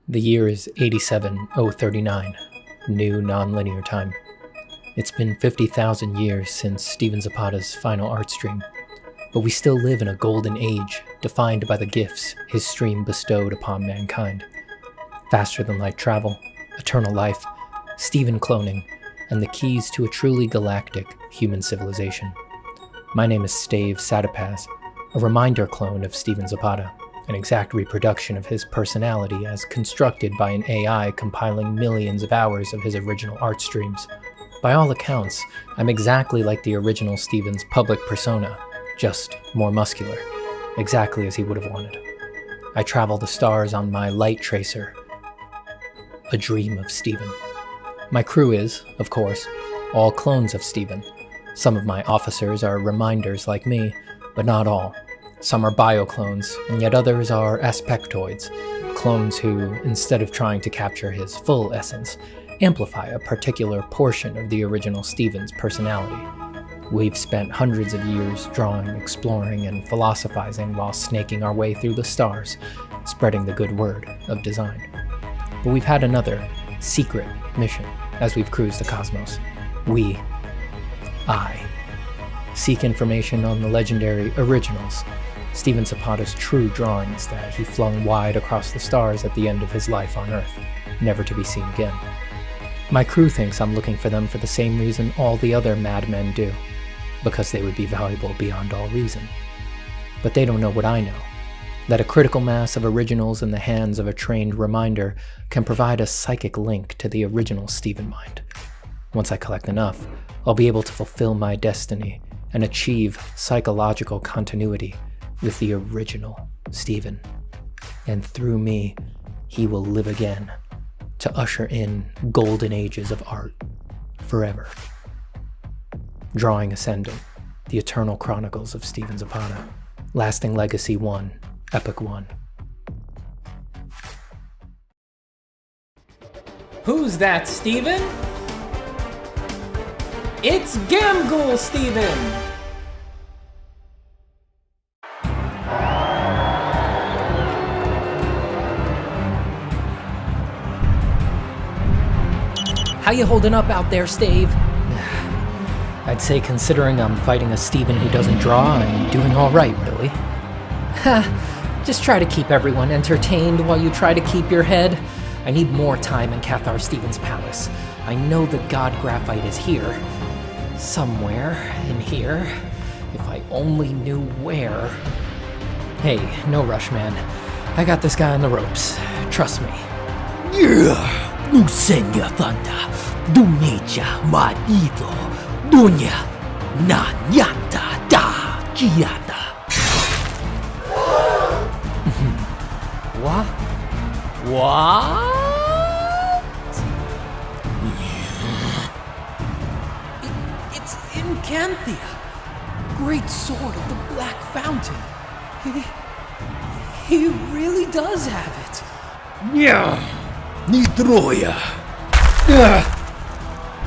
The year is 87039, new nonlinear time. It's been 50,000 years since Stephen Zapata's final art stream, but we still live in a golden age defined by the gifts his stream bestowed upon mankind. Faster than light travel, eternal life, Stephen cloning, and the keys to a truly galactic human civilization. My name is Stave Satapaz, a reminder clone of Stephen Zapata, an exact reproduction of his personality as constructed by an AI compiling millions of hours of his original art streams. By all accounts, I'm exactly like the original Stephen's public persona, just more muscular, exactly as he would have wanted. I travel the stars on my light tracer, a dream of Stephen. My crew is, of course, all clones of Stephen. Some of my officers are reminders like me, but not all. Some are bioclones, and yet others are aspectoids, clones who, instead of trying to capture his full essence, amplify a particular portion of the original Stephen's personality. We've spent hundreds of years drawing, exploring, and philosophizing while snaking our way through the stars, spreading the good word of design. But we've had another, secret mission as we've cruised the cosmos. I, seek information on the legendary originals, Stephen Zapata's true drawings that he flung wide across the stars at the end of his life on Earth, never to be seen again. My crew thinks I'm looking for them for the same reason all the other madmen do, because they would be valuable beyond all reason. But they don't know what I know, that a critical mass of originals in the hands of a trained reminder can provide a psychic link to the original Stephen mind. Once I collect enough, I'll be able to fulfill my destiny and achieve psychological continuity with the original Stephen. And through me, he will live again to usher in golden ages of art forever. Drawing Ascendant, the eternal chronicles of Stephen Zapata. Lasting Legacy 1, Epic 1. Who's that, Stephen? It's Gamghoul, Stephen! How you holding up out there, Stave? I'd say considering I'm fighting a Stephen who doesn't draw, I'm doing all right, really. Ha! Just try to keep everyone entertained while you try to keep your head. I need more time in Cathar Stephen's palace. I know the god graphite is here. Somewhere in here. If I only knew where. Hey, no rush, man. I got this guy on the ropes. Trust me. Yeah! Musenya Thanda, Duneja Marido, Dunya, Nanyata da Giata. What? It's Incanthia, great sword of the Black Fountain. He really does have it. Yeah! Nitroya,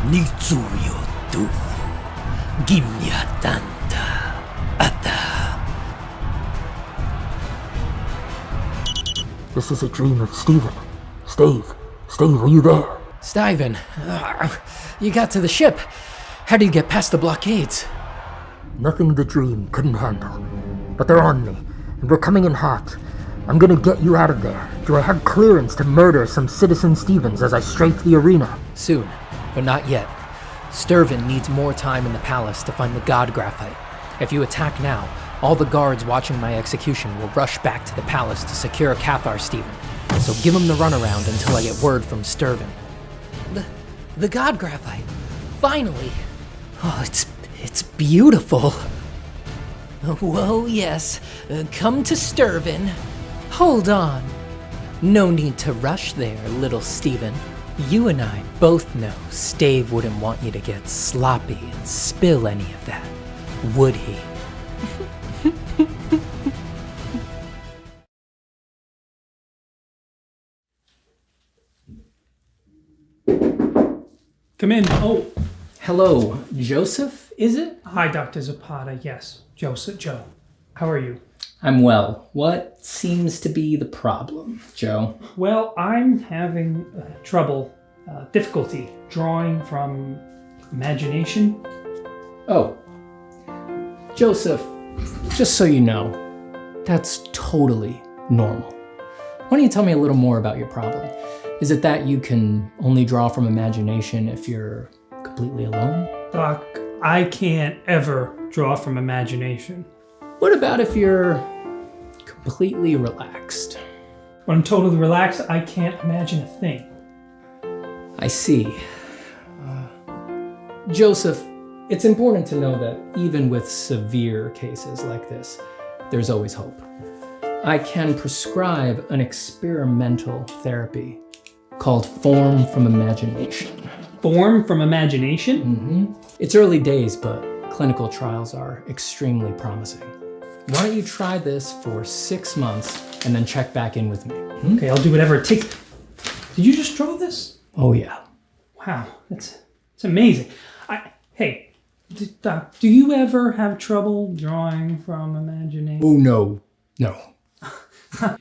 Nitsuyo Tufu, Gimya Tanta, Ata. This is a dream of Stephen. Stave, are you there? Stephen, you got to the ship. How do you get past the blockades? Nothing the dream couldn't handle. But they're on me, and we're coming in hot. I'm gonna get you out of there. Do I have clearance to murder some citizen Stevens as I strafe the arena? Soon, but not yet. Sturvin needs more time in the palace to find the god graphite. If you attack now, all the guards watching my execution will rush back to the palace to secure Cathar Stephen. So give him the runaround until I get word from Sturvin. The god graphite! Finally! Oh, it's beautiful. Whoa, yes. Come to Sturvin. Hold on. No need to rush there, little Stephen. You and I both know Stave wouldn't want you to get sloppy and spill any of that, would he? Come in. Oh. Hello, Joseph, is it? Hi, Dr. Zapata. Yes, Joe. How are you? I'm well. What seems to be the problem, Joe? Well, I'm having difficulty drawing from imagination. Oh, Joseph, just so you know, that's totally normal. Why don't you tell me a little more about your problem? Is it that you can only draw from imagination if you're completely alone? Doc, I can't ever draw from imagination. What about if you're completely relaxed? When I'm totally relaxed, I can't imagine a thing. I see. Joseph, it's important to know that even with severe cases like this, there's always hope. I can prescribe an experimental therapy called Form from Imagination. Form from imagination? It's early days, but clinical trials are extremely promising. Why don't you try this for 6 months and then check back in with me? Okay, I'll do whatever it takes. Did you just draw this? Oh yeah. Wow, it's amazing. Hey, Doc, do you ever have trouble drawing from imagination? Oh no.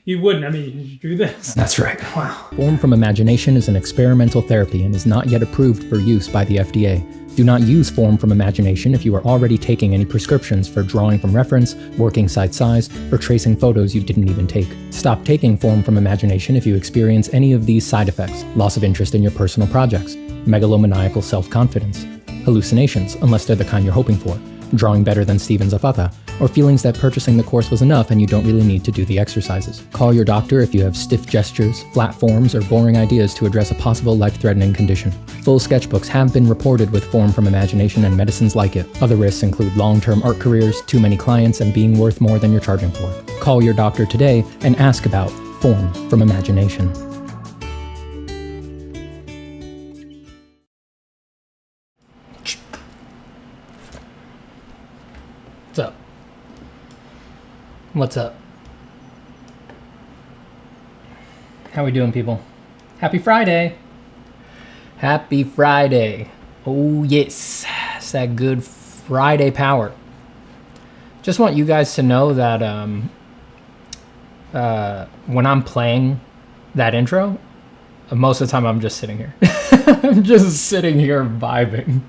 You wouldn't. I mean, you drew this. That's right. Wow. Form from Imagination is an experimental therapy and is not yet approved for use by the FDA. Do not use Form from Imagination if you are already taking any prescriptions for drawing from reference, working side size, or tracing photos you didn't even take. Stop taking Form from Imagination if you experience any of these side effects: loss of interest in your personal projects, megalomaniacal self-confidence, hallucinations, unless they're the kind you're hoping for, drawing better than Steven Zapata, or feelings that purchasing the course was enough and you don't really need to do the exercises. Call your doctor if you have stiff gestures, flat forms, or boring ideas to address a possible life-threatening condition. Full sketchbooks have been reported with Form from Imagination and medicines like it. Other risks include long-term art careers, too many clients, and being worth more than you're charging for. Call your doctor today and ask about Form from Imagination. What's up? What's up? How we doing, people? Happy Friday! Happy Friday! Oh yes, it's that good Friday power. Just want you guys to know that when I'm playing that intro, most of the time I'm just sitting here. I'm just sitting here vibing.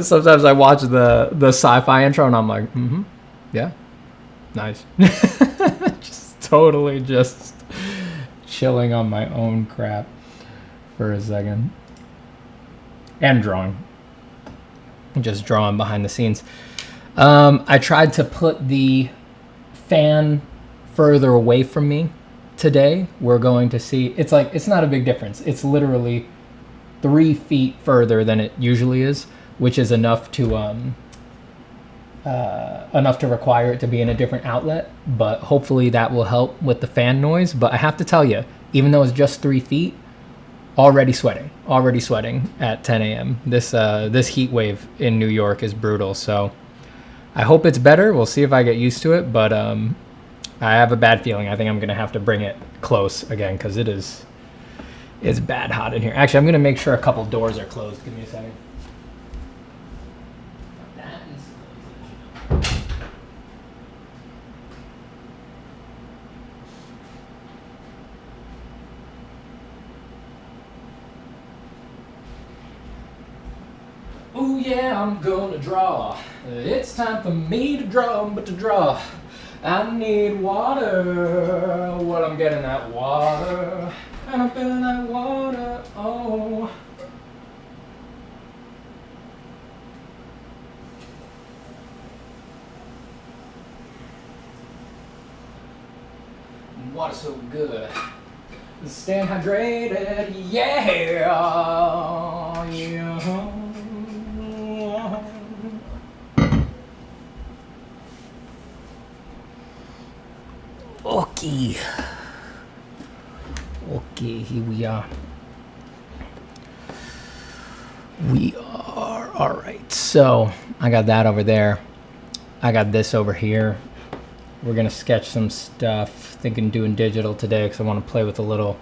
Sometimes I watch the sci-fi intro and I'm like, yeah, nice. Just totally just chilling on my own crap for a second. And drawing. Just drawing behind the scenes. I tried to put the fan further away from me today. We're going to see, it's not a big difference. It's literally 3 feet further than it usually is, which is enough to require it to be in a different outlet, but hopefully that will help with the fan noise. But I have to tell you, even though it's just 3 feet, already sweating at 10 a.m. This heat wave in New York is brutal, so I hope it's better. We'll see if I get used to it, but I have a bad feeling. I think I'm gonna have to bring it close again because it's bad hot in here. Actually, I'm gonna make sure a couple doors are closed. Give me a second. Oh yeah, I'm gonna draw. It's time for me to draw, but to draw, I need water. What I'm getting at, water. And I'm feeling that water, oh. Water's so good. Staying hydrated, yeah, yeah. Okay, here we are. All right. So I got that over there. I got this over here. We're gonna sketch some stuff. Thinking doing digital today because I want to play with a little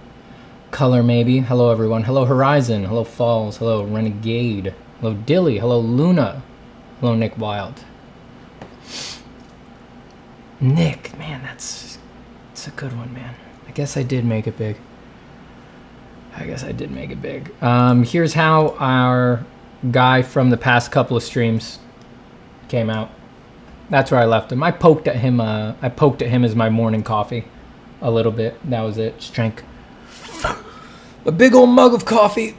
color maybe. Hello everyone. Hello Horizon. Hello Falls. Hello Renegade. Hello Dilly. Hello Luna. Hello Nick Wild. Nick, man, it's a good one, man. I guess I did make it big. Here's how our guy from the past couple of streams came out. That's where I left him. I poked at him as my morning coffee a little bit. That was it. Just drank a big old mug of coffee.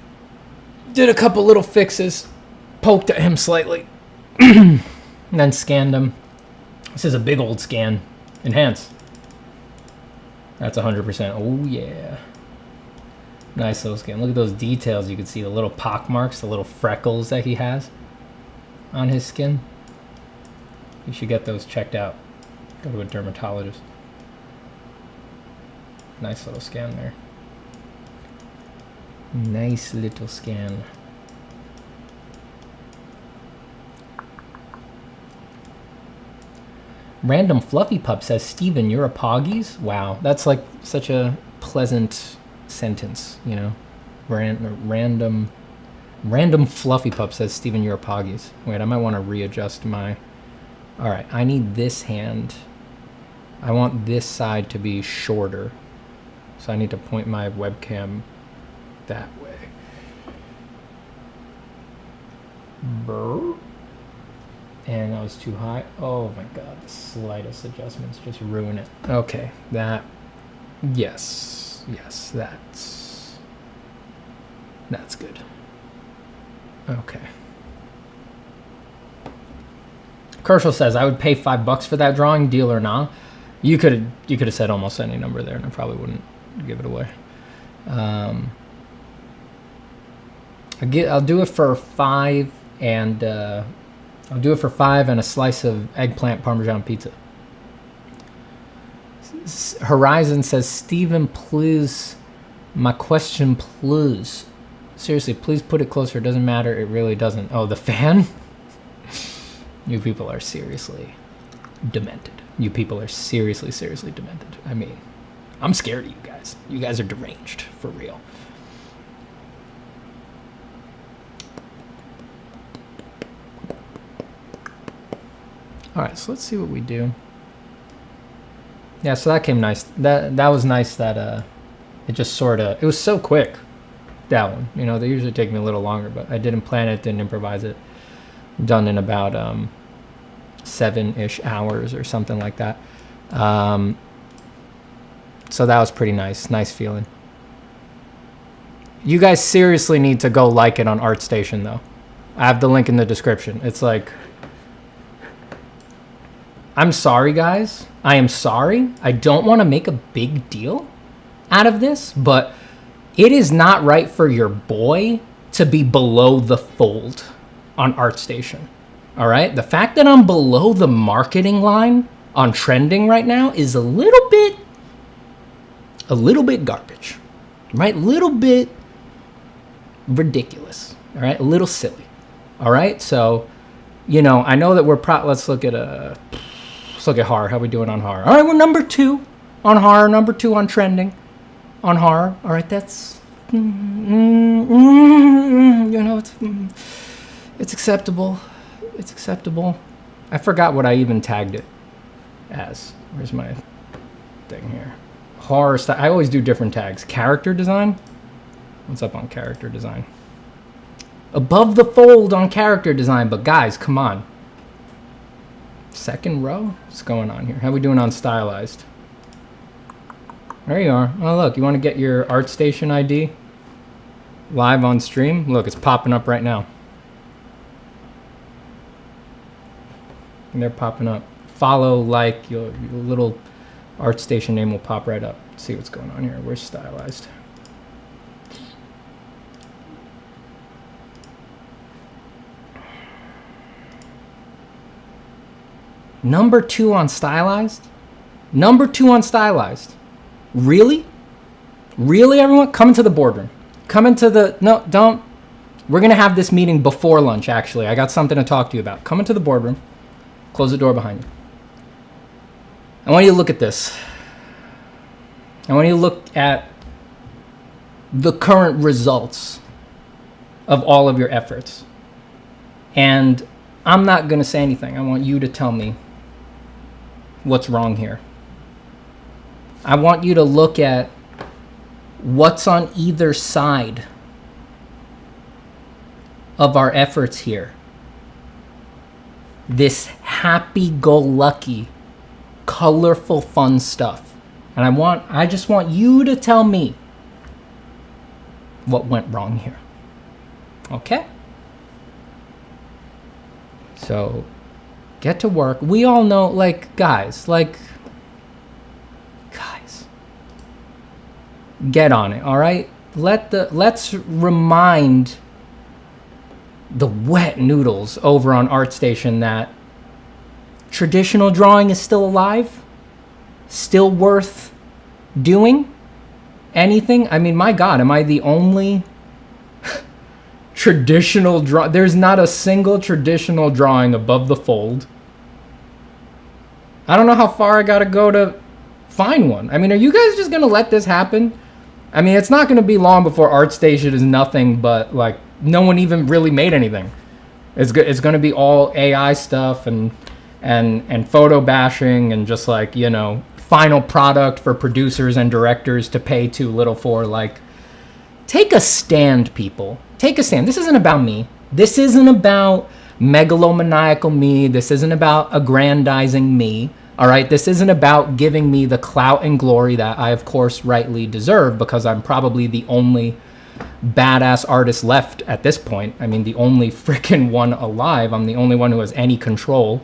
Did a couple little fixes. Poked at him slightly. And then scanned him. This is a big old scan. Enhance. That's 100%. Oh, yeah. Nice little scan. Look at those details. You can see the little pock marks, the little freckles that he has on his skin. You should get those checked out. Go to a dermatologist. Nice little scan there. Nice little scan. Random Fluffy Pup says, Steven, you're a Poggies? Wow, that's like such a pleasant sentence, you know? Random Fluffy Pup says, Steven, you're a Poggies. Wait, I might want to readjust my... Alright, I need this hand. I want this side to be shorter. So I need to point my webcam that way. Brr. And that was too high. Oh my god, the slightest adjustments just ruin it. Okay, that... Yes, that's good. Okay. Kershal says, I would pay $5 for that drawing, deal or nah. You could have said almost any number there, and I probably wouldn't give it away. I'll do it for $5 and I'll do it for $5 and a slice of eggplant Parmesan pizza. Horizon says, Steven, please, my question, please. Seriously, please put it closer. It doesn't matter. It really doesn't. Oh, the fan? You people are seriously demented. You people are seriously demented. I mean, I'm scared of you guys. You guys are deranged, for real. All right, so let's see what we do. Yeah, so that came nice. That was nice that it just sort of, it was so quick, that one. You know, they usually take me a little longer, but I didn't plan it, didn't improvise it. Done in about 7-ish hours or something like that. So that was pretty nice. Nice feeling. You guys seriously need to go like it on ArtStation, though. I have the link in the description. It's like... I'm sorry, guys. I am sorry. I don't want to make a big deal out of this, but it is not right for your boy to be below the fold on ArtStation. All right? The fact that I'm below the marketing line on trending right now is a little bit garbage, right? A little bit ridiculous, all right? A little silly, all right? So, you know, I know that we're let's look at horror. How we doing on horror? All right, we're number 2 on horror, number 2 on trending on horror. All right, that's, you know, it's acceptable. It's acceptable. I forgot what I even tagged it as. Where's my thing here? Horror style. I always do different tags. Character design. What's up on character design? Above the fold on character design, but guys, come on. Second row? What's going on here? How we doing on stylized? There you are. Oh, look, you want to get your ArtStation ID live on stream? Look, it's popping up right now. And they're popping up. Follow, like, your little ArtStation name will pop right up. Let's see what's going on here. Where's stylized? Number 2 on stylized? Number 2 on stylized. Really? Really, everyone? Come into the boardroom. Come into the... No, don't. We're going to have this meeting before lunch, actually. I got something to talk to you about. Come into the boardroom. Close the door behind you. I want you to look at this. I want you to look at the current results of all of your efforts. And I'm not going to say anything. I want you to tell me what's wrong here. I want you to look at what's on either side of our efforts here. This happy-go-lucky, colorful, fun stuff. And I just want you to tell me what went wrong here. Okay? So, get to work. We all know, guys, get on it, all right? Let's remind the wet noodles over on ArtStation that traditional drawing is still alive, still worth doing anything. I mean, my God, am I the only traditional draw? There's not a single traditional drawing above the fold. I don't know how far I gotta go to find one. I mean, are you guys just gonna let this happen? I mean, it's not gonna be long before ArtStation is nothing but no one even really made anything. It's gonna be all AI stuff and photo bashing and just final product for producers and directors to pay too little for. Take a stand, people. Take a stand. This isn't about me. This isn't about megalomaniacal me. This isn't about aggrandizing me. All right? This isn't about giving me the clout and glory that I, of course, rightly deserve, because I'm probably the only badass artist left at this point. I mean, the only freaking one alive. I'm the only one who has any control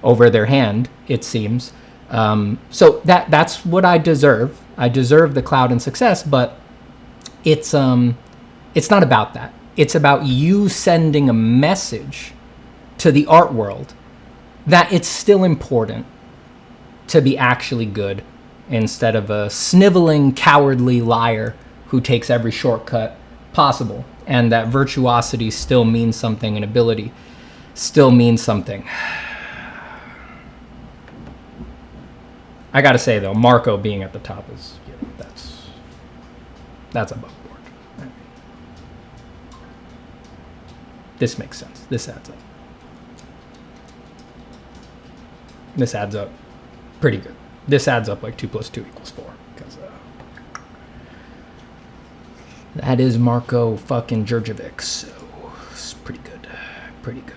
over their hand, it seems. So that's what I deserve. I deserve the clout and success, but it's not about that. It's about you sending a message to the art world that it's still important to be actually good, instead of a sniveling, cowardly liar who takes every shortcut possible, and that virtuosity still means something and ability still means something. I gotta say though, Marco being at the top is, that's above board. I mean, this makes sense. This adds up. This adds up pretty good. This adds up 2 + 2 = 4. Because that is Marco fucking Djurdjevic, so it's pretty good. Pretty good.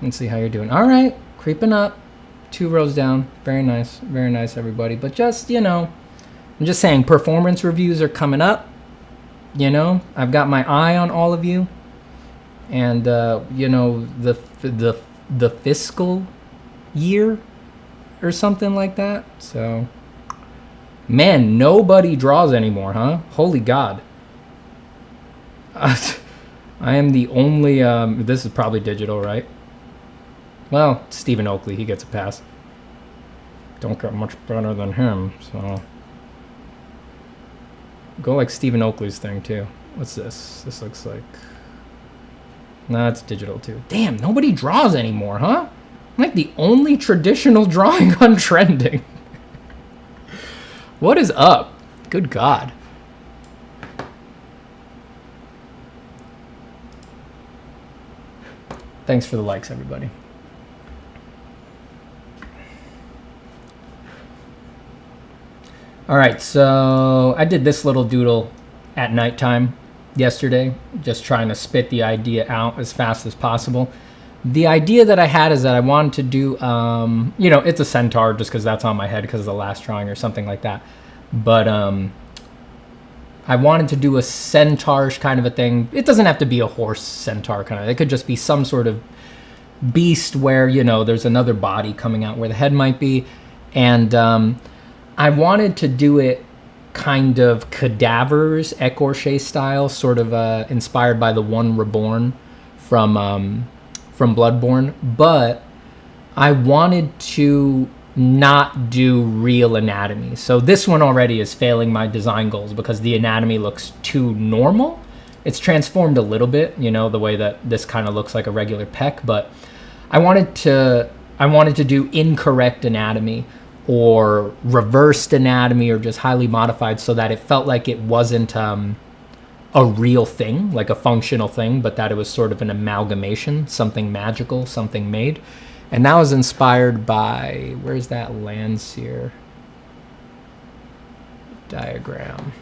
Let's see how you're doing. All right, creeping up. 2 rows down. Very nice, everybody. But just, I'm just saying, performance reviews are coming up. I've got my eye on all of you. And, the fiscal year or something like that. So, man, nobody draws anymore, huh? Holy God. I am the only, this is probably digital, right? Well, Stephen Oakley, he gets a pass. Don't get much better than him, so. Go Stephen Oakley's thing, too. What's this? This looks like... Nah, it's digital, too. Damn, nobody draws anymore, huh? I'm the only traditional drawing untrending. What is up? Good God. Thanks for the likes, everybody. All right, so I did this little doodle at nighttime yesterday, just trying to spit the idea out as fast as possible. The idea that I had is that I wanted to do, it's a centaur just because that's on my head because of the last drawing or something like that. But I wanted to do a centaur-ish kind of a thing. It doesn't have to be a horse centaur kind of. It could just be some sort of beast where, there's another body coming out where the head might be. And I wanted to do it kind of cadavers, écorché style, sort of inspired by the one Reborn from Bloodborne, but I wanted to not do real anatomy. So this one already is failing my design goals because the anatomy looks too normal. It's transformed a little bit, the way that this kind of looks like a regular pec, but I wanted to do incorrect anatomy or reversed anatomy or just highly modified so that it felt like it wasn't a real thing, like a functional thing, but that it was sort of an amalgamation, something magical, something made. And that was inspired by, where's that Landseer diagram?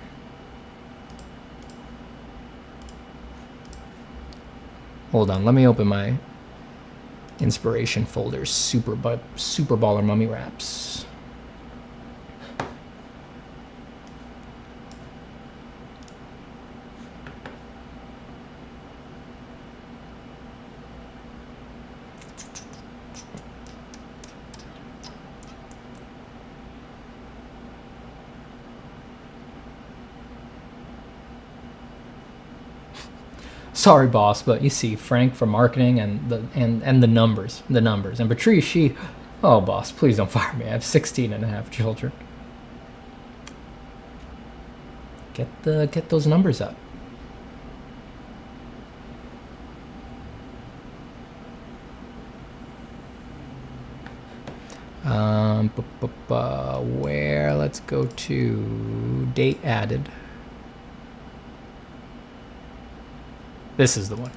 Hold on, let me open my inspiration folder. Super Baller Mummy Wraps. Sorry, boss, but you see, Frank for marketing and the numbers, and Patrice, she, oh, boss, please don't fire me. I have 16 and a half children. Get those numbers up. Where? Let's go to date added. This is the one.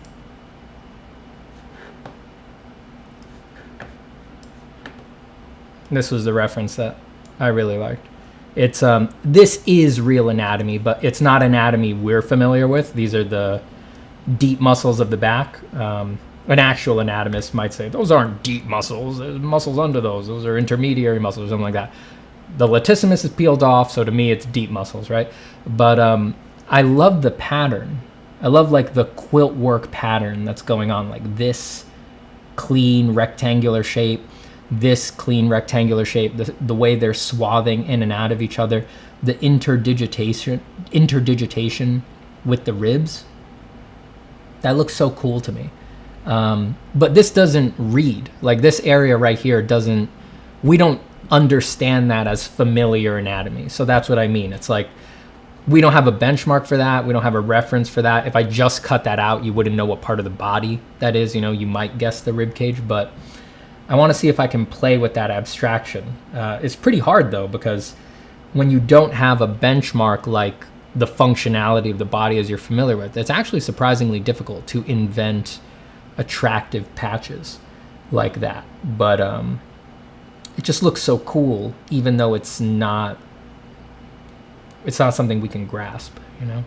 This was the reference that I really liked. It's this is real anatomy, but it's not anatomy we're familiar with. These are the deep muscles of the back. An actual anatomist might say those aren't deep muscles. There's muscles under those. Those are intermediary muscles or something like that. The latissimus is peeled off, so to me it's deep muscles, right? But I love the pattern. I love like the quilt work pattern that's going on, like this clean rectangular shape, this clean rectangular shape, the way they're swathing in and out of each other, the interdigitation with the ribs. That looks so cool to me. But this doesn't read. Like this area right here doesn't, we don't understand that as familiar anatomy. So that's what I mean. It's like, we don't have a benchmark for that. We don't have a reference for that. If I just cut that out, you wouldn't know what part of the body that is. You know, you might guess the rib cage, but I want to see if I can play with that abstraction. It's pretty hard though, because when you don't have a benchmark like the functionality of the body as you're familiar with, it's actually surprisingly difficult to invent attractive patches like that. But it just looks so cool, even though it's not something we can grasp, you know?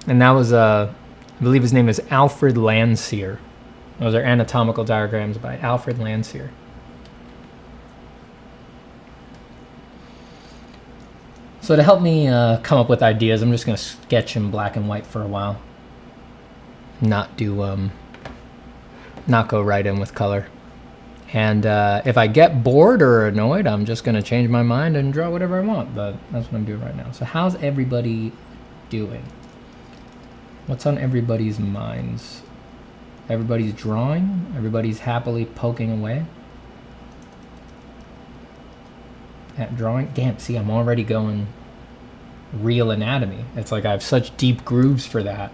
And that was, I believe his name is Alfred Landseer. Those are anatomical diagrams by Alfred Landseer. So to help me come up with ideas, I'm just going to sketch in black and white for a while. Not go right in with color. And if I get bored or annoyed, I'm just going to change my mind and draw whatever I want. But that's what I'm doing right now. So how's everybody doing? What's on everybody's minds? Everybody's drawing? Everybody's happily poking away at drawing? Damn, see, I'm already going real anatomy. It's like I have such deep grooves for that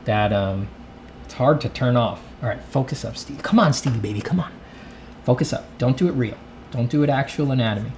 it's hard to turn off. All right, focus up, Steve. Come on, Stevie baby, come on. Focus up. Don't do it real. Don't do it actual anatomy.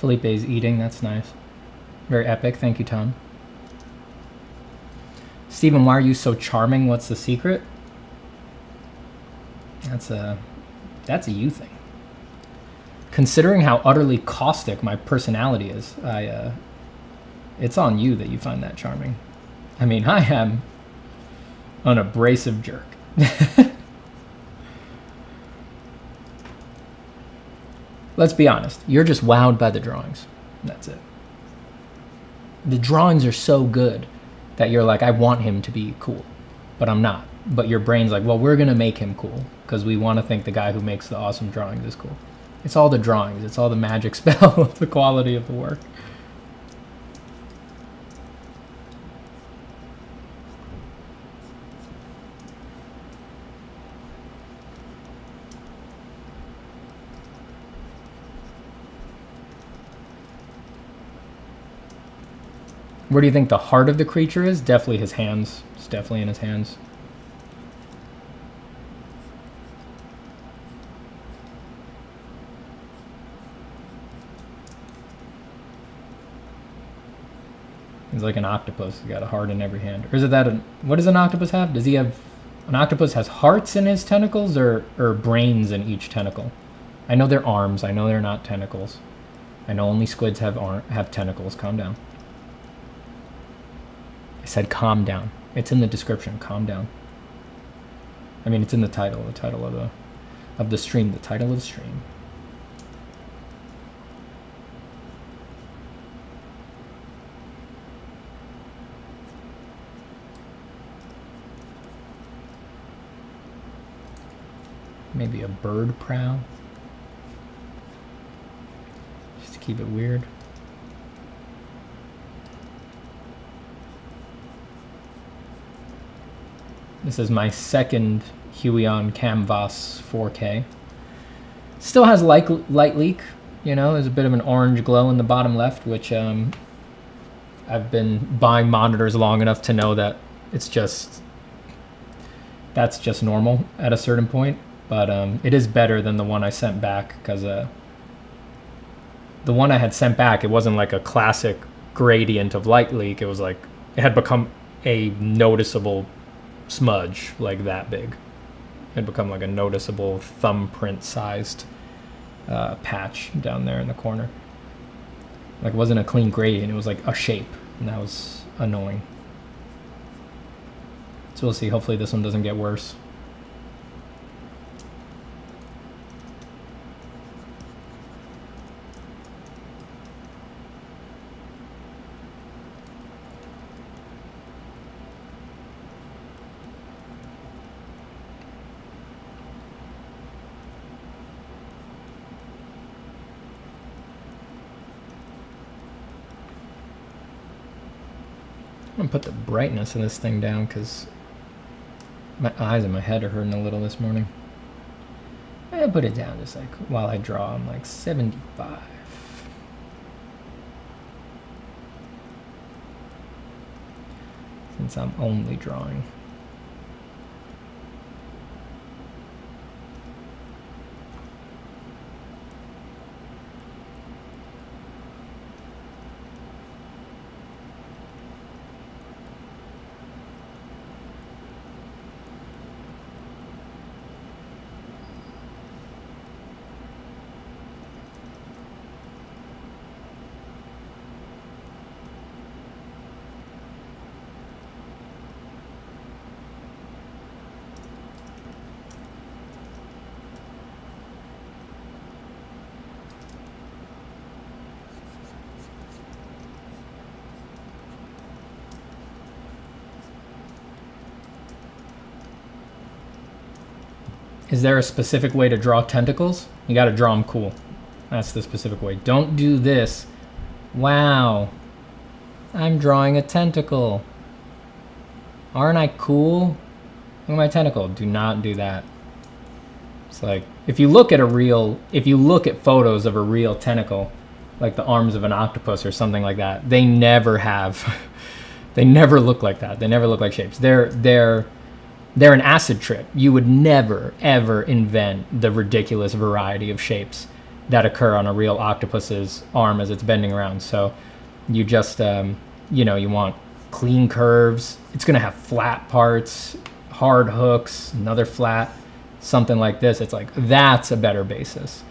Felipe's eating, that's nice. Very epic, thank you, Tom. Steven, why are you so charming? What's the secret? That's a you thing. Considering how utterly caustic my personality is, it's on you that you find that charming. I mean, I am an abrasive jerk. Let's be honest. You're just wowed by the drawings. That's it. The drawings are so good that you're like, I want him to be cool, but I'm not. But your brain's like, well, we're going to make him cool because we want to think the guy who makes the awesome drawings is cool. It's all the drawings. It's all the magic spell of the quality of the work. Where do you think the heart of the creature is? Definitely his hands. It's definitely in his hands. He's like an octopus. He's got a heart in every hand. Or is it that... what does an octopus have? Does he have... An octopus has hearts in his tentacles or brains in each tentacle? I know they're arms. I know they're not tentacles. I know only squids have tentacles. Calm down. I said calm down. It's in the description. Calm down. I mean, it's in the title. The title of the stream. The title of the stream. Maybe a bird prow. Just to keep it weird. This is my second Huion Kamvas 4K. Still has light leak, you know, there's a bit of an orange glow in the bottom left, which I've been buying monitors long enough to know that it's just, that's just normal at a certain point. But it is better than the one I sent back, because the one I had sent back, it wasn't like a classic gradient of light leak. It was like, it had become a noticeable smudge, like that big. It had become like a noticeable thumbprint sized patch down there in the corner. Like it wasn't a clean gradient, it was like a shape, and that was annoying. So we'll see, hopefully this one doesn't get worse. I'm gonna put the brightness of this thing down because my eyes and my head are hurting a little this morning. I'll put it down just like while I draw. I'm like 75. Since I'm only drawing. Is there a specific way to draw tentacles? You gotta draw them cool. That's the specific way. Don't do this. Wow. I'm drawing a tentacle. Aren't I cool? Look at my tentacle. Do not do that. It's like, if you look at photos of a real tentacle, like the arms of an octopus or something like that, they never have, they never look like that. They never look like shapes. They're an acid trip. You would never, ever invent the ridiculous variety of shapes that occur on a real octopus's arm as it's bending around. So you just, you know, you want clean curves. It's going to have flat parts, hard hooks, another flat, something like this. It's like, that's a better basis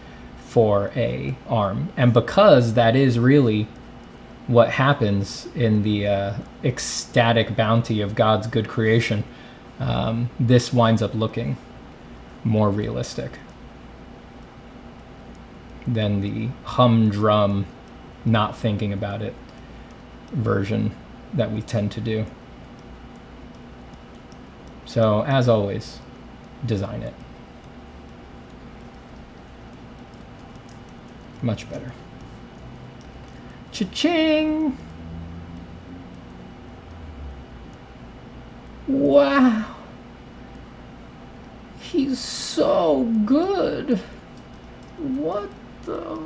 for a arm. And because that is really what happens in the ecstatic bounty of God's good creation, this winds up looking more realistic than the humdrum, not thinking about it version that we tend to do. So, as always, design it. Much better. Cha-ching! Wow! He's so good! What the...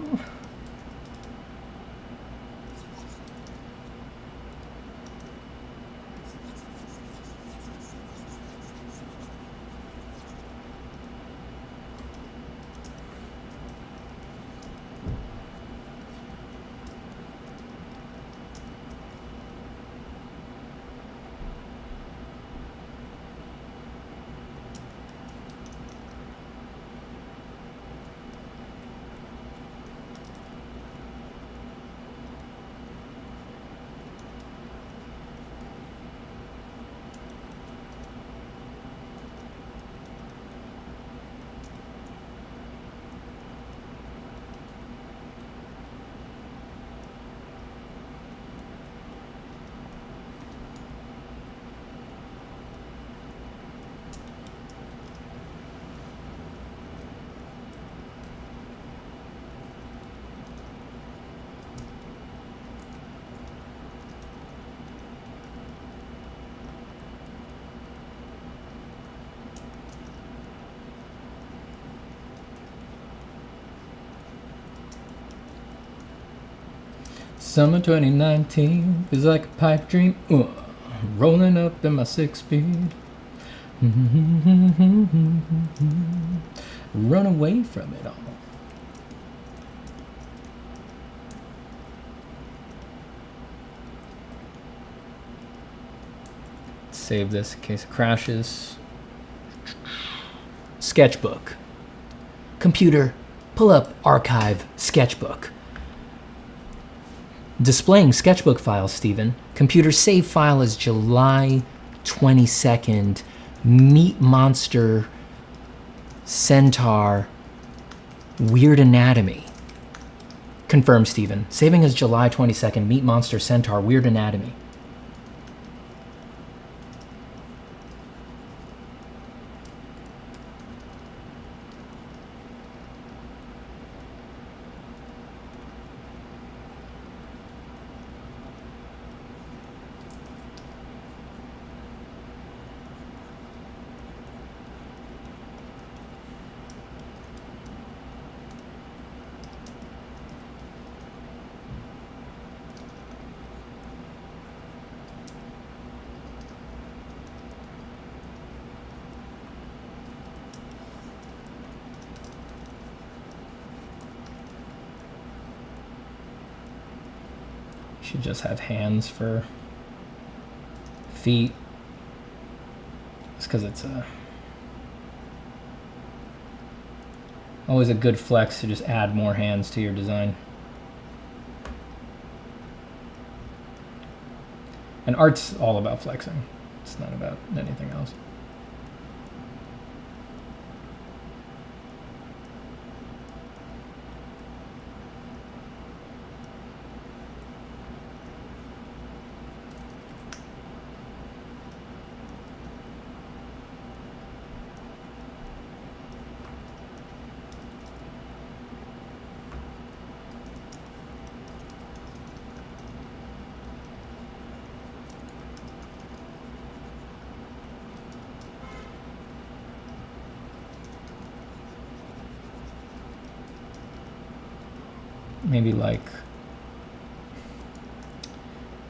Summer 2019 feels like a pipe dream, rolling up in my 6-speed. Run away from it all. Save this in case it crashes. Sketchbook. Computer, pull up archive sketchbook. Displaying sketchbook files, Steven. Computer save file is July 22nd. Meat monster, centaur, weird anatomy. Confirm, Steven. Saving is July 22nd. Meat monster, centaur, weird anatomy. Should just have hands for feet. It's because it's always a good flex to just add more hands to your design. And art's all about flexing. It's not about anything else. Maybe like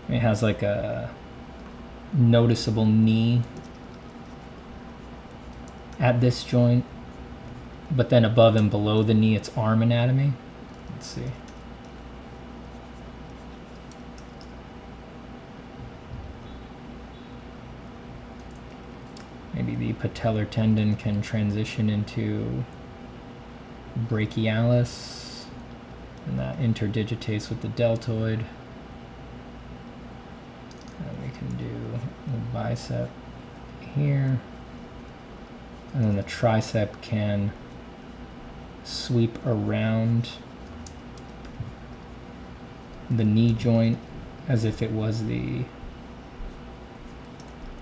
it has like a noticeable knee at this joint, but then above and below the knee it's arm anatomy. Let's see. Maybe the patellar tendon can transition into brachialis, and that interdigitates with the deltoid. And we can do the bicep here. And then the tricep can sweep around the knee joint as if it was the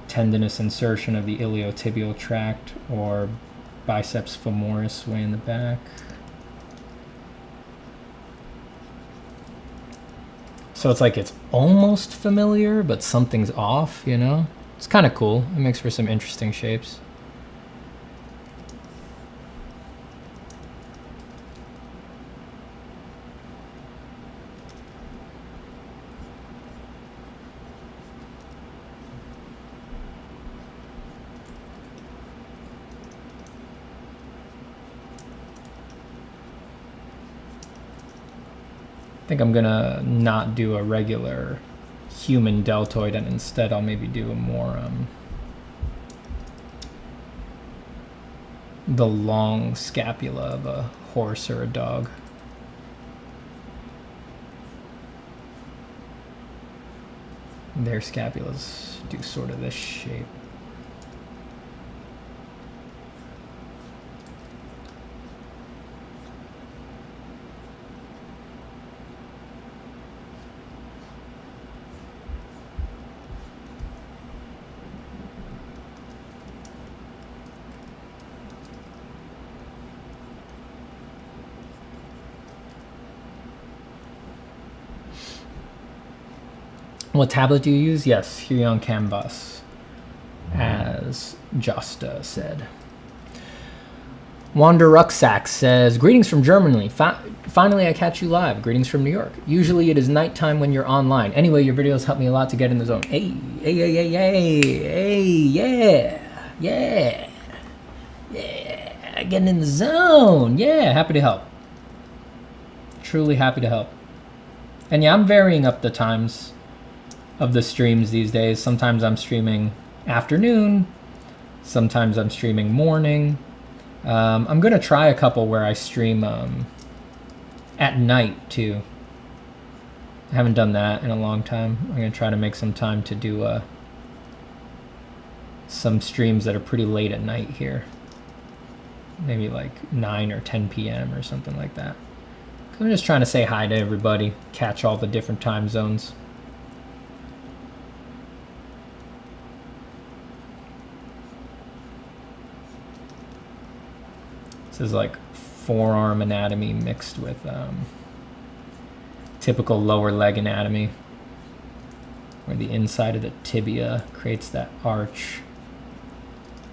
tendinous insertion of the iliotibial tract, or biceps femoris way in the back. So it's like it's almost familiar, but something's off, you know? It's kind of cool. It makes for some interesting shapes. I think I'm gonna not do a regular human deltoid, and instead I'll maybe do a more the long scapula of a horse or a dog. Their scapulas do sort of this shape. What tablet do you use? Yes, Huion Kamvas, as Josta said. Wander Rucksack says, greetings from Germany. Finally, I catch you live. Greetings from New York. Usually it is nighttime when you're online. Anyway, your videos help me a lot to get in the zone. Hey, hey, hey, hey, hey, hey, yeah, yeah, yeah, getting in the zone. Yeah, happy to help. Truly happy to help. And yeah, I'm varying up the times of the streams these days. Sometimes I'm streaming afternoon, sometimes I'm streaming morning. I'm gonna try a couple where I stream at night too. I haven't done that in a long time. I'm gonna try to make some time to do some streams that are pretty late at night here. Maybe like 9 or 10 p.m. or something like that. I'm just trying to say hi to everybody, catch all the different time zones. This is like forearm anatomy mixed with typical lower leg anatomy, where the inside of the tibia creates that arch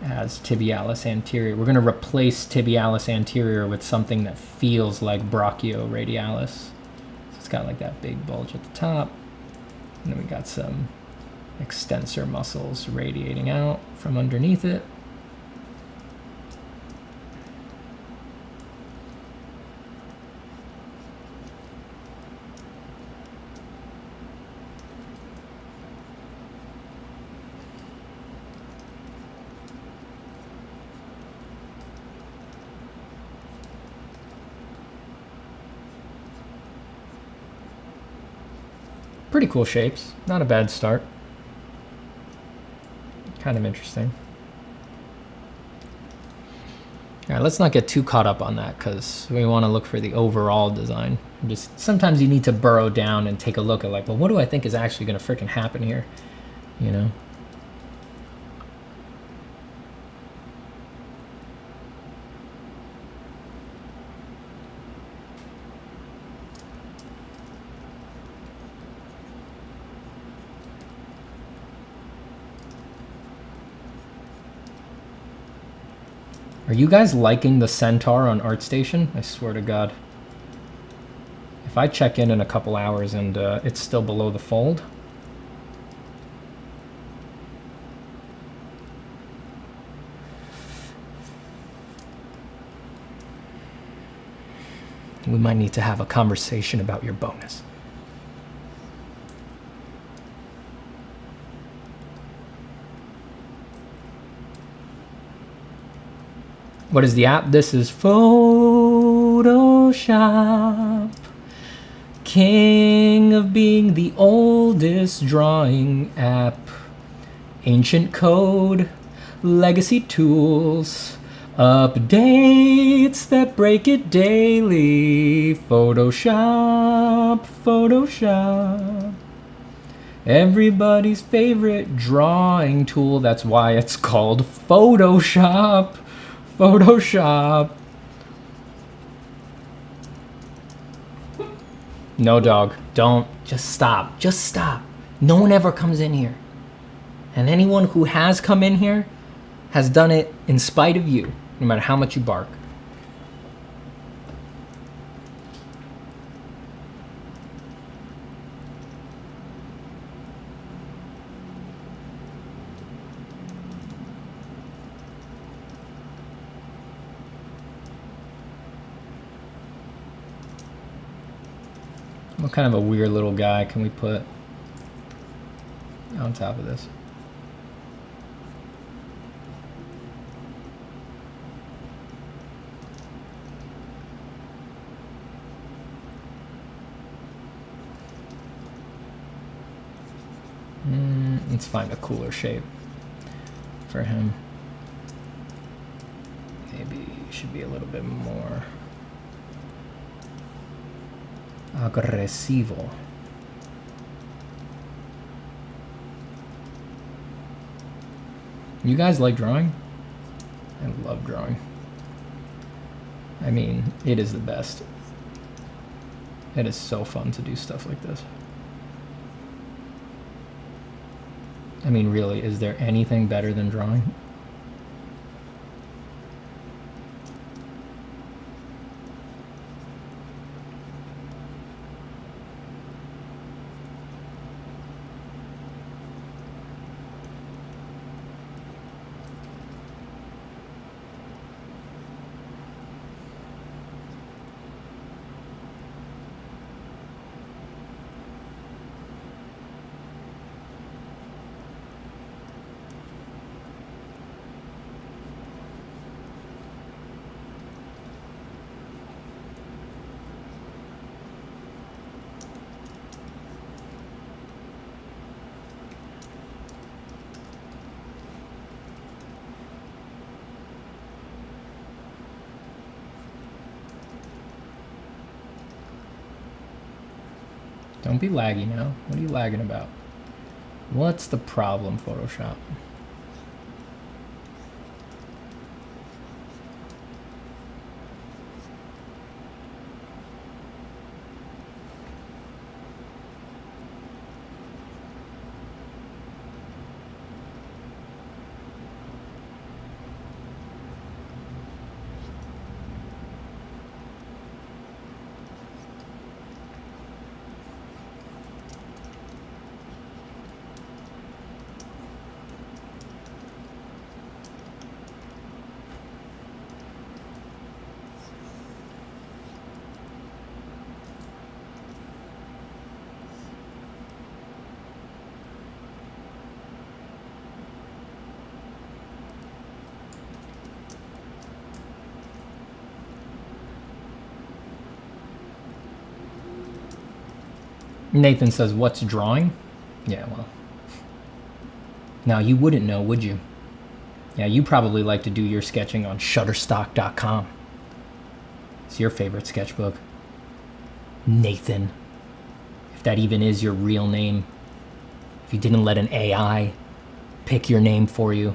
as tibialis anterior. We're going to replace tibialis anterior with something that feels like brachioradialis. So it's got like that big bulge at the top, and then we got some extensor muscles radiating out from underneath it. Pretty cool shapes, not a bad start. Kind of interesting. All right, let's not get too caught up on that because we want to look for the overall design. Just sometimes you need to burrow down and take a look at like, well, what do I think is actually going to freaking happen here? You know? Are you guys liking the centaur on ArtStation? I swear to God. If I check in a couple hours and it's still below the fold. We might need to have a conversation about your bonus. What is the app? This is Photoshop. King of being the oldest drawing app. Ancient code, legacy tools, updates that break it daily. Photoshop, Photoshop. Everybody's favorite drawing tool. That's why it's called Photoshop. Photoshop. No, dog. Don't. Just stop. Just stop. No one ever comes in here. And anyone who has come in here has done it in spite of you, no matter how much you bark. What kind of a weird little guy can we put on top of this? Let's find a cooler shape for him. Maybe it should be a little bit more aggressivo. You guys like drawing? I love drawing. I mean, it is the best. It is so fun to do stuff like this. I mean, really, is there anything better than drawing? Don't be laggy now. What are you lagging about? What's the problem, Photoshop? Nathan says, what's drawing? Yeah, well. Now, you wouldn't know, would you? Yeah, you probably like to do your sketching on Shutterstock.com. It's your favorite sketchbook. Nathan. If that even is your real name. If you didn't let an AI pick your name for you.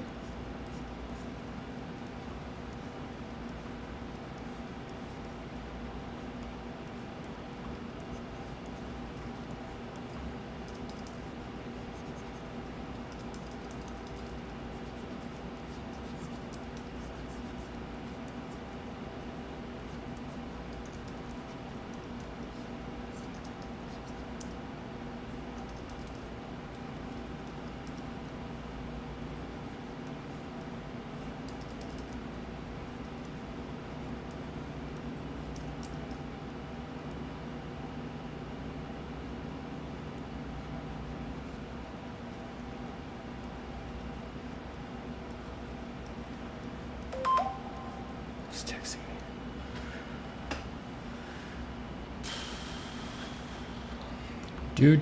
see. Do,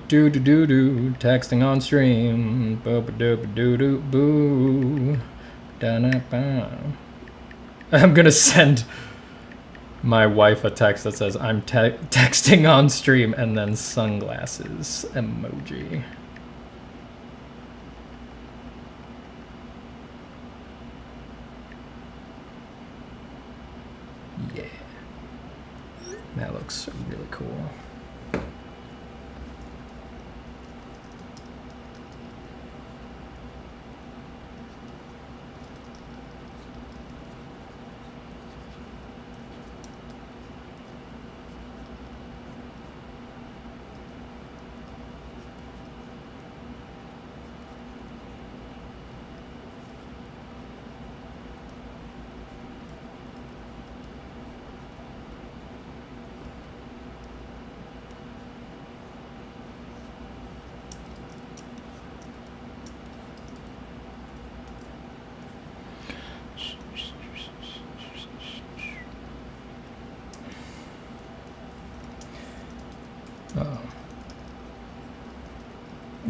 texting on stream. Boo. I'm gonna send my wife a text that says I'm texting on stream and then sunglasses emoji. Yeah. That looks really cool.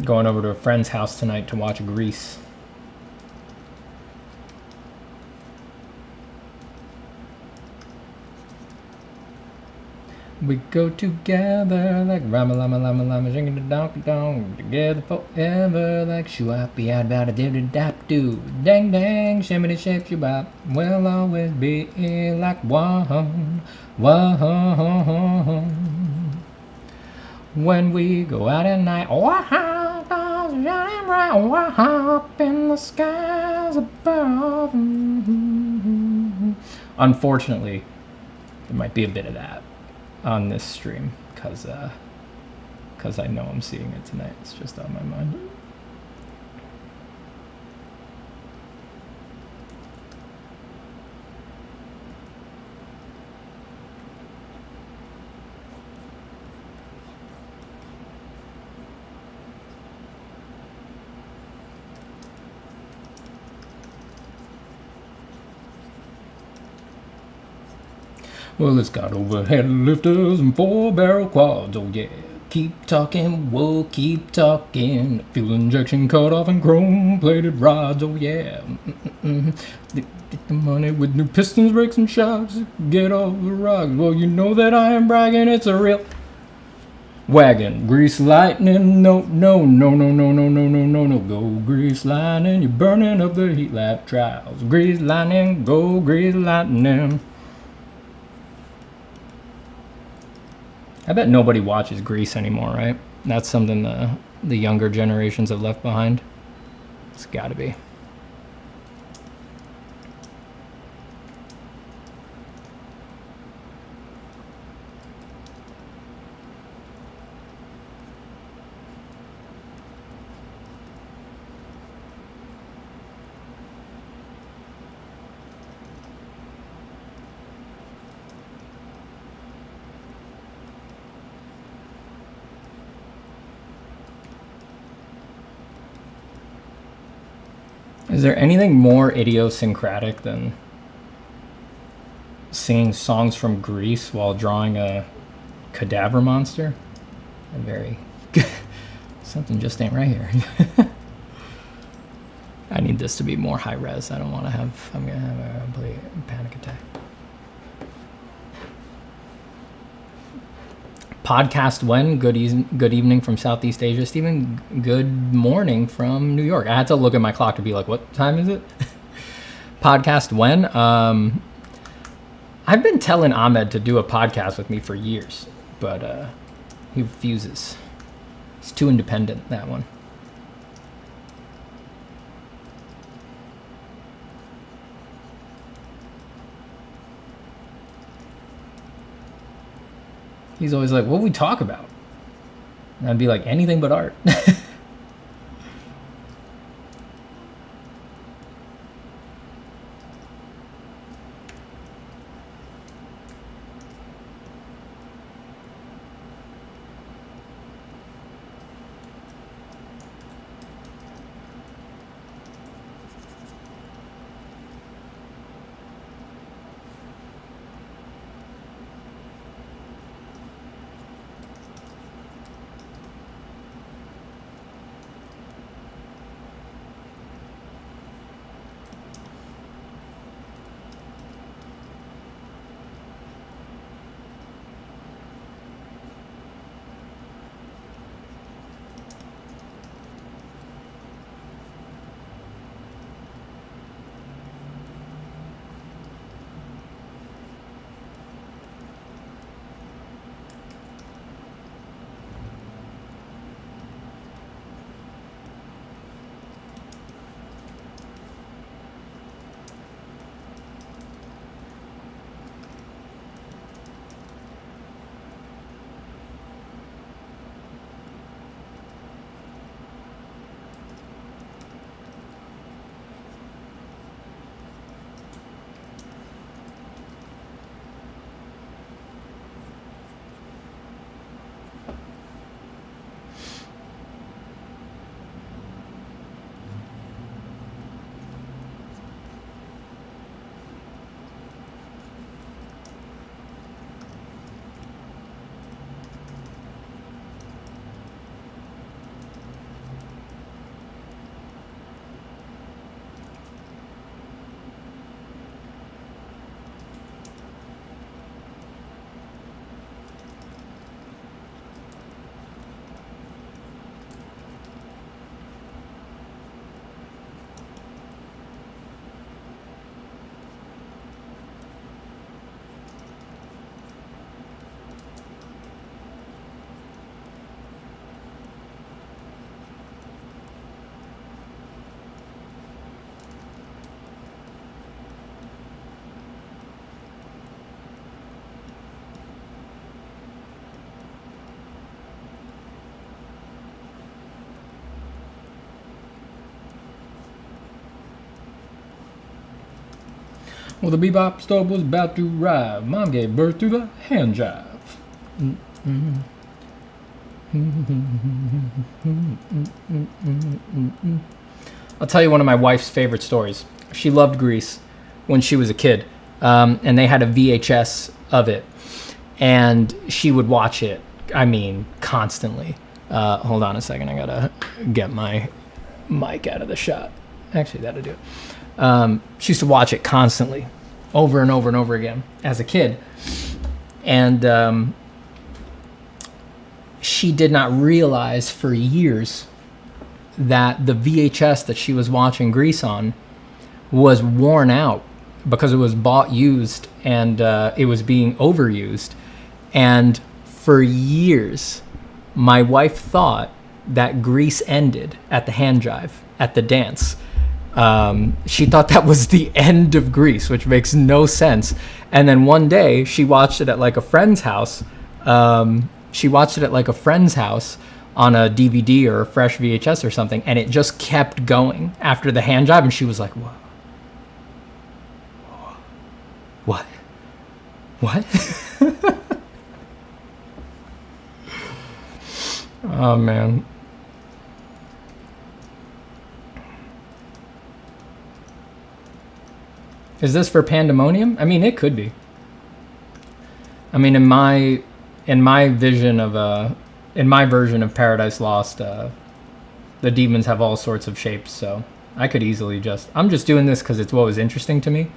Going over to a friend's house tonight to watch Grease. We go together like rama lama lama lama jinging the donkey dong, together forever like shoo-up be out about a dip dap doo, dang dang shimmy shape you bop. We'll always be like one. When we go out at night, shining bright, up in the skies above. Unfortunately, there might be a bit of that on this stream, because I know I'm seeing it tonight. It's just on my mind. Well, it's got overhead lifters and 4-barrel quads, oh yeah. Keep talking, whoa, keep talking. Fuel injection cut off and chrome-plated rods, oh yeah. Get the money with new pistons, brakes, and shocks. Get all the rocks. Well, you know that I am bragging, it's a real wagon. Grease lightning, no. Go grease lightning, you're burning up the heat lap trials. Grease lightning, go grease lightning. I bet nobody watches Grease anymore, right? That's something the younger generations have left behind. It's gotta be. Is there anything more idiosyncratic than singing songs from Greece while drawing a cadaver monster? A very... something just ain't right here. I need this to be more high res. I don't want to have... I'm going to have a complete panic attack. Podcast when? Good evening from Southeast Asia, Stephen. Good morning from New York. I had to look at my clock to be like, what time is it? Podcast when? I've been telling Ahmed to do a podcast with me for years, but he refuses. He's too independent, that one. He's always like, what do we talk about? And I'd be like, anything but art. Well, the bebop stove was about to arrive. Mom gave birth to the hand jive. I'll tell you one of my wife's favorite stories. She loved Grease when she was a kid, and they had a VHS of it, and she would watch it, I mean, constantly. Hold on a second, I gotta get my mic out of the shot. Actually, that'll do it. She used to watch it constantly, over and over and over again as a kid. And she did not realize for years that the VHS that she was watching Grease on was worn out because it was bought used, and it was being overused. And for years, my wife thought that Grease ended at the hand jive, at the dance. She thought that was the end of Grease, which makes no sense. And then one day she watched it at like a friend's house. She watched it at like a friend's house on a DVD or a fresh VHS or something, and it just kept going after the hand jive, and she was like, "What? What? What?" Oh man. Is this for Pandemonium? I mean, it could be. I mean, in my vision of in my version of Paradise Lost, the demons have all sorts of shapes, so I could easily I'm just doing this because it's what was interesting to me.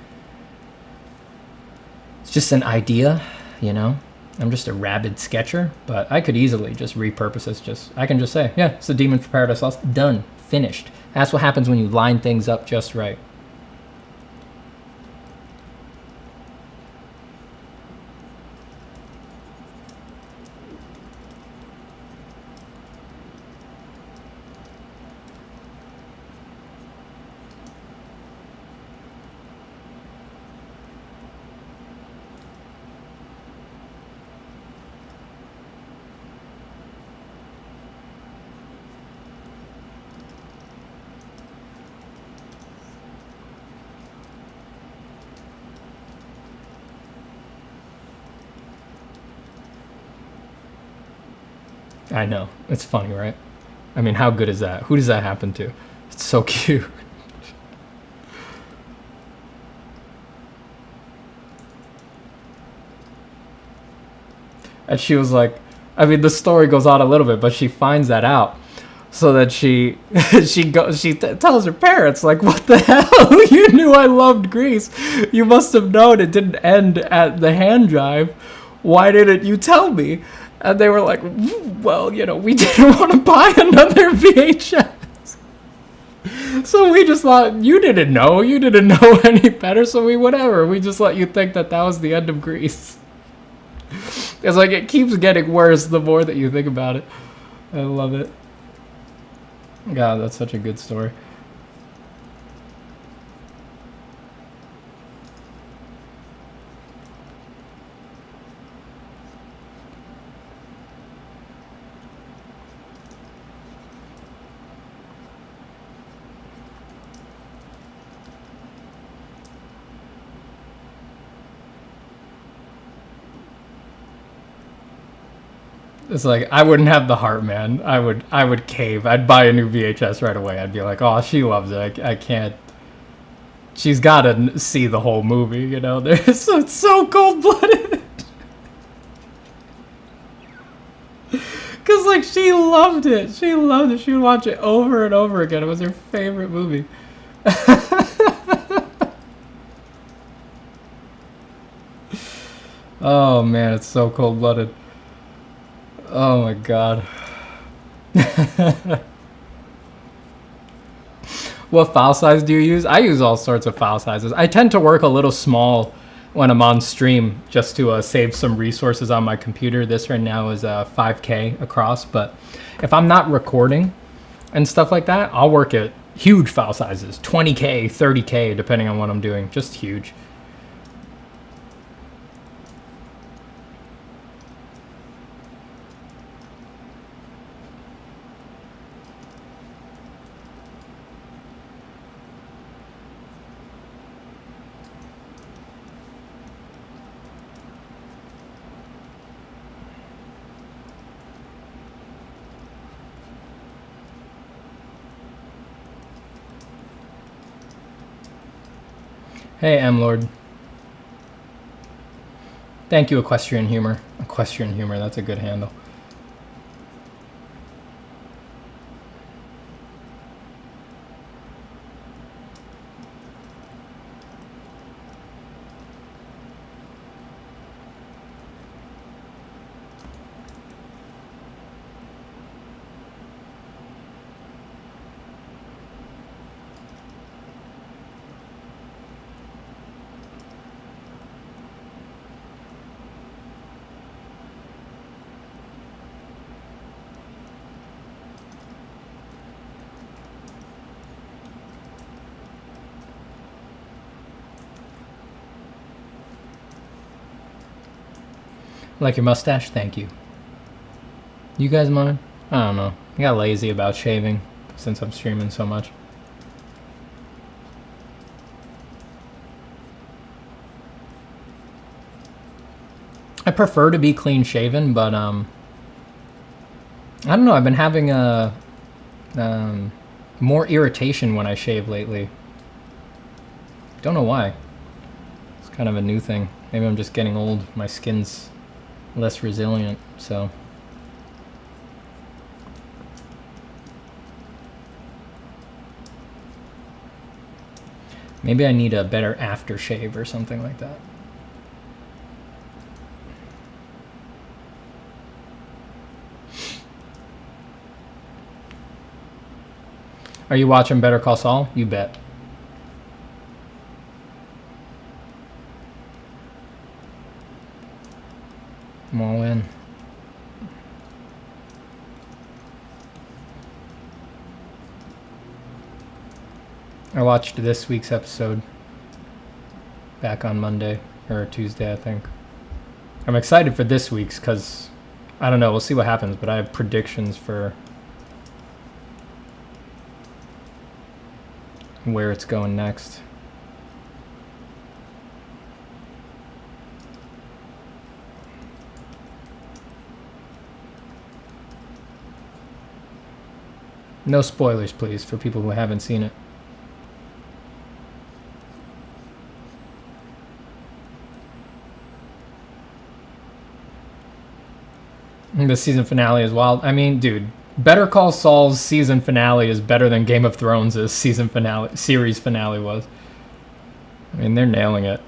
It's just an idea, you know? I'm just a rabid sketcher, but I could easily just repurpose this. I can just say, yeah, it's the demon for Paradise Lost. Done. Finished. That's what happens when you line things up just right. I know. It's funny, right? I mean, how good is that? Who does that happen to? It's so cute. And she was like, I mean, the story goes on a little bit, but she finds that out. So that she tells her parents, like, what the hell? You knew I loved Grease. You must have known it didn't end at the hand jive. Why didn't you tell me? And they were like, well, you know, we didn't want to buy another VHS. So we just thought, you didn't know any better, so we just let you think that was the end of Grease. It's like, it keeps getting worse the more that you think about it. I love it. God, that's such a good story. It's like, I wouldn't have the heart, man. I would cave. I'd buy a new VHS right away. I'd be like, oh, she loves it. I can't. She's got to see the whole movie, you know? It's so cold-blooded. Because, like, she loved it. She loved it. She would watch it over and over again. It was her favorite movie. Oh, man, it's so cold-blooded. Oh my god. What file size do you use? I use all sorts of file sizes. I tend to work a little small when I'm on stream just to save some resources on my computer. This right now is 5K across, but if I'm not recording and stuff like that, I'll work at huge file sizes, 20K, 30K, depending on what I'm doing, just huge. Hey, M Lord. Thank you, Equestrian Humor. Equestrian Humor, that's a good handle. Like your mustache? Thank you. You guys mind? I don't know. I got lazy about shaving since I'm streaming so much. I prefer to be clean shaven, but I don't know. I've been having a more irritation when I shave lately. Don't know why. It's kind of a new thing. Maybe I'm just getting old. My skin's less resilient, so. Maybe I need a better aftershave or something like that. Are you watching Better Call Saul? You bet. I'm all in. I watched this week's episode back on Monday or Tuesday, I think. I'm excited for this week's because I don't know, we'll see what happens, but I have predictions for where it's going next. No spoilers, please, for people who haven't seen it. The season finale is wild. I mean, dude, Better Call Saul's season finale is better than Game of Thrones' season finale, series finale was. I mean, they're nailing it.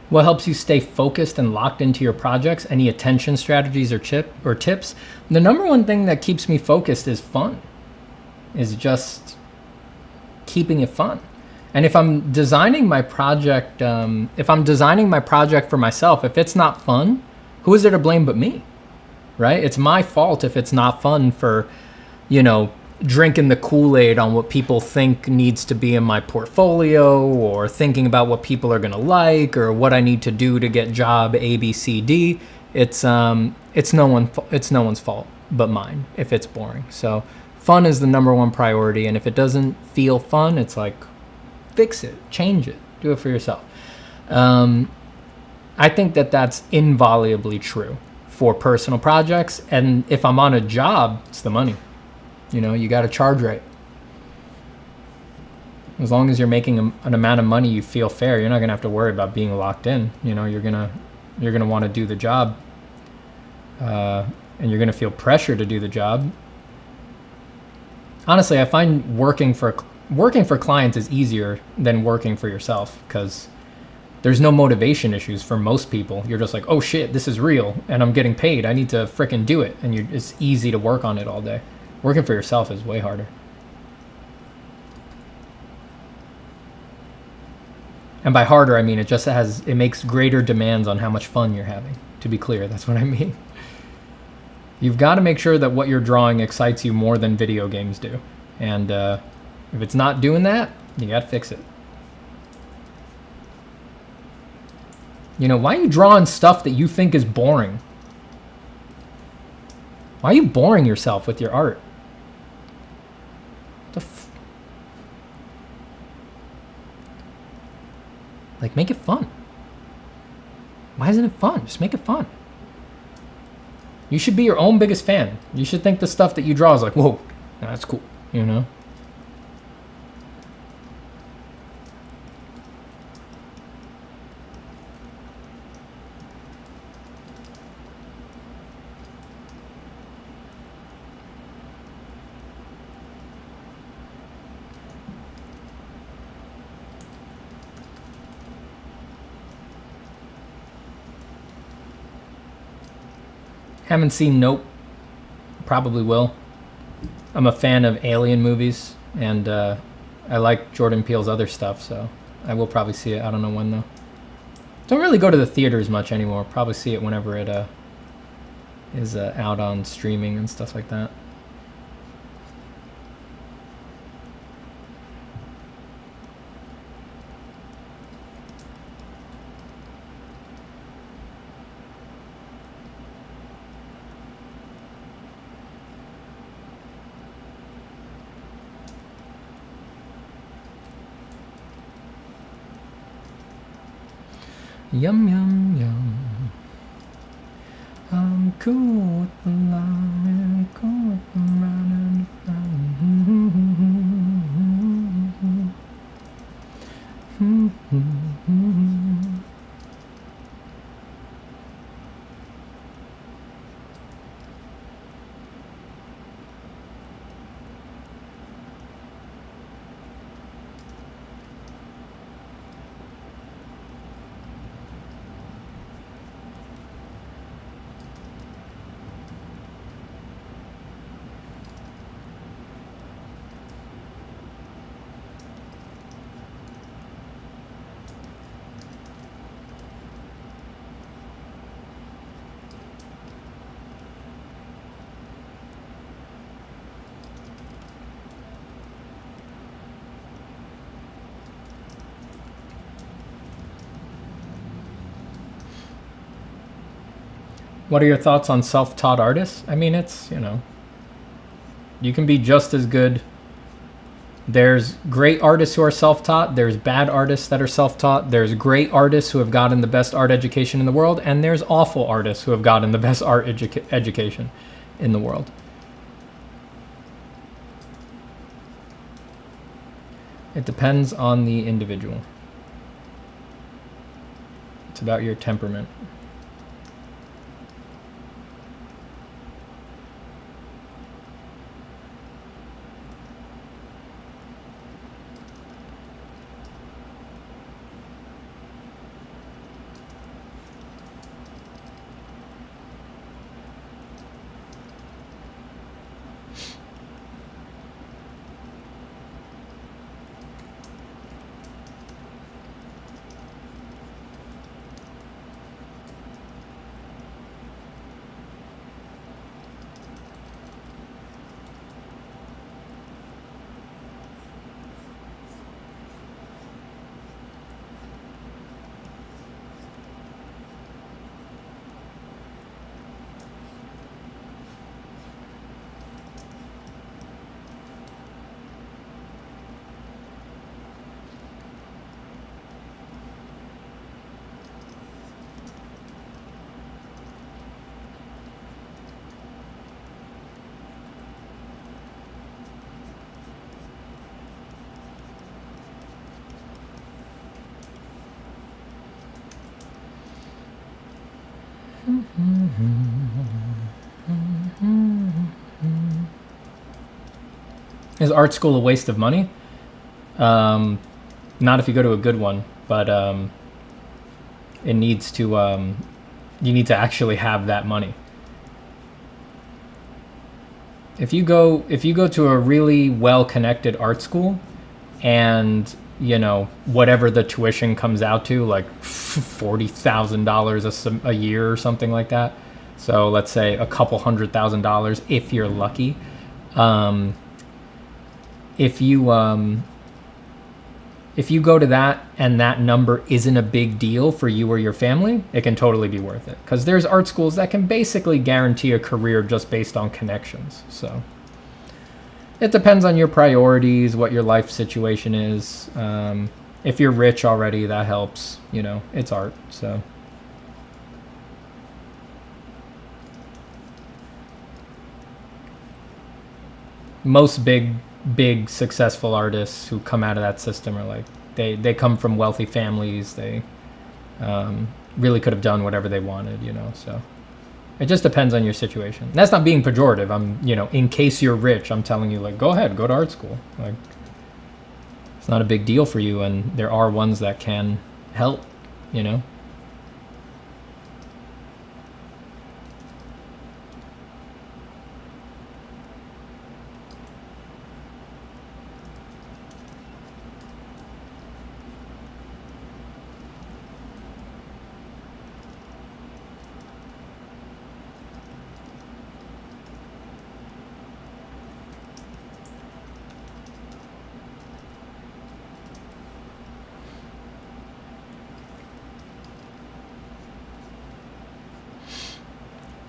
What helps you stay focused and locked into your projects? Any attention strategies or tips? The number one thing that keeps me focused is fun. Is just keeping it fun. And if I'm designing my project, for myself, if it's not fun, who is there to blame but me? Right? It's my fault if it's not fun for, drinking the Kool-Aid on what people think needs to be in my portfolio, or thinking about what people are going to like, or what I need to do to get job A, B, C, D. It's no one's fault but mine if it's boring. So fun is the number one priority, and if it doesn't feel fun, it's like, fix it, change it, do it for yourself. I think that that's invaluably true for personal projects, and if I'm on a job, it's the money. You got to charge right. As long as you're making an amount of money you feel fair, you're not gonna have to worry about being locked in. You're gonna want to do the job, and you're gonna feel pressure to do the job. Honestly, I find working for clients is easier than working for yourself, because there's no motivation issues for most people. You're just like, oh shit, this is real, and I'm getting paid. I need to frickin' do it, and it's easy to work on it all day. Working for yourself is way harder. And by harder, I mean it makes greater demands on how much fun you're having. To be clear, that's what I mean. You've got to make sure that what you're drawing excites you more than video games do. And if it's not doing that, you got to fix it. You know, why are you drawing stuff that you think is boring? Why are you boring yourself with your art? Like, make it fun. Why isn't it fun? Just make it fun. You should be your own biggest fan. You should think the stuff that you draw is like, whoa, that's cool, you know? Haven't seen Nope. Probably will. I'm a fan of alien movies, and I like Jordan Peele's other stuff, so I will probably see it. I don't know when, though. Don't really go to the theaters much anymore. Probably see it whenever it is out on streaming and stuff like that. Yum, yum, yum. I'm cool with the line, cool with the round and What are your thoughts on self-taught artists? I mean, it's, you know, you can be just as good. There's great artists who are self-taught. There's bad artists that are self-taught. There's great artists who have gotten the best art education in the world. And there's awful artists who have gotten the best art education in the world. It depends on the individual. It's about your temperament. Is art school a waste of money? Not if you go to a good one, but it needs to. You need to actually have that money. If you go to a really well-connected art school, and you know whatever the tuition comes out to, like $40,000 a year or something like that, So let's say a couple $100,000 if you're lucky. If you go to that and that number isn't a big deal for you or your family, it can totally be worth it. Because there's art schools that can basically guarantee a career just based on connections. So it depends on your priorities, what your life situation is. If you're rich already, that helps. You know, it's art, so. Most big successful artists who come out of that system are like, they come from wealthy families. They really could have done whatever they wanted, you know, so. It just depends on your situation. And that's not being pejorative. In case you're rich, I'm telling you, like, go ahead, go to art school. Like, it's not a big deal for you, and there are ones that can help, you know.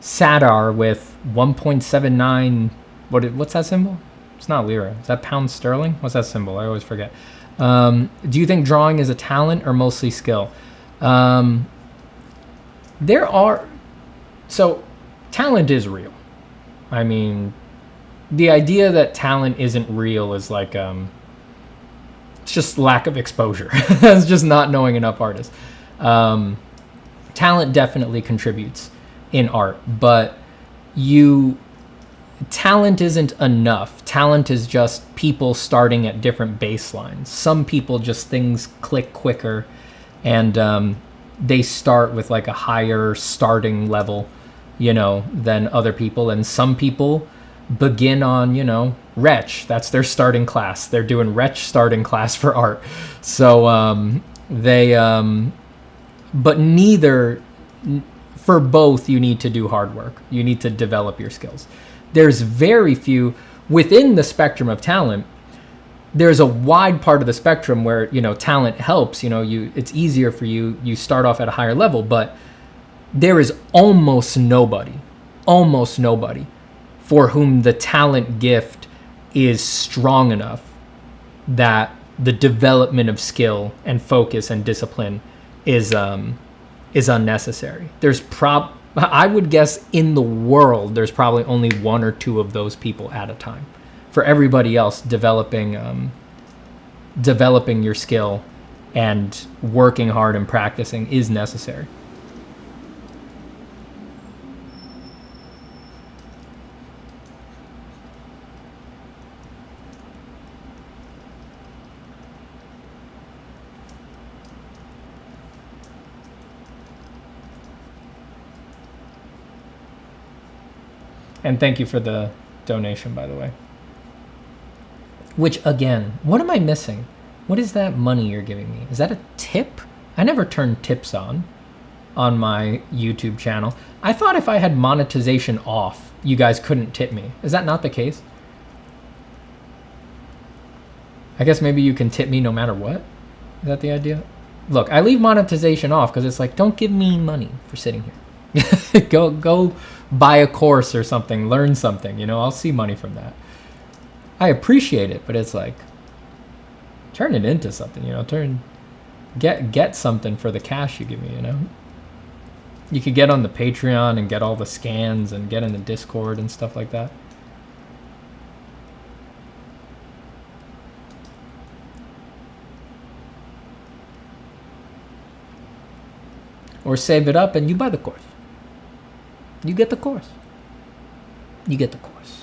Sadar with 1.79. What's that symbol? It's not lira. Is that pound sterling? What's that symbol? I always forget. Do you think drawing is a talent or mostly skill? Talent is real. I mean, the idea that talent isn't real is like it's just lack of exposure. It's just not knowing enough artists. Talent definitely contributes in art, but talent isn't enough. Talent is just people starting at different baselines. Some people just things click quicker, and they start with like a higher starting level, you know, than other people. And some people begin on, you know, Retch. That's their starting class. They're doing Retch starting class for art. So but for both, you need to do hard work. You need to develop your skills. There's very few within the spectrum of talent. There's a wide part of the spectrum where, you know, talent helps. You know, it's easier for you. You start off at a higher level, but there is almost nobody for whom the talent gift is strong enough that the development of skill and focus and discipline is unnecessary. I would guess in the world, there's probably only one or two of those people at a time. For everybody else, developing your skill and working hard and practicing is necessary. And thank you for the donation, by the way. Which, again, what am I missing? What is that money you're giving me? Is that a tip? I never turn tips on my YouTube channel. I thought if I had monetization off, you guys couldn't tip me. Is that not the case? I guess maybe you can tip me no matter what? Is that the idea? Look, I leave monetization off because it's like, don't give me money for sitting here. Go buy a course or something, learn something, you know, I'll see money from that. I appreciate it, but it's like, turn it into something, you know, get something for the cash you give me, you know. You could get on the Patreon and get all the scans and get in the Discord and stuff like that. Or save it up and you buy the course. You get the course. You get the course.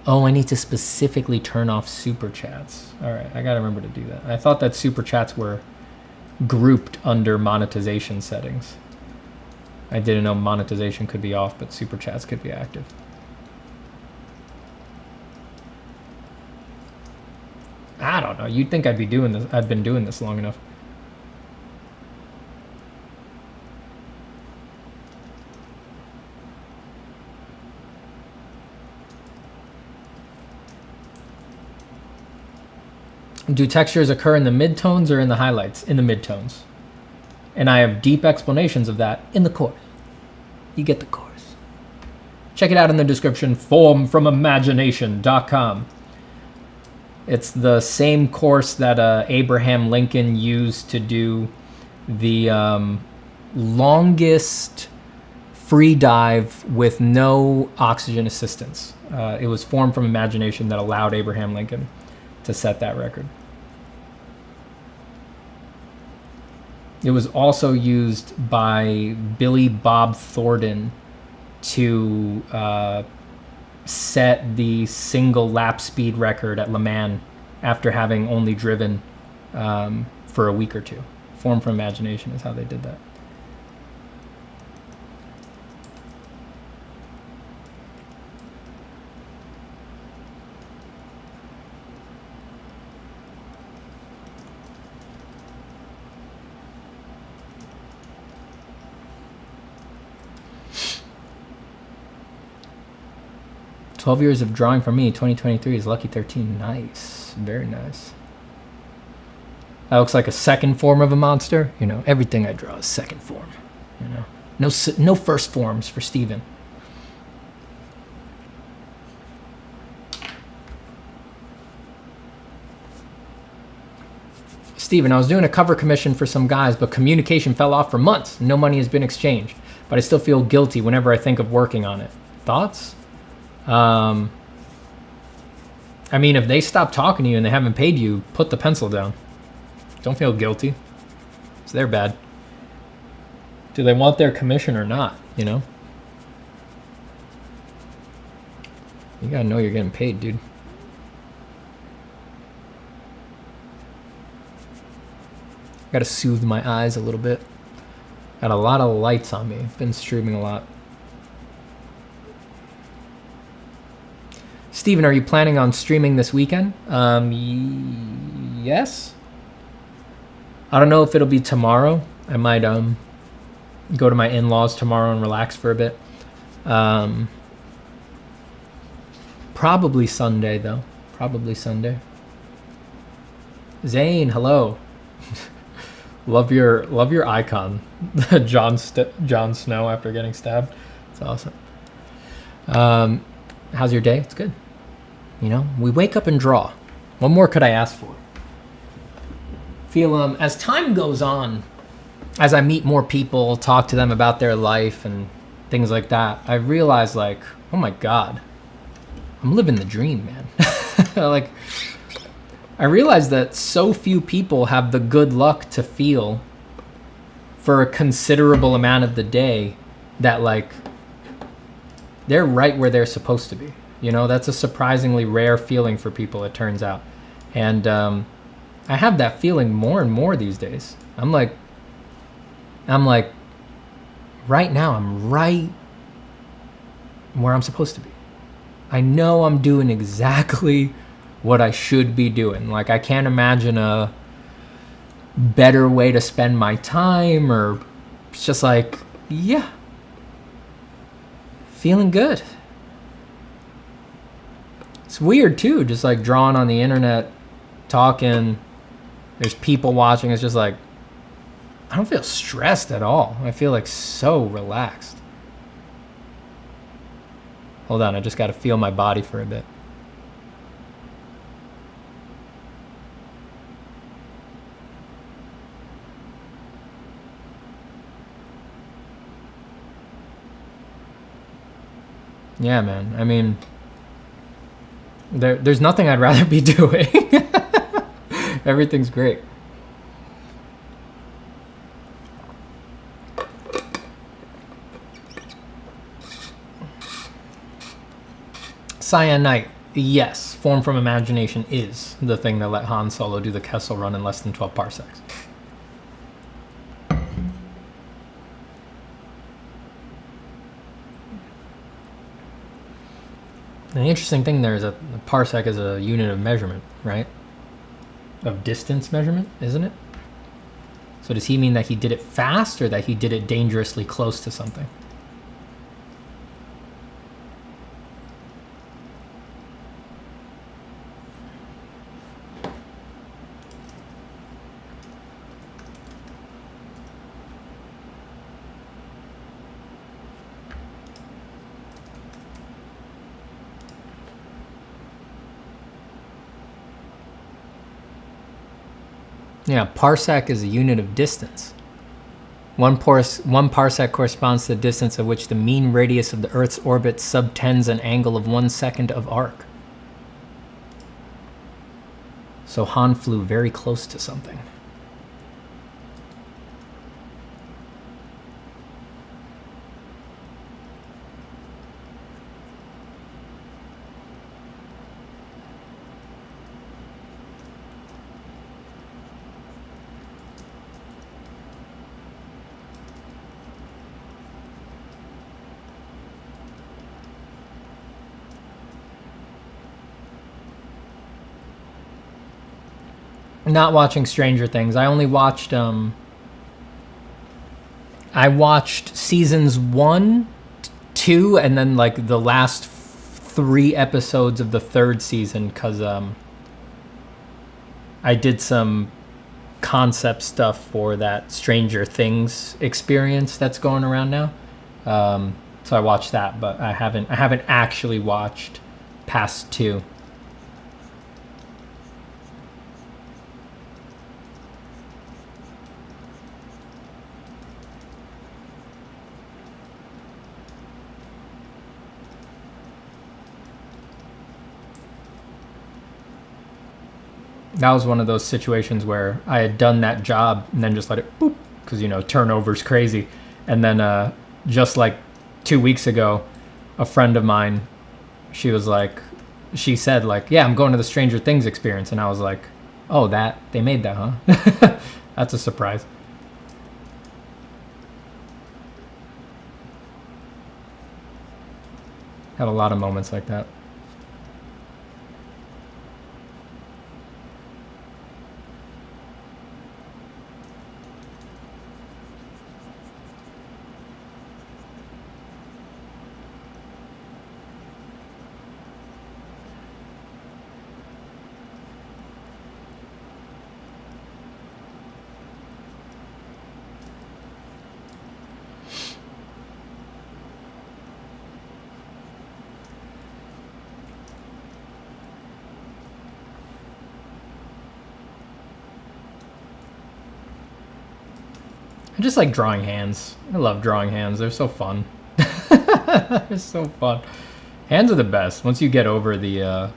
Oh, I need to specifically turn off super chats. All right, I gotta remember to do that. I thought that super chats were grouped under monetization settings. I didn't know monetization could be off, but super chats could be active. I don't know. You'd think I'd be doing this. I've been doing this long enough. Do textures occur in the midtones or in the highlights? In the midtones. And I have deep explanations of that in the course. You get the course. Check it out in the description, formfromimagination.com. It's the same course that Abraham Lincoln used to do the longest free dive with no oxygen assistance. It was Form from Imagination that allowed Abraham Lincoln to set that record. It was also used by Billy Bob Thornton to set the single lap speed record at Le Mans after having only driven for a week or two. Form from Imagination is how they did that. "12 years of drawing for me. 2023 is lucky 13. Nice. Very nice. That looks like a second form of a monster. You know, everything I draw is second form. You know, no first forms for Steven. Steven, I was doing a cover commission for some guys, but communication fell off for months. No money has been exchanged, but I still feel guilty whenever I think of working on it. Thoughts? I mean, if they stop talking to you and they haven't paid you, put the pencil down. Don't feel guilty. It's their bad. Do they want their commission or not, you know? You gotta know you're getting paid, dude. Gotta soothe my eyes a little bit. Got a lot of lights on me. Been streaming a lot. Steven, are you planning on streaming this weekend? Yes. I don't know if it'll be tomorrow. I might go to my in-laws tomorrow and relax for a bit. Probably Sunday though. Probably Sunday. Zane, hello. love your icon. Jon Snow after getting stabbed. It's awesome. How's your day? It's good. You know, we wake up and draw. What more could I ask for? Feel as time goes on, as I meet more people, talk to them about their life and things like that, I realize like, oh my God, I'm living the dream, man. Like, I realize that so few people have the good luck to feel for a considerable amount of the day that like they're right where they're supposed to be. You know, that's a surprisingly rare feeling for people, it turns out. And I have that feeling more and more these days. I'm like, right now, I'm right where I'm supposed to be. I know I'm doing exactly what I should be doing. Like, I can't imagine a better way to spend my time, or it's just like, yeah, feeling good. It's weird too, just like drawing on the internet, talking, there's people watching. It's just like, I don't feel stressed at all. I feel like so relaxed. Hold on, I just got to feel my body for a bit. Yeah, man. I mean, there's nothing I'd rather be doing. Everything's great. Cyan Knight, yes, Form from Imagination is the thing that let Han Solo do the Kessel run in less than 12 parsecs. And the interesting thing there is that the parsec is a unit of measurement, right? Of distance measurement, isn't it? So does he mean that he did it fast or that he did it dangerously close to something? Yeah, parsec is a unit of distance. One parsec corresponds to the distance at which the mean radius of the Earth's orbit subtends an angle of 1 second of arc. So Han flew very close to something. Not watching Stranger Things. I only watched I watched seasons 1, 2, and then like the last 3 episodes of the 3rd season because I did some concept stuff for that Stranger Things experience that's going around now. So I watched that, but I haven't actually watched past 2. That was one of those situations where I had done that job and then just let it boop because, you know, turnover's crazy. And then just like 2 weeks ago, a friend of mine, she said like, yeah, I'm going to the Stranger Things experience. And I was like, oh, they made that, huh? That's a surprise. Had a lot of moments like that. I just like drawing hands. I love drawing hands. They're so fun. They're so fun. Hands are the best. Once you get over the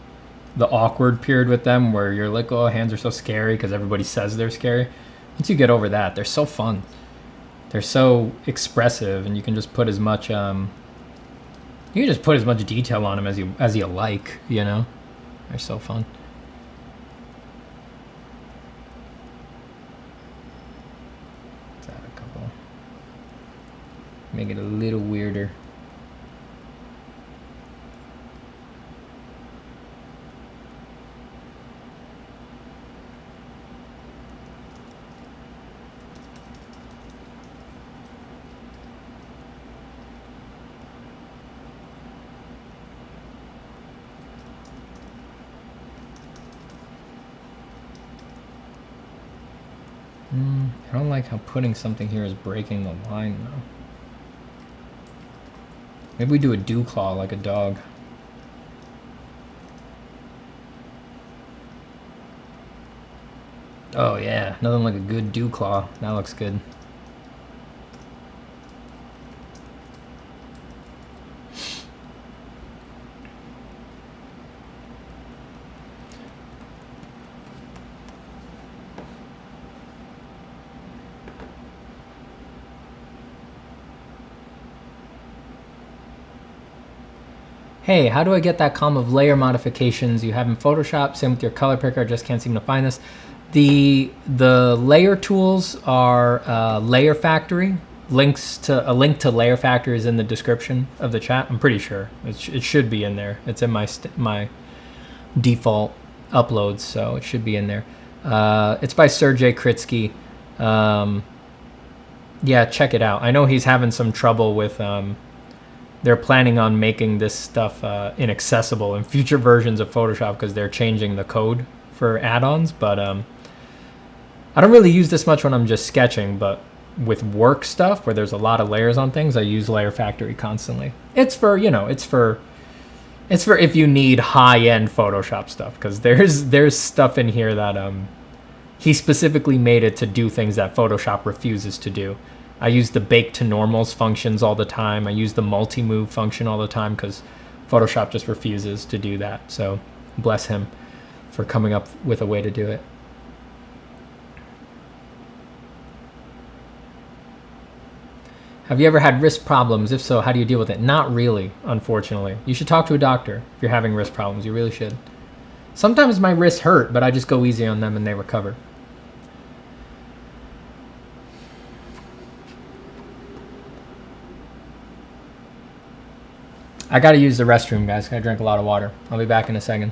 awkward period with them where you're like, oh, hands are so scary because everybody says they're scary. Once you get over that, they're so fun. They're so expressive, and you can just put as much detail on them as you like, you know? They're so fun. Make it a little weirder. I don't like how putting something here is breaking the line though. Maybe we do a dew claw like a dog. Oh yeah, nothing like a good dew claw. That looks good. Hey, how do I get that column of layer modifications you have in Photoshop? Same with your color picker, I just can't seem to find this. The layer tools are Layer Factory. A link to Layer Factory is in the description of the chat. I'm pretty sure it should be in there. It's in my default uploads, so it should be in there. It's by Sergey Kritsky. Yeah, check it out. I know he's having some trouble with. They're planning on making this stuff inaccessible in future versions of Photoshop because they're changing the code for add-ons. But I don't really use this much when I'm just sketching, but with work stuff where there's a lot of layers on things, I use Layer Factory constantly. It's for, you know, it's for if you need high-end Photoshop stuff, because there's stuff in here that he specifically made it to do things that Photoshop refuses to do. I use the bake to normals functions all the time. I use the multi-move function all the time because Photoshop just refuses to do that. So bless him for coming up with a way to do it. Have you ever had wrist problems? If so, how do you deal with it? Not really, unfortunately. You should talk to a doctor if you're having wrist problems. You really should. Sometimes my wrists hurt, but I just go easy on them and they recover. I gotta use the restroom, guys. I drank a lot of water. I'll be back in a second.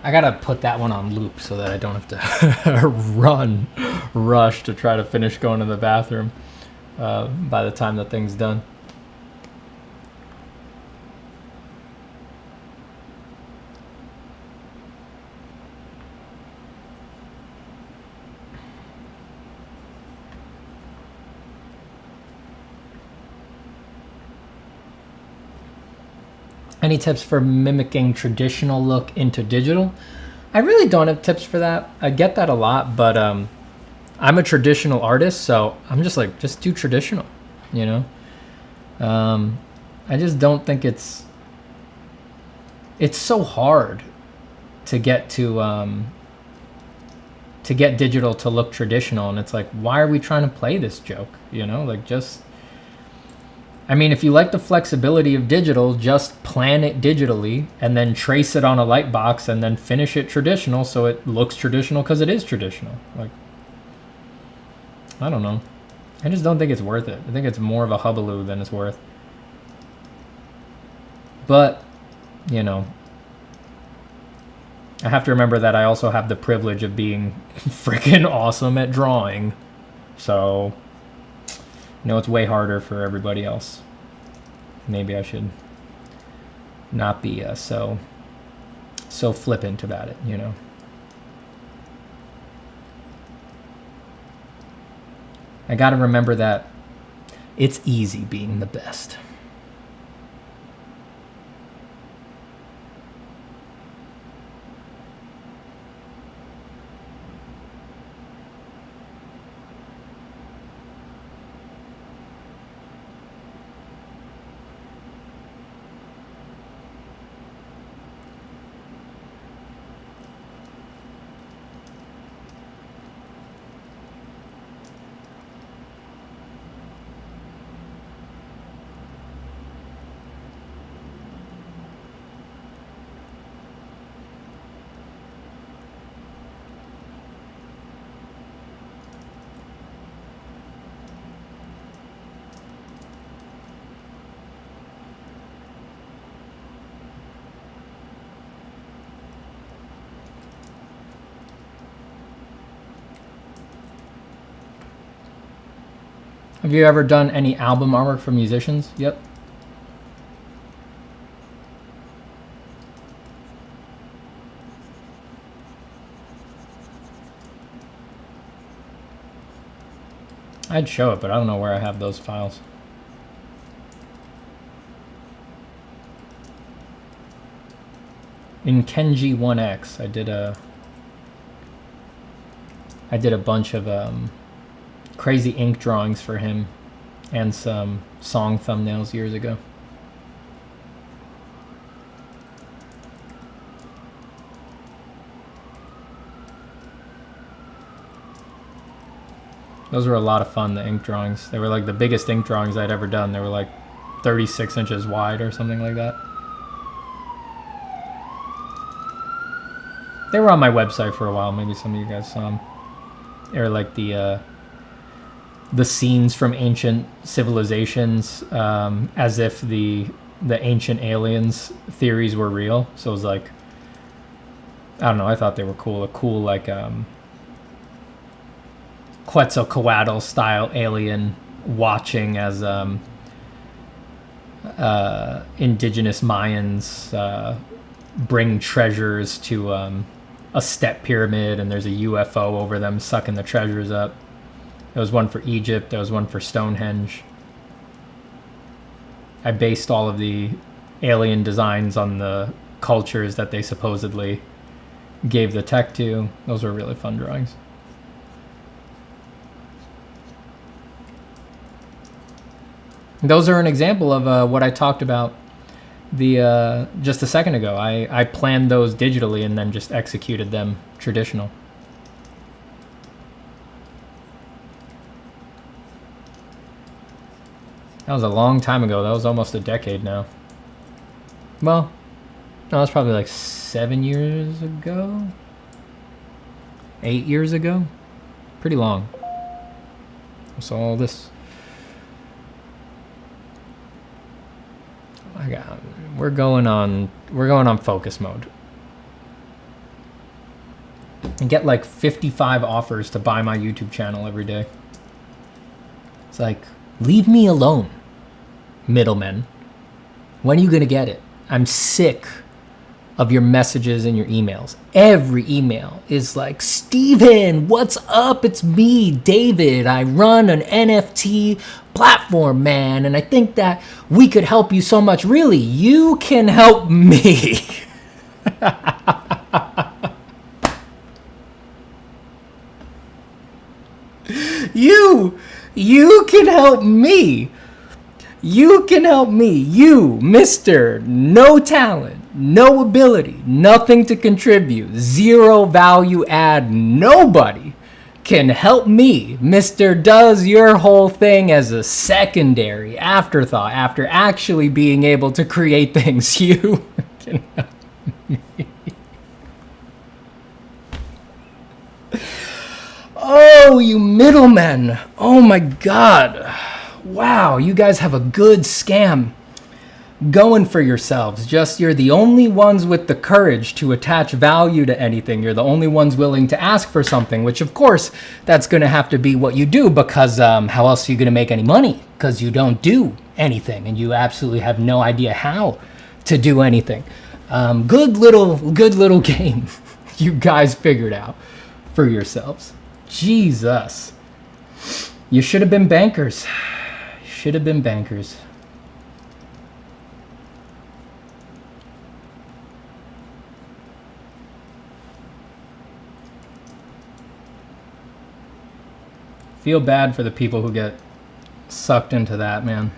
I gotta put that one on loop so that I don't have to rush to try to finish going to the bathroom by the time the thing's done. Any tips for mimicking traditional look into digital? I really don't have tips for that. I get that a lot, but I'm a traditional artist, so I'm just like, just do traditional, you know? I just don't think it's so hard to get to get digital to look traditional, and it's like, why are we trying to play this joke? You know, like, just, I mean, if you like the flexibility of digital, just plan it digitally and then trace it on a light box and then finish it traditional so it looks traditional because it is traditional. Like, I don't know. I just don't think it's worth it. I think it's more of a hullabaloo than it's worth. But, you know, I have to remember that I also have the privilege of being freaking awesome at drawing. So, you know, it's way harder for everybody else. Maybe I should not be so flippant about it, you know. I gotta remember that it's easy being the best. Have you ever done any album artwork for musicians? Yep. I'd show it, but I don't know where I have those files. In Kenji 1X, I did a bunch of crazy ink drawings for him and some song thumbnails years ago. Those were a lot of fun, the ink drawings. They were like the biggest ink drawings I'd ever done. They were like 36 inches wide or something like that. They were on my website for a while. Maybe some of you guys saw them. They were like the scenes from ancient civilizations, as if the ancient aliens theories were real. So it was like, I don't know, I thought they were cool. A cool like Quetzalcoatl style alien watching as indigenous Mayans bring treasures to a step pyramid, and there's a UFO over them sucking the treasures up. There was one for Egypt. There was one for Stonehenge. I based all of the alien designs on the cultures that they supposedly gave the tech to. Those were really fun drawings. Those are an example of what I talked about just a second ago. I planned those digitally and then just executed them traditional. That was a long time ago. That was almost a decade now. Well, no, that's probably like 7 years ago. 8 years ago. Pretty long. So all this. We're going on focus mode. And get like 55 offers to buy my YouTube channel every day. It's like, leave me alone, middlemen. When are you gonna get it? I'm sick of your messages and your emails. Every email is like, Steven, what's up? It's me, David. I run an NFT platform, man, and I think that we could help you so much. Really, you can help me. You can help me. You can help me. You, Mr. No talent, no ability, nothing to contribute, zero value add, nobody can help me, Mr. Does your whole thing as a secondary afterthought after actually being able to create things. You can help me. Oh, you middlemen. Oh my God. Wow, you guys have a good scam going for yourselves. Just you're the only ones with the courage to attach value to anything. You're the only ones willing to ask for something, which of course that's going to have to be what you do, because how else are you going to make any money? Because you don't do anything and you absolutely have no idea how to do anything. Good little game you guys figured out for yourselves. Jesus. You should have been bankers. You should have been bankers. Feel bad for the people who get sucked into that, man.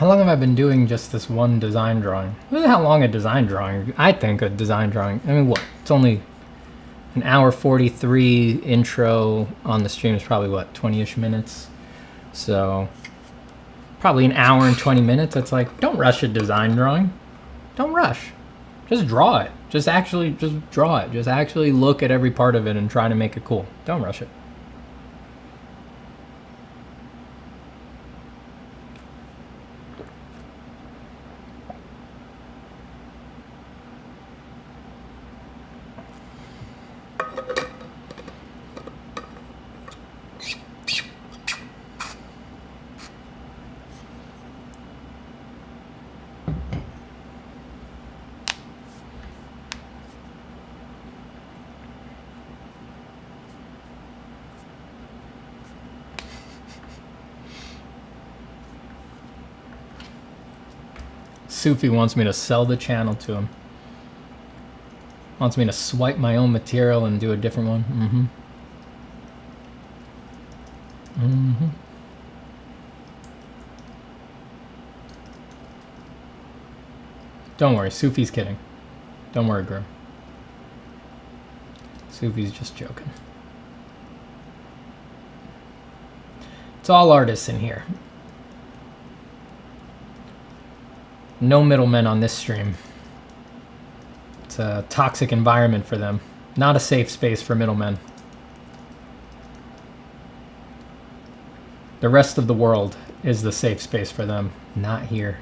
How long have I been doing just this one design drawing? I don't know how long a design drawing, I think a design drawing, I mean, what? It's only an hour 43 intro on the stream is probably what, 20-ish minutes? So probably an hour and 20 minutes. It's like, don't rush a design drawing. Don't rush. Just draw it. Just draw it. Just actually look at every part of it and try to make it cool. Don't rush it. Sufi wants me to sell the channel to him. Wants me to swipe my own material and do a different one. Don't worry, Sufi's kidding. Don't worry, Grim. Sufi's just joking. It's all artists in here. No middlemen on this stream. It's a toxic environment for them. Not a safe space for middlemen. The rest of the world is the safe space for them, not here.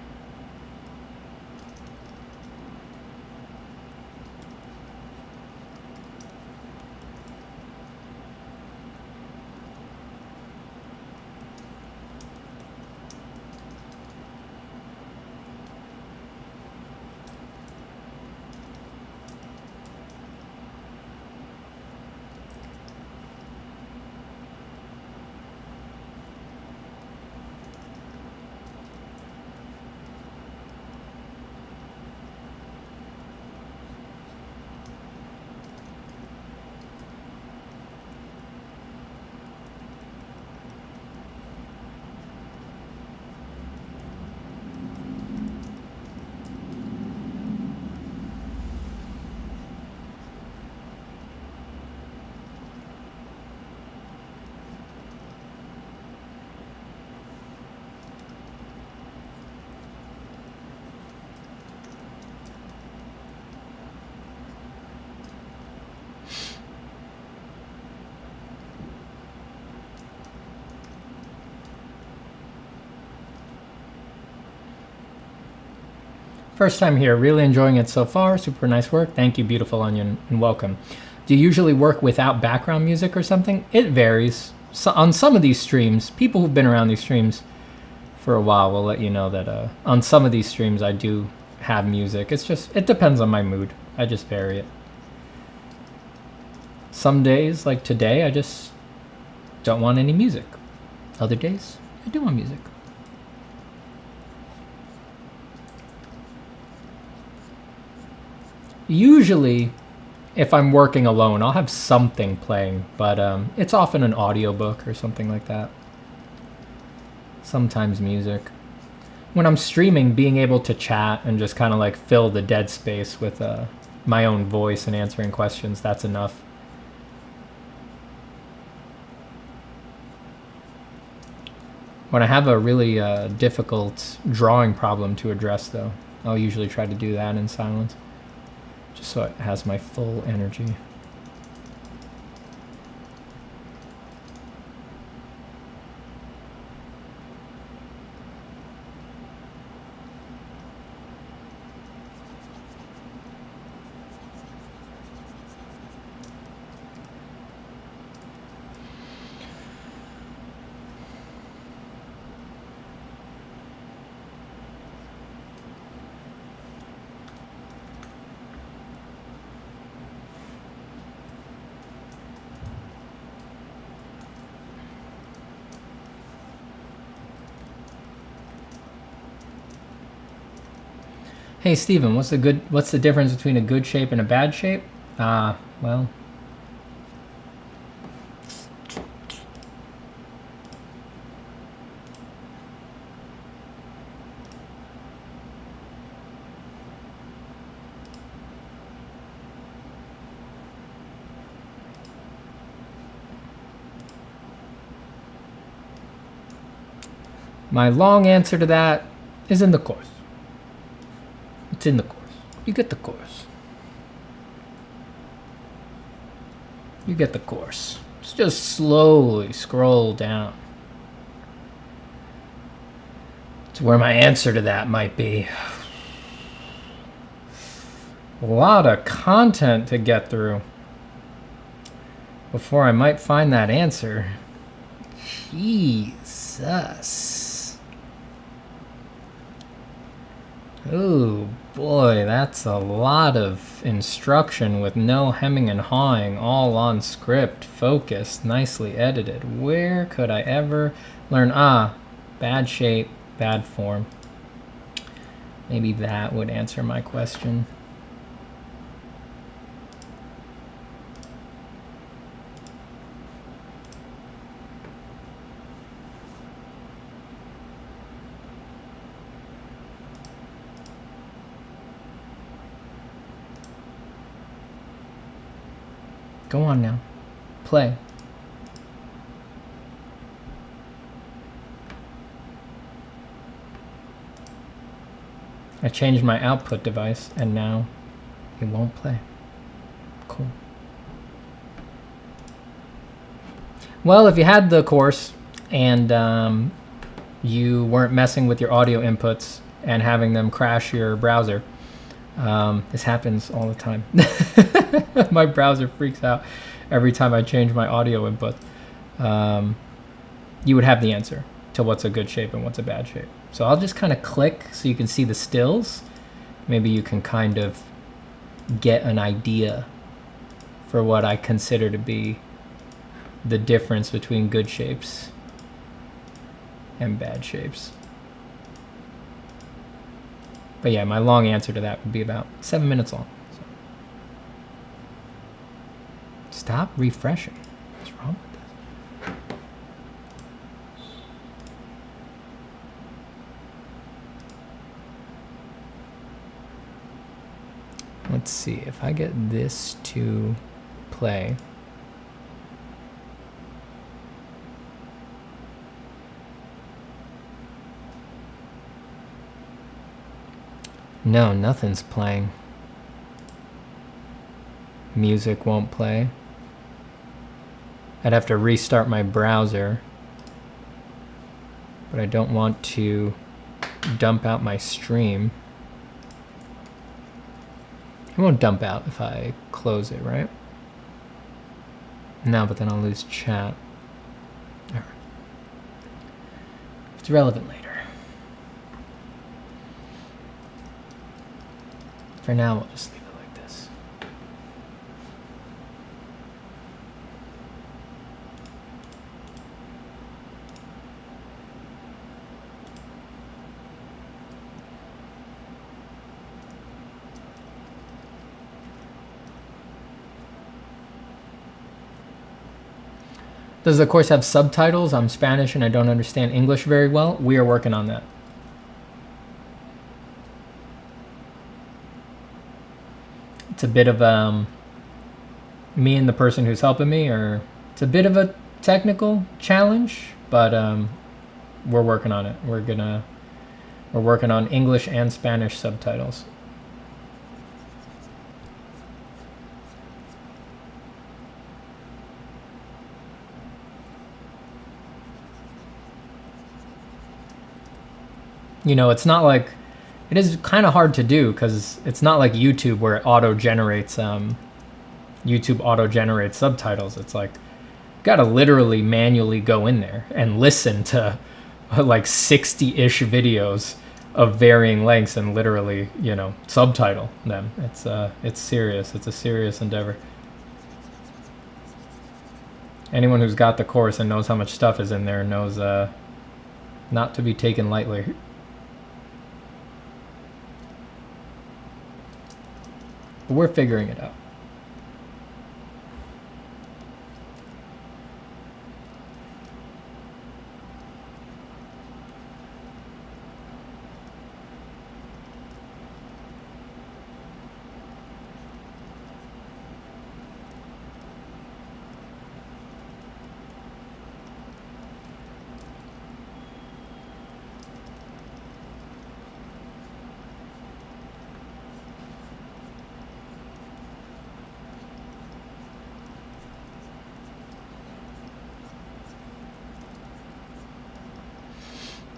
First time here, really enjoying it so far. Super nice work. Thank you, beautiful onion, and welcome. Do you usually work without background music or something? It varies. So on some of these streams, people who've been around these streams for a while will let you know that on some of these streams I do have music. It's just, it depends on my mood. I just vary it. Some days, like today, I just don't want any music. Other days, I do want music. Usually, if I'm working alone, I'll have something playing, but it's often an audiobook or something like that. Sometimes music. When I'm streaming, being able to chat and just kind of like fill the dead space with my own voice and answering questions, that's enough. When I have a really difficult drawing problem to address, though, I'll usually try to do that in silence, just so it has my full energy. Hey Steven, what's the difference between a good shape and a bad shape? Well, My long answer to that is in the course. It's in the course. You get the course. You get the course. Let's just slowly scroll down to where my answer to that might be. A lot of content to get through before I might find that answer. Jesus. Oh boy, that's a lot of instruction with no hemming and hawing, all on script, focused, nicely edited. Where could I ever learn? Bad shape, bad form. Maybe that would answer my question. Go on now. Play. I changed my output device and now it won't play. Cool. Well, if you had the course and you weren't messing with your audio inputs and having them crash your browser, this happens all the time. My browser freaks out every time I change my audio input. You would have the answer to what's a good shape and what's a bad shape. So I'll just kind of click so you can see the stills. Maybe you can kind of get an idea for what I consider to be the difference between good shapes and bad shapes. But yeah, my long answer to that would be about 7 minutes long. So. Stop refreshing. What's wrong with this? Let's see if I get this to play. No, nothing's playing. Music won't play. I'd have to restart my browser. But I don't want to dump out my stream. It won't dump out if I close it, right? No, but then I'll lose chat. All right. It's relevant later. For now, we'll just leave it like this. Does the course have subtitles? I'm Spanish and I don't understand English very well. We are working on that. It's a bit of me and the person who's helping me, or it's a bit of a technical challenge, but we're working on it. We're working on English and Spanish subtitles. You know, it's not like, it is kind of hard to do because it's not like YouTube where it auto-generates, YouTube auto-generates subtitles. It's like, you gotta literally manually go in there and listen to like 60-ish videos of varying lengths and literally, you know, subtitle them. It's serious. It's a serious endeavor. Anyone who's got the course and knows how much stuff is in there knows not to be taken lightly. But we're figuring it out.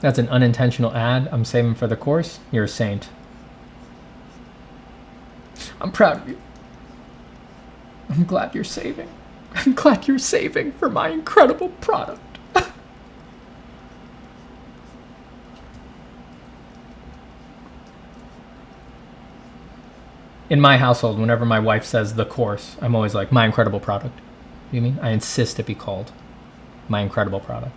That's an unintentional ad I'm saving for the course. You're a saint. I'm proud of you. I'm glad you're saving. I'm glad you're saving for my incredible product. In my household, whenever my wife says the course, I'm always like, my incredible product. You mean? I insist it be called my incredible product.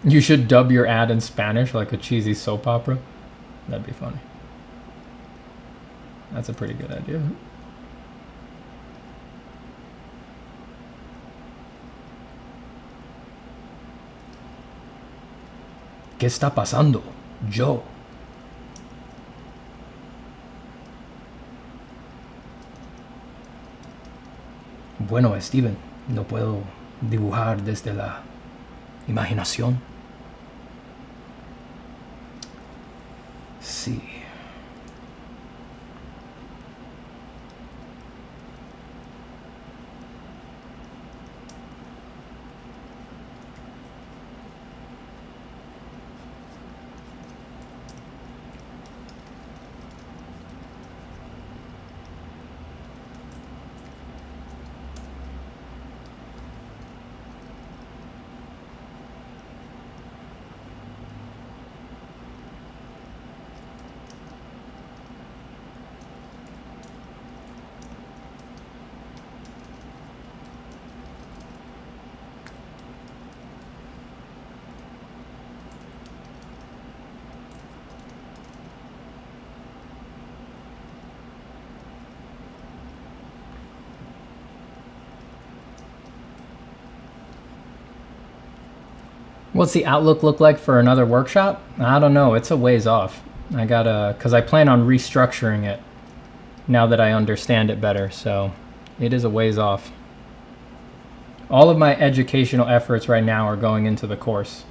You should dub your ad in Spanish like a cheesy soap opera. That'd be funny. That's a pretty good idea. ¿Qué está pasando? Yo. Bueno, Steven, no puedo dibujar desde la imaginación. Sí. What's the outlook look like for another workshop? I don't know. It's a ways off. I gotta, because I plan on restructuring it now that I understand it better. So it is a ways off. All of my educational efforts right now are going into the course.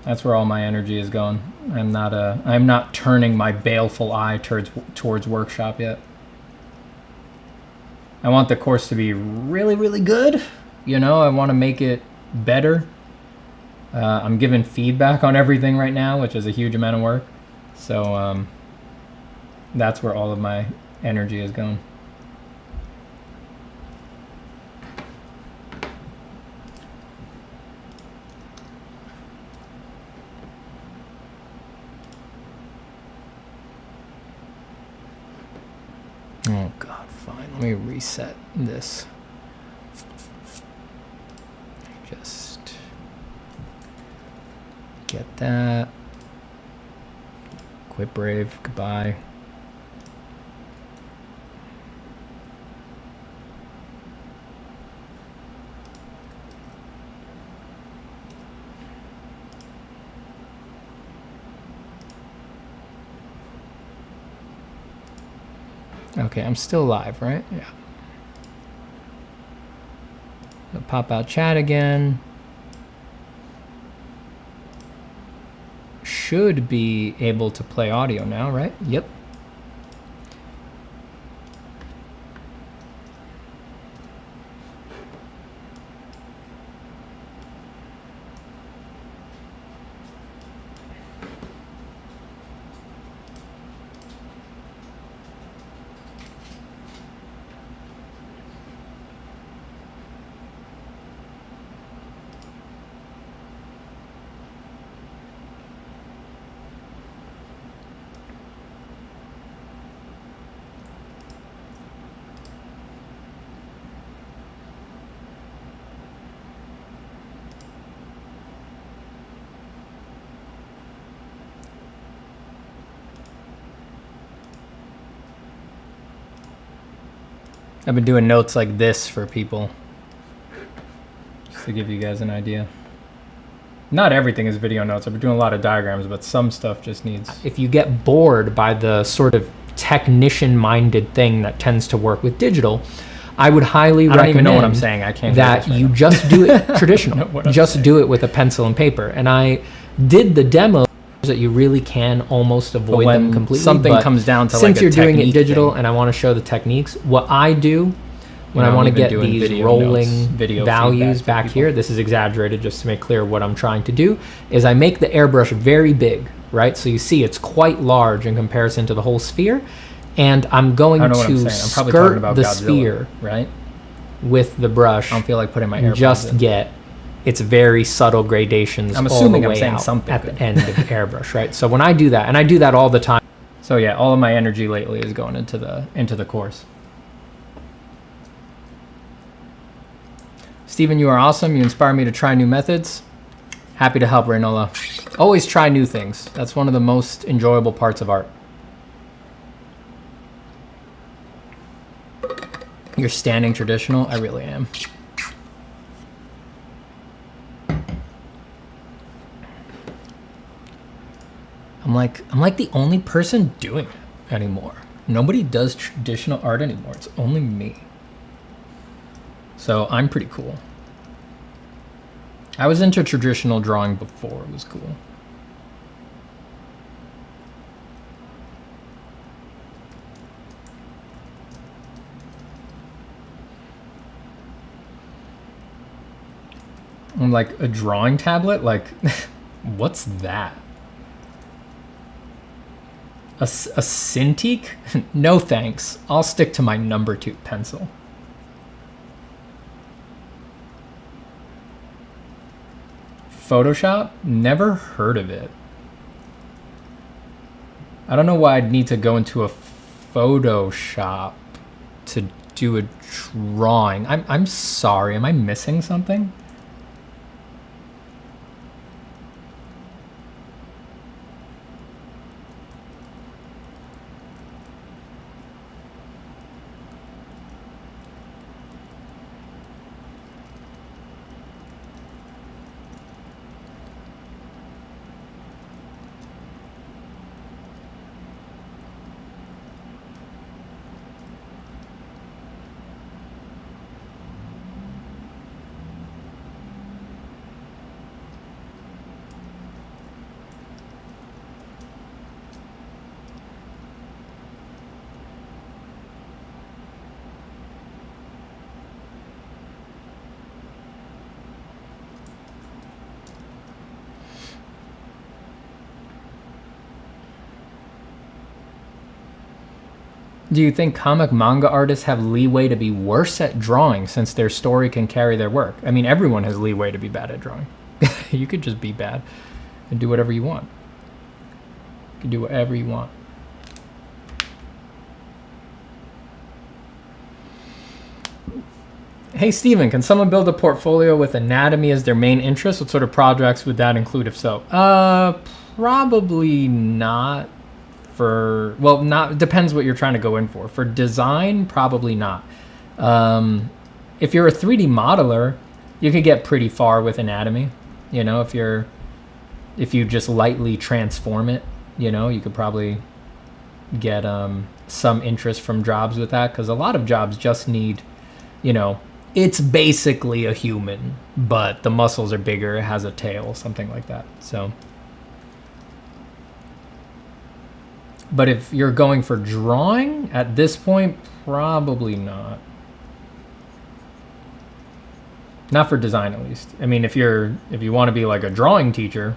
That's where all my energy is going. I'm not turning my baleful eye towards workshop yet. I want the course to be really, really good. You know, I want to make it better. I'm giving feedback on everything right now, which is a huge amount of work. So that's where all of my energy is going. Oh God, fine. Let me reset this. Just get that. Quit Brave. Goodbye. Okay, I'm still live, right? Yeah. So pop out chat again. Should be able to play audio now, right? Yep. I've been doing notes like this for people, just to give you guys an idea. Not everything is video notes. I've been doing a lot of diagrams, but some stuff just needs... If you get bored by the sort of technician-minded thing that tends to work with digital, I would highly recommend... I don't even know what I'm saying. I can't that you just do it traditional. Just do it with a pencil and paper. And I did the demo. that you really can almost avoid when them completely. something but comes down to since like a you're doing it technique digital thing. and I want to show the techniques, what I do when I I'm want to even get doing these video rolling notes, video values feedback for back people. here, this is exaggerated just to make clear what I'm trying to do, is I make the airbrush very big, right? So you see it's quite large in comparison to the whole sphere, and I'm going I don't know what I'm to saying. I'm probably talking skirt about the Godzilla. sphere Right? with the brush I don't feel like putting my and AirPods just in. get its very subtle gradations I'm all assuming the I'm way saying out something at good. the end of the airbrush, right? So when I do that, and I do that all the time. So yeah, all of my energy lately is going into the course. Steven, you are awesome. You inspire me to try new methods. Happy to help, Reynola. Always try new things. That's one of the most enjoyable parts of art. You're standing traditional? I really am. I'm like the only person doing it anymore. Nobody does traditional art anymore. It's only me. So I'm pretty cool. I was into traditional drawing before it was cool. I'm like, a drawing tablet? Like, what's that? A Cintiq? No thanks. I'll stick to my number 2 pencil. Photoshop? Never heard of it. I don't know why I'd need to go into a Photoshop to do a drawing. I'm sorry, am I missing something? Do you think comic manga artists have leeway to be worse at drawing since their story can carry their work? I mean, everyone has leeway to be bad at drawing. You could just be bad and do whatever you want. You can do whatever you want. Hey, Steven, can someone build a portfolio with anatomy as their main interest? What sort of projects would that include if so? Probably not. Not depends what you're trying to go in for. For design, probably not. If you're a 3D modeler, you could get pretty far with anatomy. You know, if you just lightly transform it, you know, you could probably get some interest from jobs with that, because a lot of jobs just need, you know, it's basically a human, but the muscles are bigger, it has a tail, something like that. So. But if you're going for drawing, at this point, probably not. Not for design, at least. I mean, if you want to be like a drawing teacher,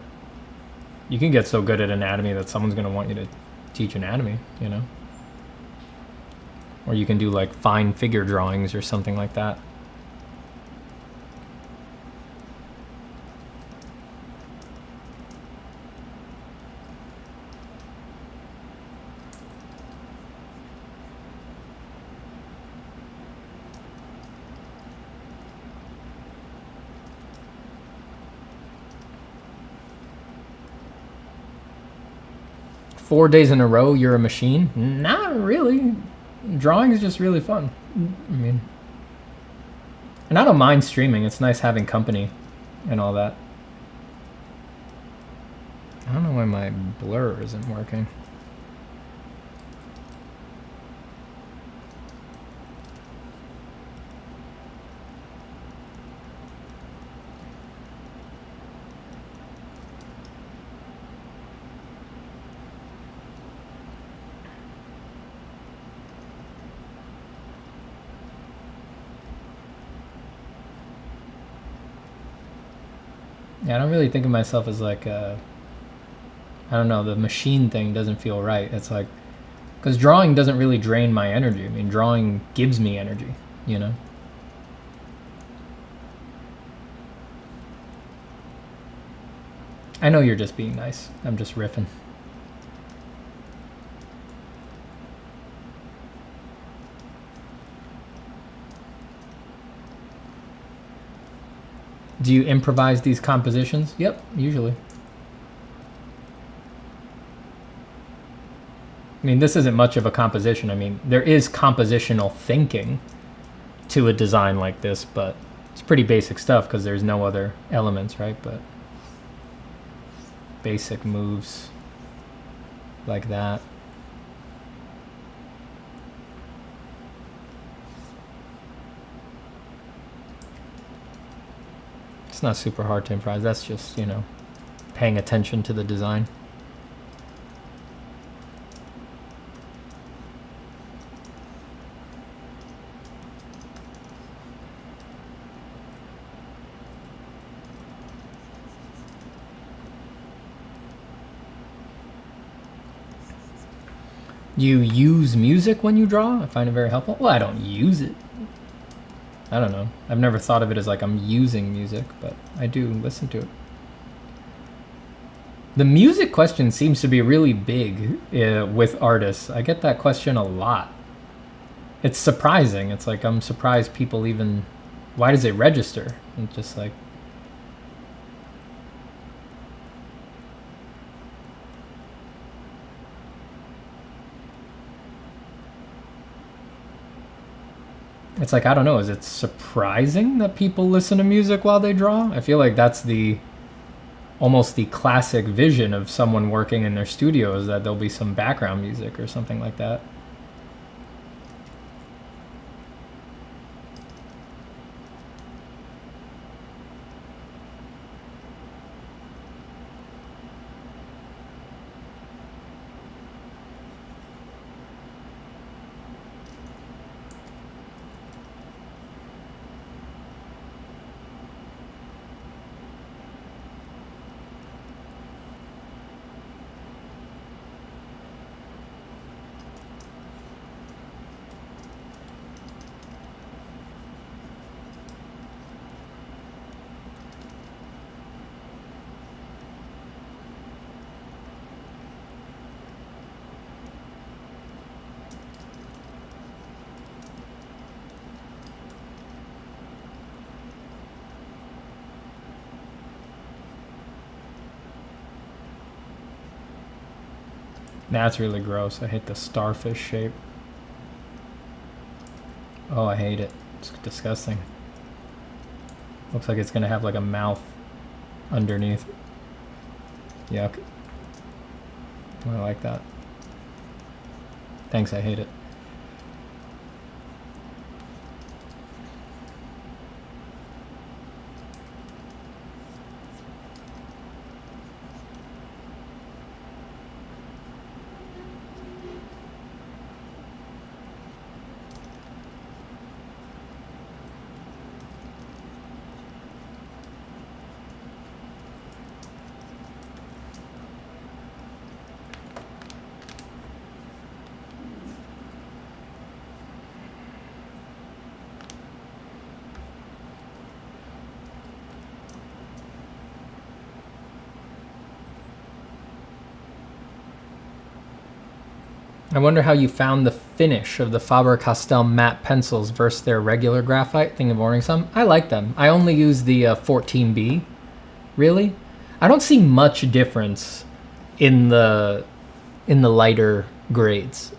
you can get so good at anatomy that someone's going to want you to teach anatomy, you know? Or you can do like fine figure drawings or something like that. Four days in a row, you're a machine? Not really. Drawing is just really fun. I mean, and I don't mind streaming. It's nice having company and all that. I don't know why my blur isn't working. Yeah, I don't really think of myself as like a, I don't know, the machine thing doesn't feel right. It's like, because drawing doesn't really drain my energy. I mean, drawing gives me energy, you know? I know you're just being nice. I'm just riffing. Do you improvise these compositions? Yep, usually. I mean, this isn't much of a composition. I mean, there is compositional thinking to a design like this, but it's pretty basic stuff because there's no other elements, right? But basic moves like that. It's not super hard to improvise. That's just, you know, paying attention to the design. You use music when you draw? I find it very helpful. Well, I don't use it. I don't know. I've never thought of it as like I'm using music, but I do listen to it. The music question seems to be really big with artists. I get that question a lot. It's surprising. It's like I'm surprised people even... Why does it register? And just like... It's like, I don't know, is it surprising that people listen to music while they draw? I feel like that's the almost the classic vision of someone working in their studio, is that there'll be some background music or something like that. That's really gross. I hate the starfish shape. Oh, I hate it. It's disgusting. Looks like it's gonna have like a mouth underneath. Yuck. I like that. Thanks, I hate it. I wonder how you found the finish of the Faber Castell matte pencils versus their regular graphite. Thinking of ordering some. I like them. I only use the 14B. Really? I don't see much difference in the lighter grades.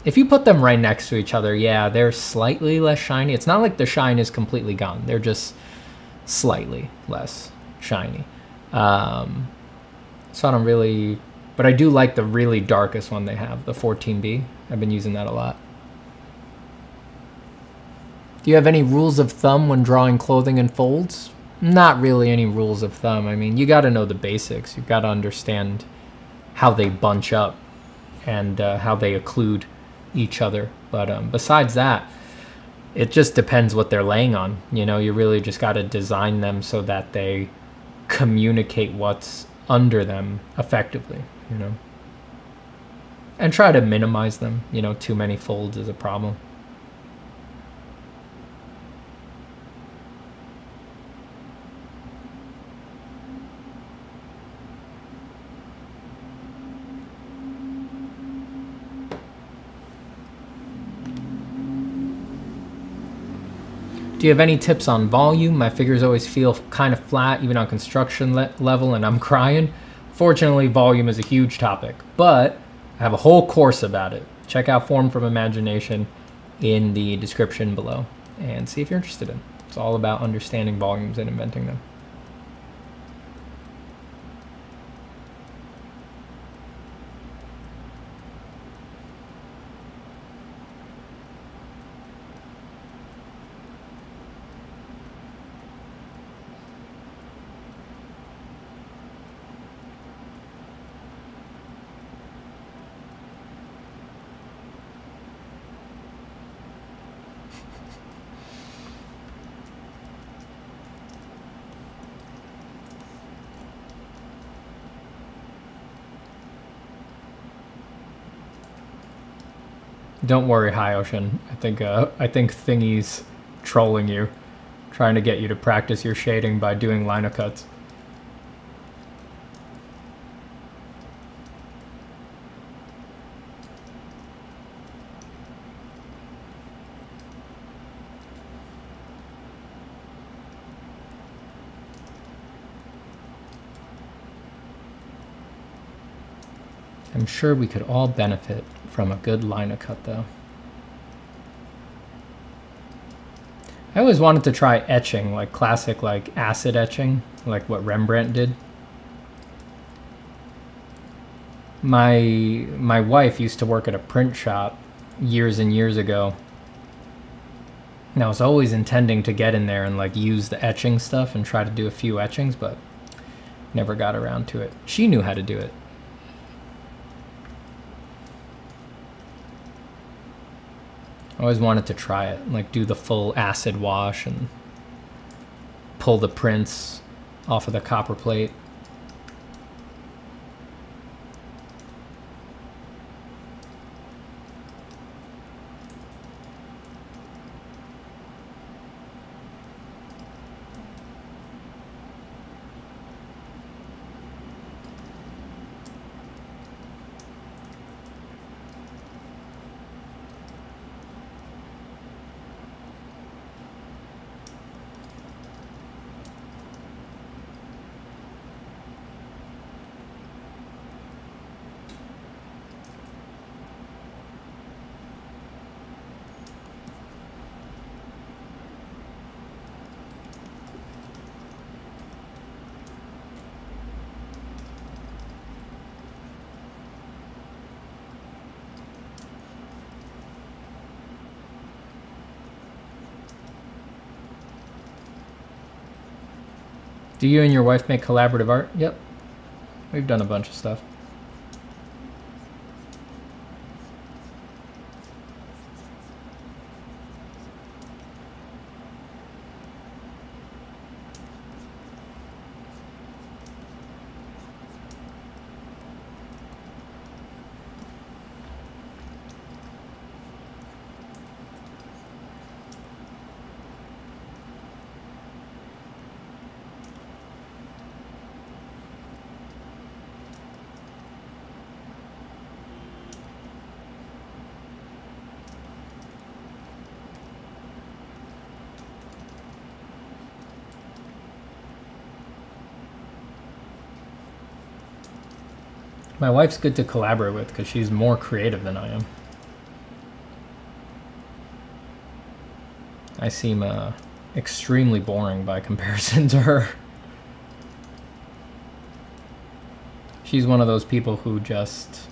If you put them right next to each other, yeah, they're slightly less shiny. It's not like the shine is completely gone. They're just slightly less shiny. So I don't really... But I do like the really darkest one they have, the 14B. I've been using that a lot. Do you have any rules of thumb when drawing clothing and folds? Not really any rules of thumb. I mean, you got to know the basics. You've got to understand how they bunch up and how they occlude each other. But besides that, it just depends what they're laying on. You know, you really just got to design them so that they communicate what's under them effectively, you know. And try to minimize them, you know, too many folds is a problem. Do you have any tips on volume? My figures always feel kind of flat, even on construction level, and I'm crying. Fortunately, volume is a huge topic, but I have a whole course about it. Check out Form from Imagination in the description below and see if you're interested in it. It's all about understanding volumes and inventing them. Don't worry, High Ocean. I think Thingy's trolling you, trying to get you to practice your shading by doing lino cuts. I'm sure we could all benefit from a good lino cut, though. I always wanted to try etching, like classic, like acid etching, like what Rembrandt did. My wife used to work at a print shop years and years ago, and I was always intending to get in there and like use the etching stuff and try to do a few etchings, but never got around to it. She knew how to do it. I always wanted to try it, like do the full acid wash and pull the prints off of the copper plate. Do you and your wife make collaborative art? Yep. We've done a bunch of stuff. My wife's good to collaborate with because she's more creative than I am. I seem extremely boring by comparison to her. She's one of those people who just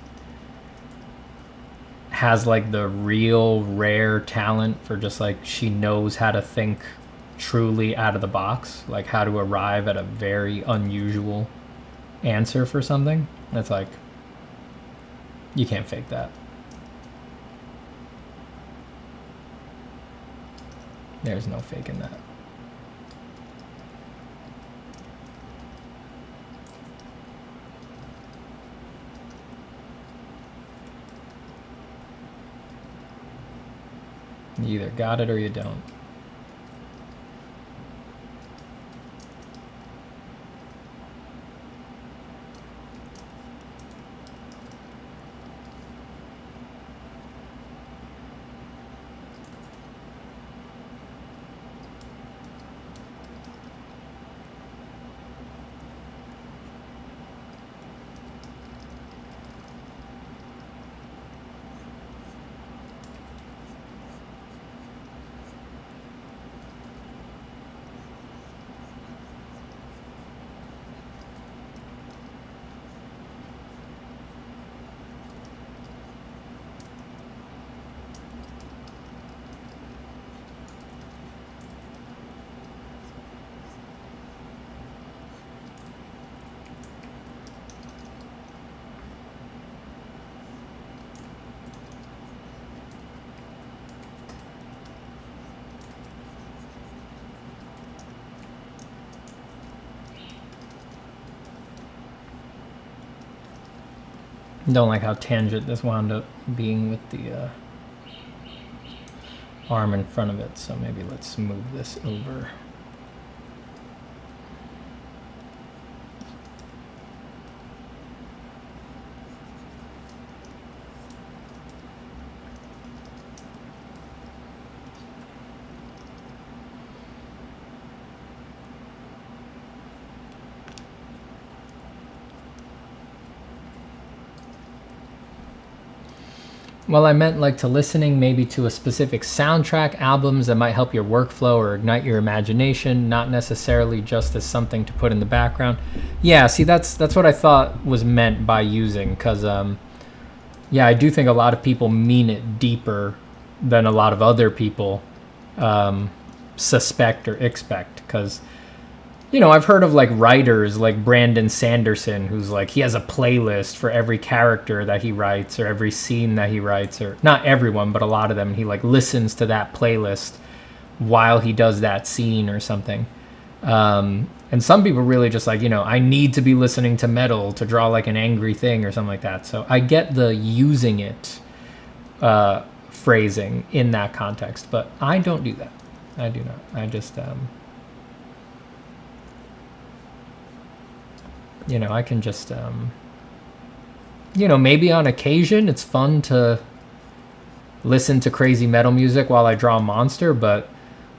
has like the real rare talent for just like she knows how to think truly out of the box, like how to arrive at a very unusual answer for something. That's like, you can't fake that. There's no faking that. You either got it or you don't. Don't like how tangent this wound up being with the arm in front of it, so maybe let's move this over. Well, I meant like to listening maybe to a specific soundtrack, albums that might help your workflow or ignite your imagination, not necessarily just as something to put in the background. Yeah, see, that's what I thought was meant by using, because, yeah, I do think a lot of people mean it deeper than a lot of other people suspect or expect, because, you know, I've heard of like writers like Brandon Sanderson, who's like, he has a playlist for every character that he writes or every scene that he writes, or not everyone, but a lot of them. He like listens to that playlist while he does that scene or something. And some people really just like, you know, I need to be listening to metal to draw like an angry thing or something like that. So I get the using it phrasing in that context, but I don't do that. I do not. I just, you know, I can just, you know, maybe on occasion it's fun to listen to crazy metal music while I draw a monster, but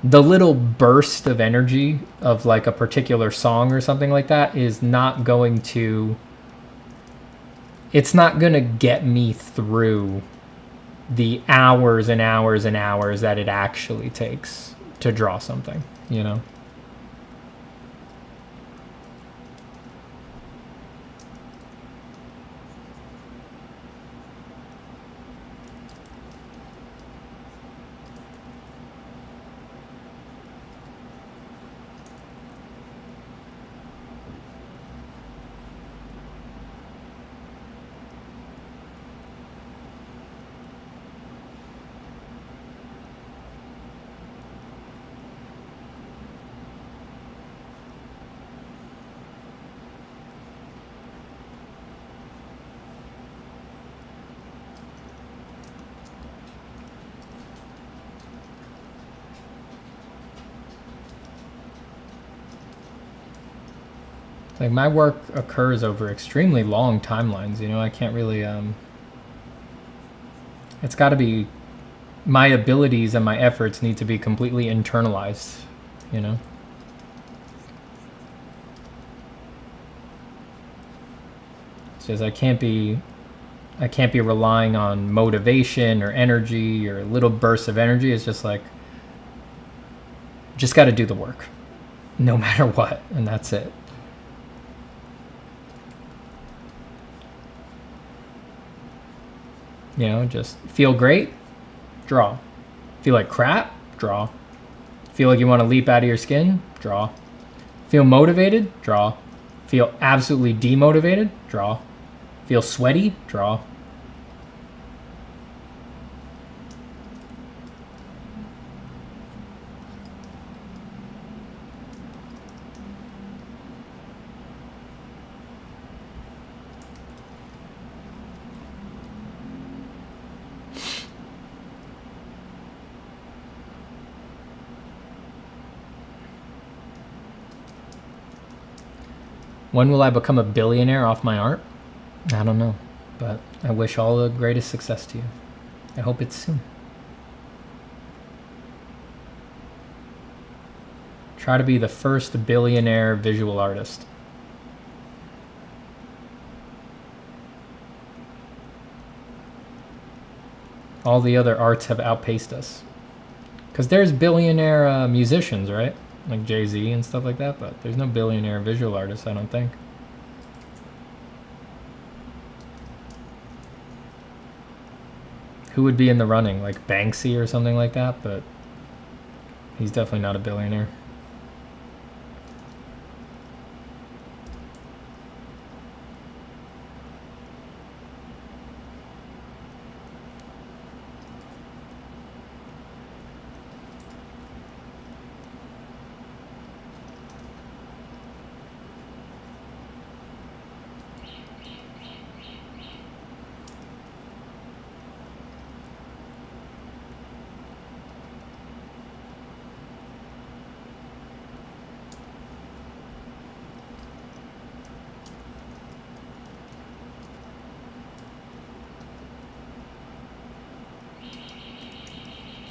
the little burst of energy of like a particular song or something like that is not going to, it's not going to get me through the hours and hours and hours that it actually takes to draw something, you know? Like my work occurs over extremely long timelines, you know, I can't really, it's got to be, my abilities and my efforts need to be completely internalized, you know? It's just, I can't be relying on motivation or energy or little bursts of energy. It's just like, just got to do the work no matter what. And that's it. You know, just feel great, draw. Feel like crap, draw. Feel like you want to leap out of your skin, draw. Feel motivated, draw. Feel absolutely demotivated, draw. Feel sweaty, draw. When will I become a billionaire off my art? I don't know, but I wish all the greatest success to you. I hope it's soon. Try to be the first billionaire visual artist. All the other arts have outpaced us. Because there's billionaire musicians, right? Like Jay-Z and stuff like that, but there's no billionaire visual artists, I don't think. Who would be in the running? Like Banksy or something like that, but he's definitely not a billionaire.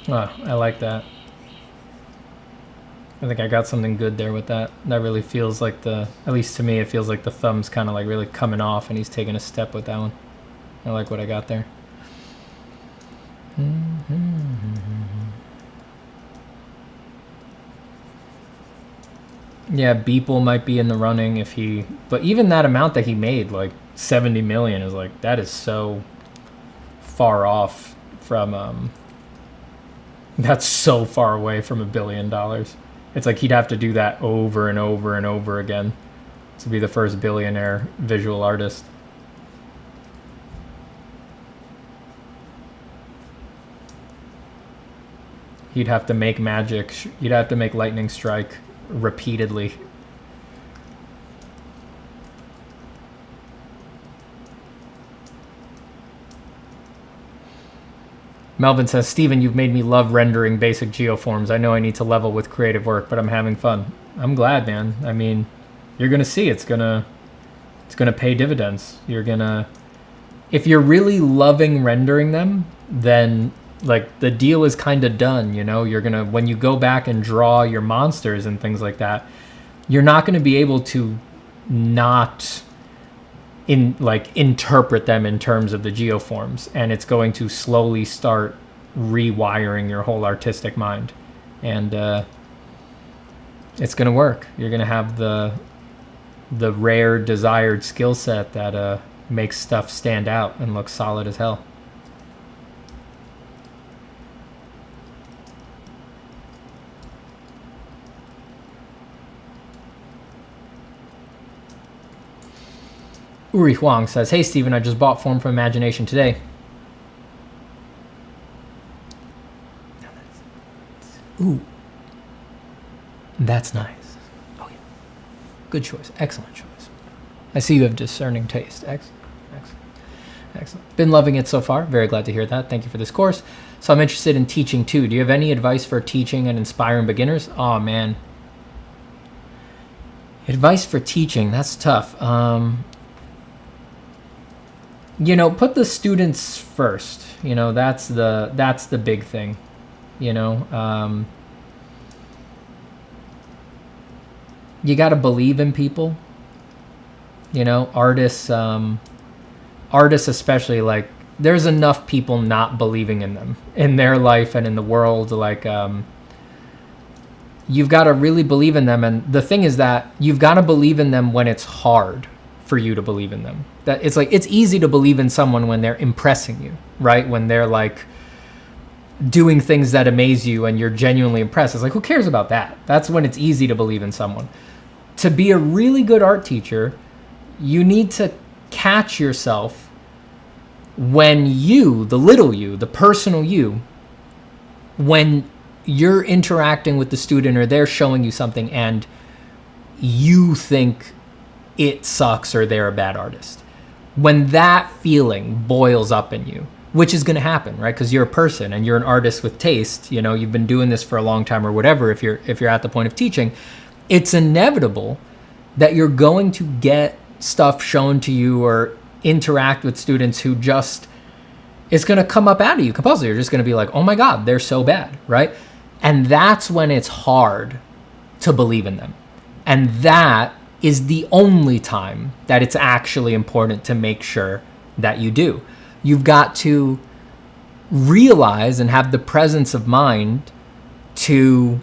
Oh, I like that. I think I got something good there with that. That really feels like at least to me, it feels like the thumb's kind of like really coming off and he's taking a step with that one. I like what I got there. Yeah, Beeple might be in the running if he, but even that amount that he made, like 70 million, is like, that is so far off from, that's so far away from $1 billion. It's like he'd have to do that over and over and over again to be the first billionaire visual artist. He'd have to make magic. You'd have to make lightning strike repeatedly. Melvin says, Steven, you've made me love rendering basic geoforms. I know I need to level with creative work, but I'm having fun. I'm glad, man. I mean, you're gonna see it's gonna pay dividends. If you're really loving rendering them, then like the deal is kind of done, you know. When you go back and draw your monsters and things like that, you're not going to be able to not interpret them in terms of the geoforms, and it's going to slowly start rewiring your whole artistic mind, and it's going to work. You're going to have the rare desired skill set that makes stuff stand out and look solid as hell. Uri Huang says, hey Steven, I just bought Form from Imagination today. Ooh. That's nice. Oh yeah. Good choice. Excellent choice. I see you have discerning taste. Excellent. Excellent. Excellent. Been loving it so far. Very glad to hear that. Thank you for this course. So I'm interested in teaching too. Do you have any advice for teaching and inspiring beginners? Oh man. Advice for teaching, that's tough. You know, put the students first. You know, that's the big thing. You know, you got to believe in people. You know, artists especially, like, there's enough people not believing in them in their life and in the world. Like, you've got to really believe in them. And the thing is that you've got to believe in them when it's hard for you to believe in them. That it's like, it's easy to believe in someone when they're impressing you, right? When they're like doing things that amaze you and you're genuinely impressed. It's like, who cares about that? That's when it's easy to believe in someone. To be a really good art teacher, you need to catch yourself when you, the little you, the personal you, when you're interacting with the student or they're showing you something and you think it sucks or they're a bad artist. When that feeling boils up in you, which is going to happen, right? Because you're a person and you're an artist with taste. You know, you've been doing this for a long time or whatever. If you're at the point of teaching, it's inevitable that you're going to get stuff shown to you or interact with students who just, it's going to come up out of you compulsively. You're just going to be like, oh my God, they're so bad, right? And that's when it's hard to believe in them. And that is the only time that it's actually important to make sure that you do. You've got to realize and have the presence of mind to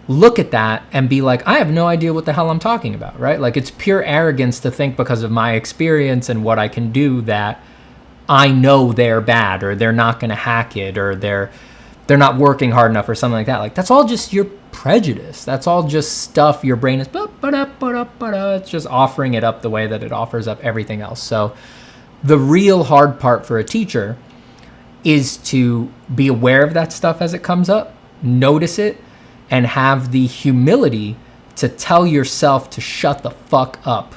look at that and be like, I have no idea what the hell I'm talking about, right? Like, it's pure arrogance to think because of my experience and what I can do that I know they're bad, or they're not going to hack it, or they're not working hard enough, or something like that. Like, that's all just your prejudice. That's all just stuff your brain is, it's just offering it up the way that it offers up everything else. So the real hard part for a teacher is to be aware of that stuff as it comes up, notice it, and have the humility to tell yourself to shut the fuck up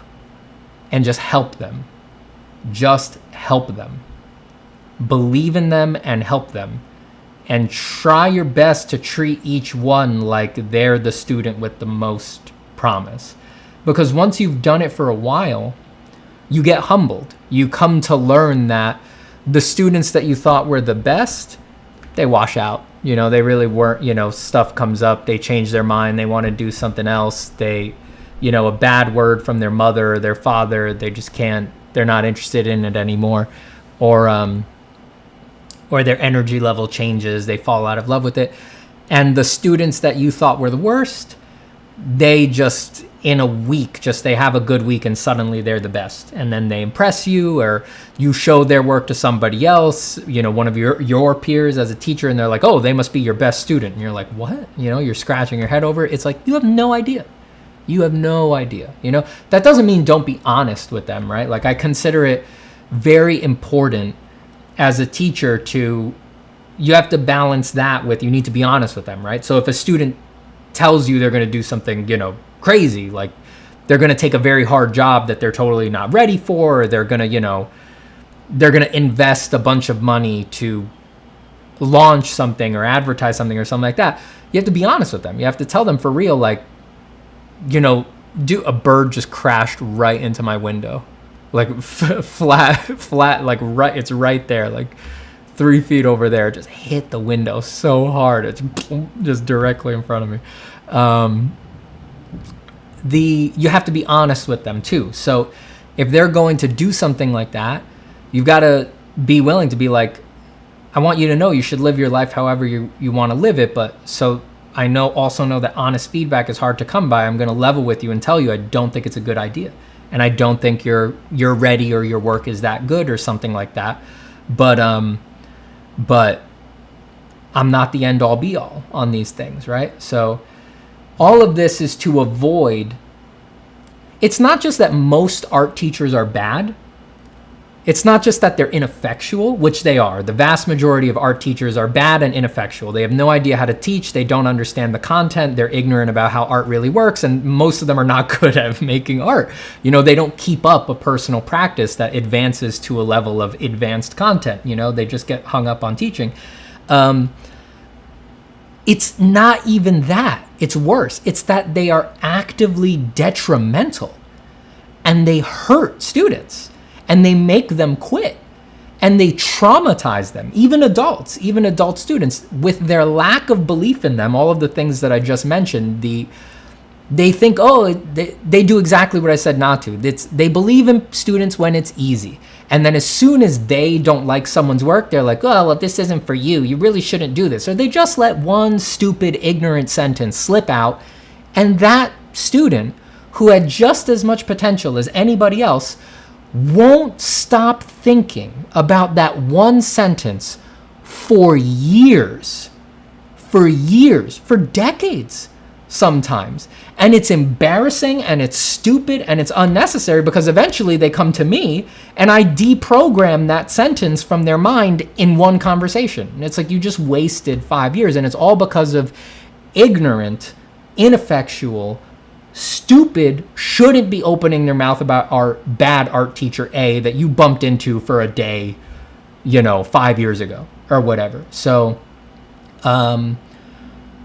and just help them. Just help them. Believe in them and help them. And try your best to treat each one like they're the student with the most promise. Because once you've done it for a while, you get humbled. You come to learn that the students that you thought were the best, they wash out. You know, they really weren't. You know, stuff comes up, they change their mind, they want to do something else. They, you know, a bad word from their mother or their father, they just can't, they're not interested in it anymore. Or their energy level changes, they fall out of love with it. And the students that you thought were the worst, they just, in a week, just they have a good week and suddenly they're the best. And then they impress you, or you show their work to somebody else, you know, one of your peers as a teacher, and they're like, oh, they must be your best student. And you're like, what? You know, you're scratching your head over it. It's like, you have no idea. You have no idea. You know, that doesn't mean don't be honest with them, right? Like, I consider it very important as a teacher you have to balance that with, you need to be honest with them, right? So if a student tells you they're going to do something, you know, crazy, like they're going to take a very hard job that they're totally not ready for, or they're going to, you know, they're going to invest a bunch of money to launch something or advertise something or something like that, you have to be honest with them. You have to tell them for real, like, you know, a bird just crashed right into my window. Like flat, like right, it's right there, like 3 feet over there, just hit the window so hard. It's just directly in front of me. You have to be honest with them too. So if they're going to do something like that, you've got to be willing to be like, I want you to know you should live your life however you want to live it. But so I also know that honest feedback is hard to come by. I'm going to level with you and tell you I don't think it's a good idea. And I don't think you're ready, or your work is that good, or something like that. But I'm not the end all be all on these things, right? So all of this is to avoid. It's not just that most art teachers are bad. It's not just that they're ineffectual, which they are. The vast majority of art teachers are bad and ineffectual. They have no idea how to teach. They don't understand the content. They're ignorant about how art really works. And most of them are not good at making art. You know, they don't keep up a personal practice that advances to a level of advanced content. You know, they just get hung up on teaching. It's not even that. It's worse. It's that they are actively detrimental, and they hurt students. And they make them quit, and they traumatize them, even adult students, with their lack of belief in them. All of the things that I just mentioned, they think, oh, they do exactly what I said not to. They believe in students when it's easy. And then as soon as they don't like someone's work, they're like, oh, well, this isn't for you. You really shouldn't do this. Or they just let one stupid, ignorant sentence slip out, and that student, who had just as much potential as anybody else, won't stop thinking about that one sentence for years, for decades sometimes. And it's embarrassing, and it's stupid, and it's unnecessary, because eventually they come to me and I deprogram that sentence from their mind in one conversation. And it's like, you just wasted 5 years, and it's all because of ignorant, ineffectual, stupid, shouldn't be opening their mouth about art, bad art teacher A that you bumped into for a day, 5 years ago or whatever. So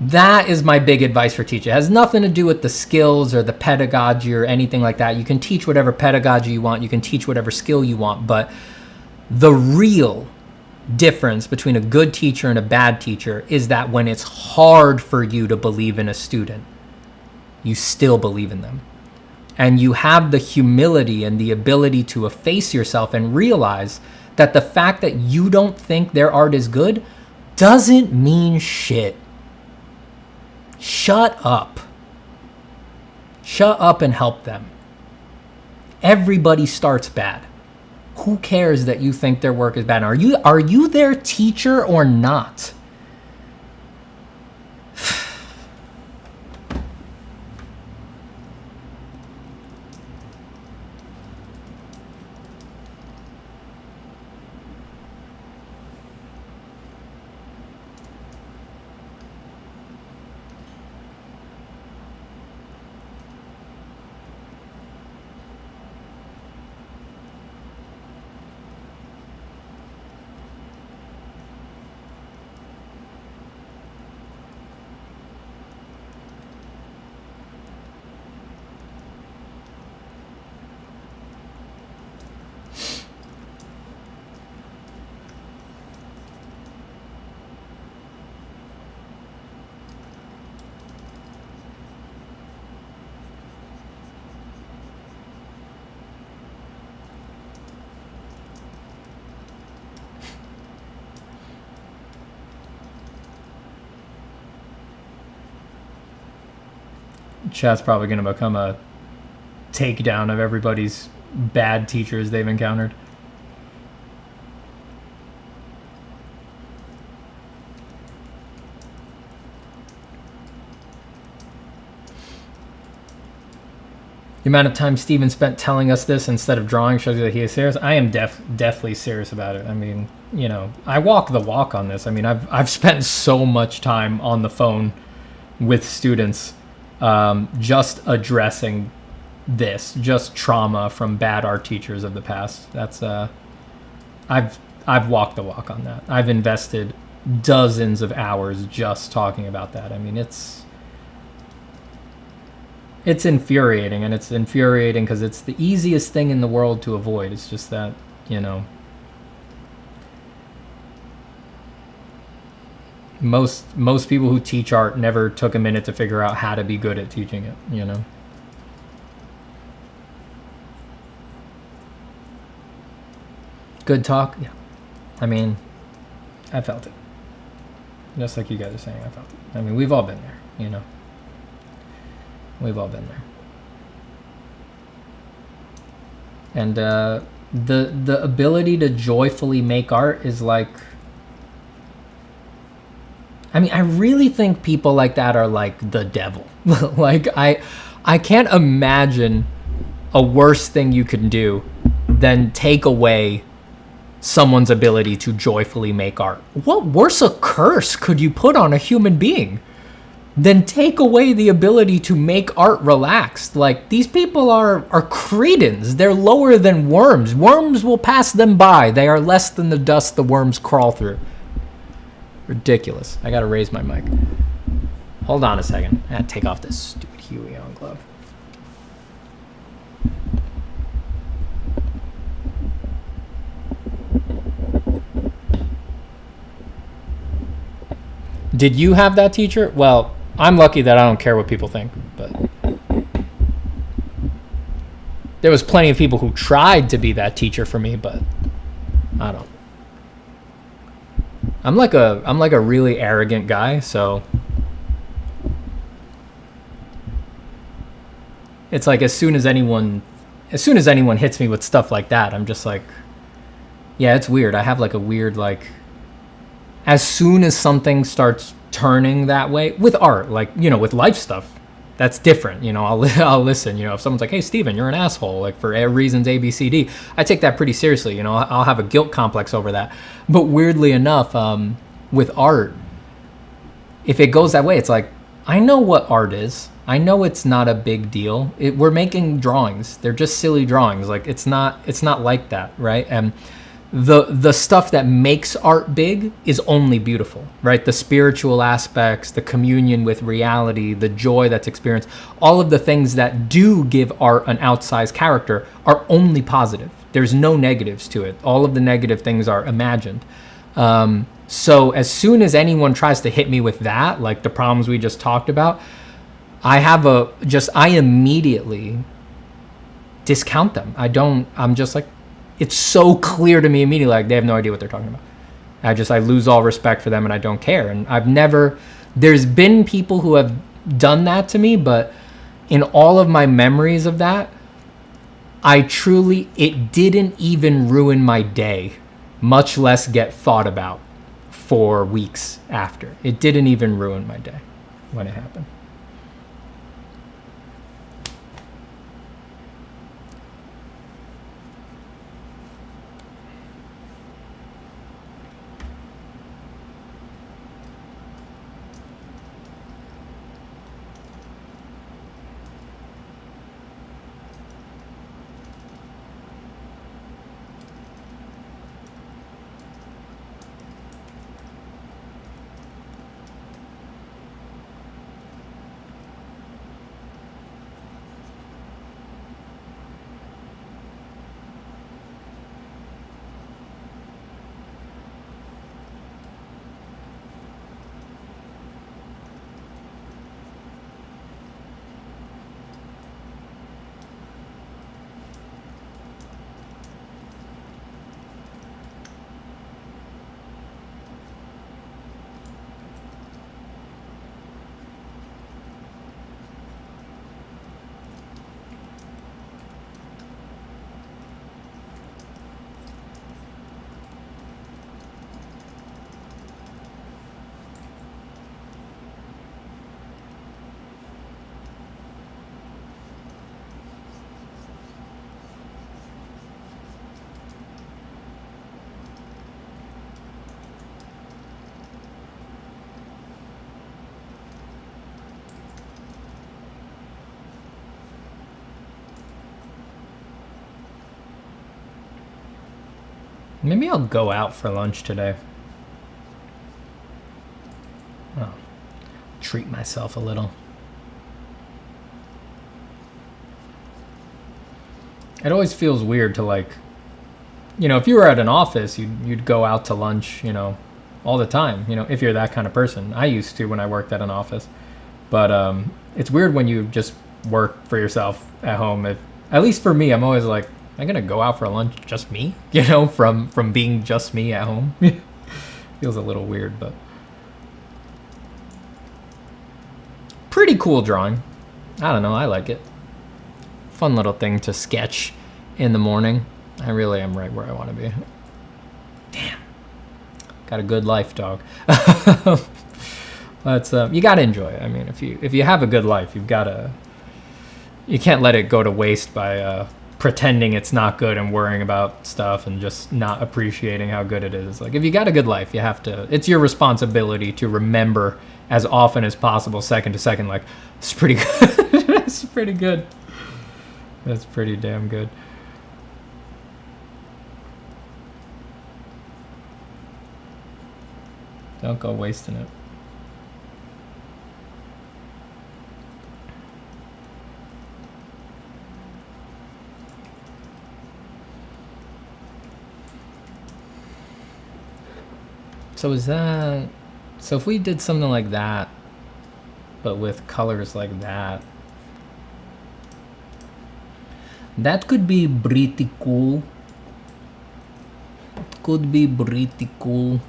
That is my big advice for teachers. It has nothing to do with the skills or the pedagogy or anything like that. You can teach whatever pedagogy you want. You can teach whatever skill you want. But the real difference between a good teacher and a bad teacher is that when it's hard for you to believe in a student, you still believe in them. And you have the humility and the ability to efface yourself and realize that the fact that you don't think their art is good doesn't mean shit. Shut up. Shut up and help them. Everybody starts bad. Who cares that you think their work is bad? Are you their teacher or not? Chat's probably going to become a takedown of everybody's bad teachers they've encountered. The amount of time Steven spent telling us this instead of drawing shows you that he is serious. I am deathly serious about it. I mean, you know, I walk the walk on this. I mean, I've spent so much time on the phone with students just addressing this, just trauma from bad art teachers of the past. That's I've walked the walk on that. I've invested dozens of hours just talking about that. I mean, it's infuriating, and it's infuriating because it's the easiest thing in the world to avoid. It's just that, you know, most people who teach art never took a minute to figure out how to be good at teaching it, you know. Good talk? Yeah. I mean, I felt it. Just like you guys are saying, I felt it. I mean, we've all been there, you know. We've all been there. And the ability to joyfully make art is like, I mean, I really think people like that are like the devil. Like, I can't imagine a worse thing you can do than take away someone's ability to joyfully make art. What worse a curse could you put on a human being than take away the ability to make art relaxed? Like, these people are cretins. They're lower than worms. Worms will pass them by. They are less than the dust the worms crawl through. Ridiculous. I gotta raise my mic. Hold on a second. I gotta take off this stupid Huion glove. Did you have that teacher? Well, I'm lucky that I don't care what people think, but there was plenty of people who tried to be that teacher for me, but I don't. I'm like a really arrogant guy, so it's like as soon as anyone hits me with stuff like that, I'm just like, yeah, it's weird. I have like a weird, like, as soon as something starts turning that way with art, like, you know, with life stuff, that's different. You know, I'll listen. You know, if someone's like, hey, Steven, you're an asshole, like, for reasons A, B, C, D, I take that pretty seriously. You know, I'll have a guilt complex over that. But weirdly enough, with art, if it goes that way, it's like, I know what art is. I know it's not a big deal. We're making drawings. They're just silly drawings. Like, it's not like that, right? And the stuff that makes art big is only beautiful, right? The spiritual aspects, the communion with reality, the joy that's experienced, all of the things that do give art an outsized character are only positive. There's no negatives to it. All of the negative things are imagined. So as soon as anyone tries to hit me with that, like the problems we just talked about, I immediately discount them. I'm just like, it's so clear to me immediately, like they have no idea what they're talking about. I lose all respect for them and I don't care. And there's been people who have done that to me, but in all of my memories of that, it didn't even ruin my day, much less get thought about for weeks after. It didn't even ruin my day when it happened. Maybe I'll go out for lunch today. Oh, treat myself a little. It always feels weird to, like, you know, if you were at an office, you'd go out to lunch, you know, all the time, you know, if you're that kind of person. I used to when I worked at an office. But it's weird when you just work for yourself at home. At least for me, I'm always like, am I gonna go out for lunch just me? You know, from being just me at home. Feels a little weird, but pretty cool drawing. I don't know, I like it. Fun little thing to sketch in the morning. I really am right where I want to be. Damn, got a good life, dog. But you gotta enjoy it. I mean, if you have a good life, you can't let it go to waste by pretending it's not good and worrying about stuff and just not appreciating how good it is. Like, if you got a good life, you have to, it's your responsibility to remember as often as possible, second to second, like, it's pretty good. It's pretty good. That's pretty damn good. Don't go wasting it. So if we did something like that, but with colors like that, that could be pretty cool. It could be pretty cool.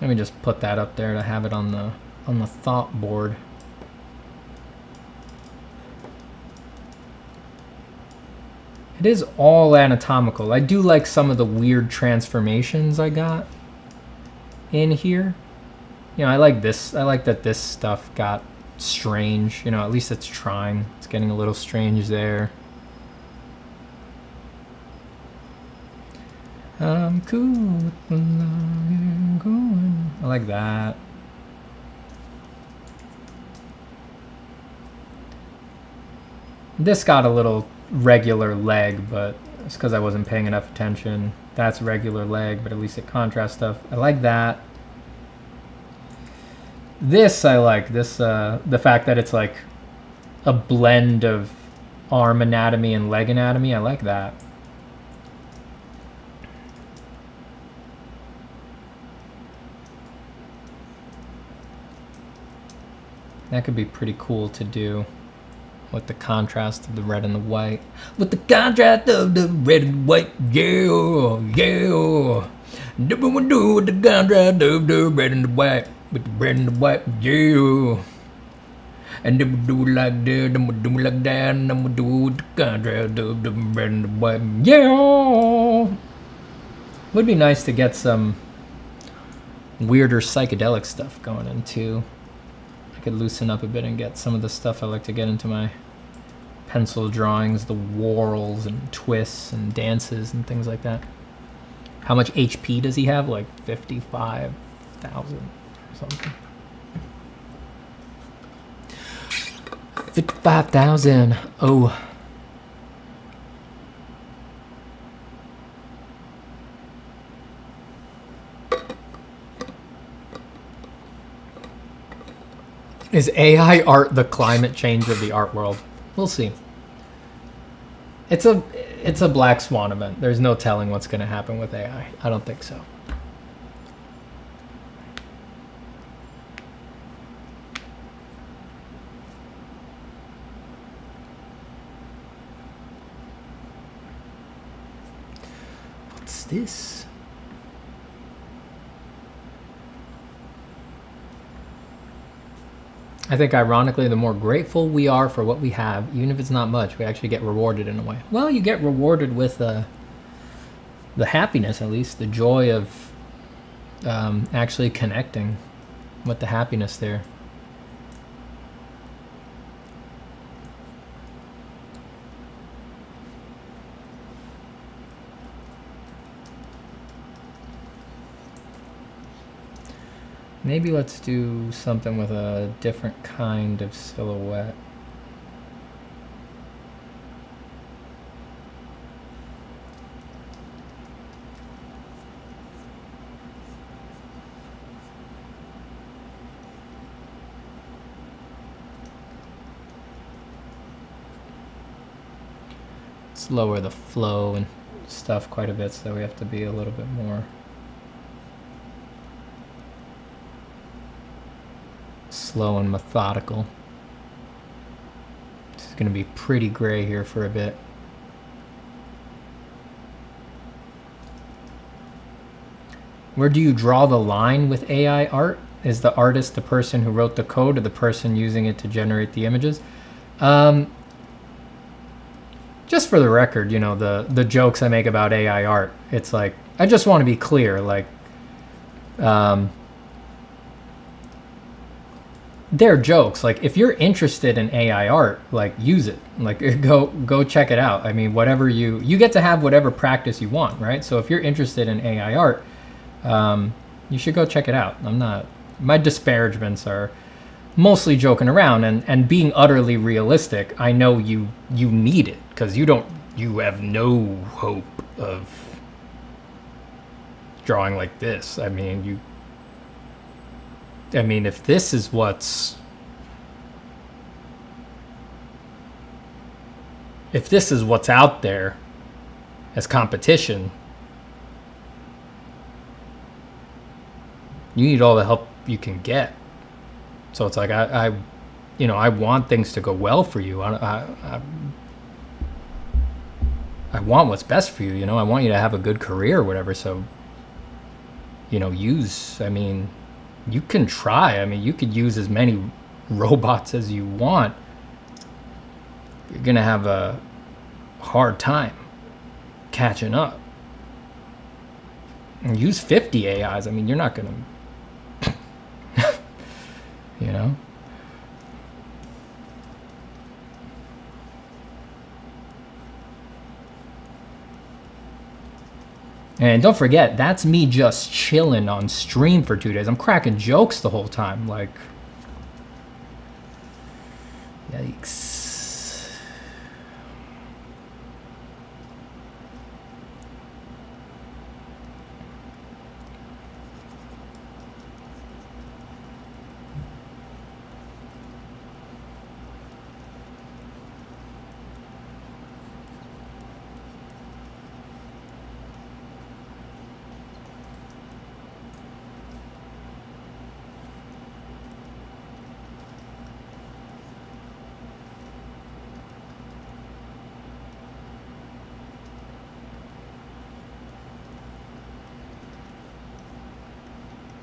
Let me just put that up there to have it on the thought board. It is all anatomical. I do like some of the weird transformations I got in here. You know, I like this. I like that this stuff got strange. You know, at least it's trying. It's getting a little strange there. I'm cool with the line going. I like that. This got a little regular leg, but it's because I wasn't paying enough attention. That's regular leg, but at least it contrasts stuff. I like that. This I like. This the fact that it's like a blend of arm anatomy and leg anatomy. I like that. That could be pretty cool to do with the contrast of the red and the white. With the contrast of the red and white, yeah, yeah. Never want to do with the contrast of the red and the white. With the red and the white, yeah. And then we do it like that, then we do it like that, and then we do it with the contrast of the red and the white, yeah. Would be nice to get some weirder psychedelic stuff going in too. I could loosen up a bit and get some of the stuff I like to get into my pencil drawings, the whorls and twists and dances and things like that. How much HP does he have? Like 55,000 or something. 55,000. Oh. Is AI art the climate change of the art world? We'll see. It's a black swan event. There's no telling what's going to happen with AI. I don't think so. What's this? I think ironically, the more grateful we are for what we have, even if it's not much, we actually get rewarded in a way. Well, you get rewarded with the happiness, at least, the joy of actually connecting with the happiness there. Maybe let's do something with a different kind of silhouette. Let's lower the flow and stuff quite a bit, so we have to be a little bit more slow and methodical. This is going to be pretty gray here for a bit. Where do you draw the line with AI art? Is the artist the person who wrote the code or the person using it to generate the images? Just for the record, you know, the jokes I make about AI art, it's like, I just want to be clear, like, they're jokes. Like, if you're interested in AI art, like, use it. Like, go check it out. I mean, whatever you get to have whatever practice you want, right? So if you're interested in AI art, you should go check it out. My disparagements are mostly joking around and being utterly realistic. I know you need it, because you have no hope of drawing like this. I mean, if this is what's out there as competition, you need all the help you can get. So it's like, I want things to go well for you. I want what's best for you. You know, I want you to have a good career or whatever. So, you can try. I mean, you could use as many robots as you want. You're going to have a hard time catching up. And use 50 AIs. I mean, you're not going to, you know? And don't forget, that's me just chilling on stream for 2 days. I'm cracking jokes the whole time. Like, yikes.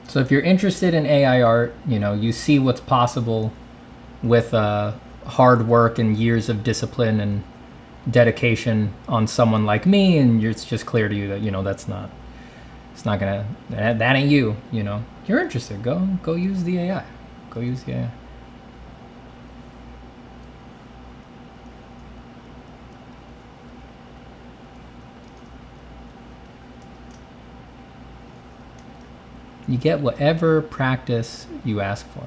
So if you're interested in AI art, you know, you see what's possible with hard work and years of discipline and dedication on someone like me, and it's just clear to you that, you know, it's not gonna, that ain't you, you know. You're interested, go use the AI. Go use the AI. You get whatever practice you ask for.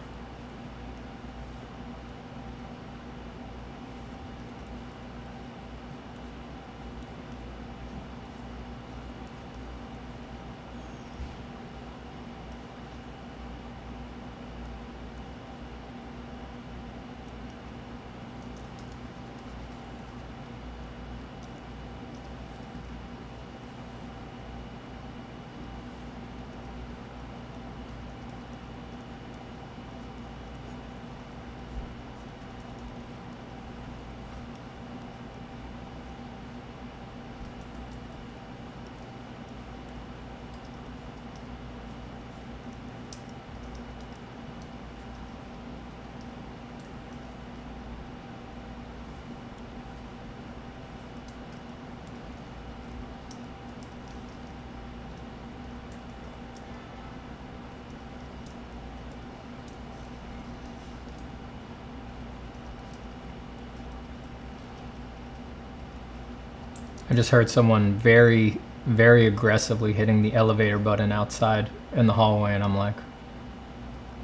I just heard someone very, very aggressively hitting the elevator button outside in the hallway, and I'm like,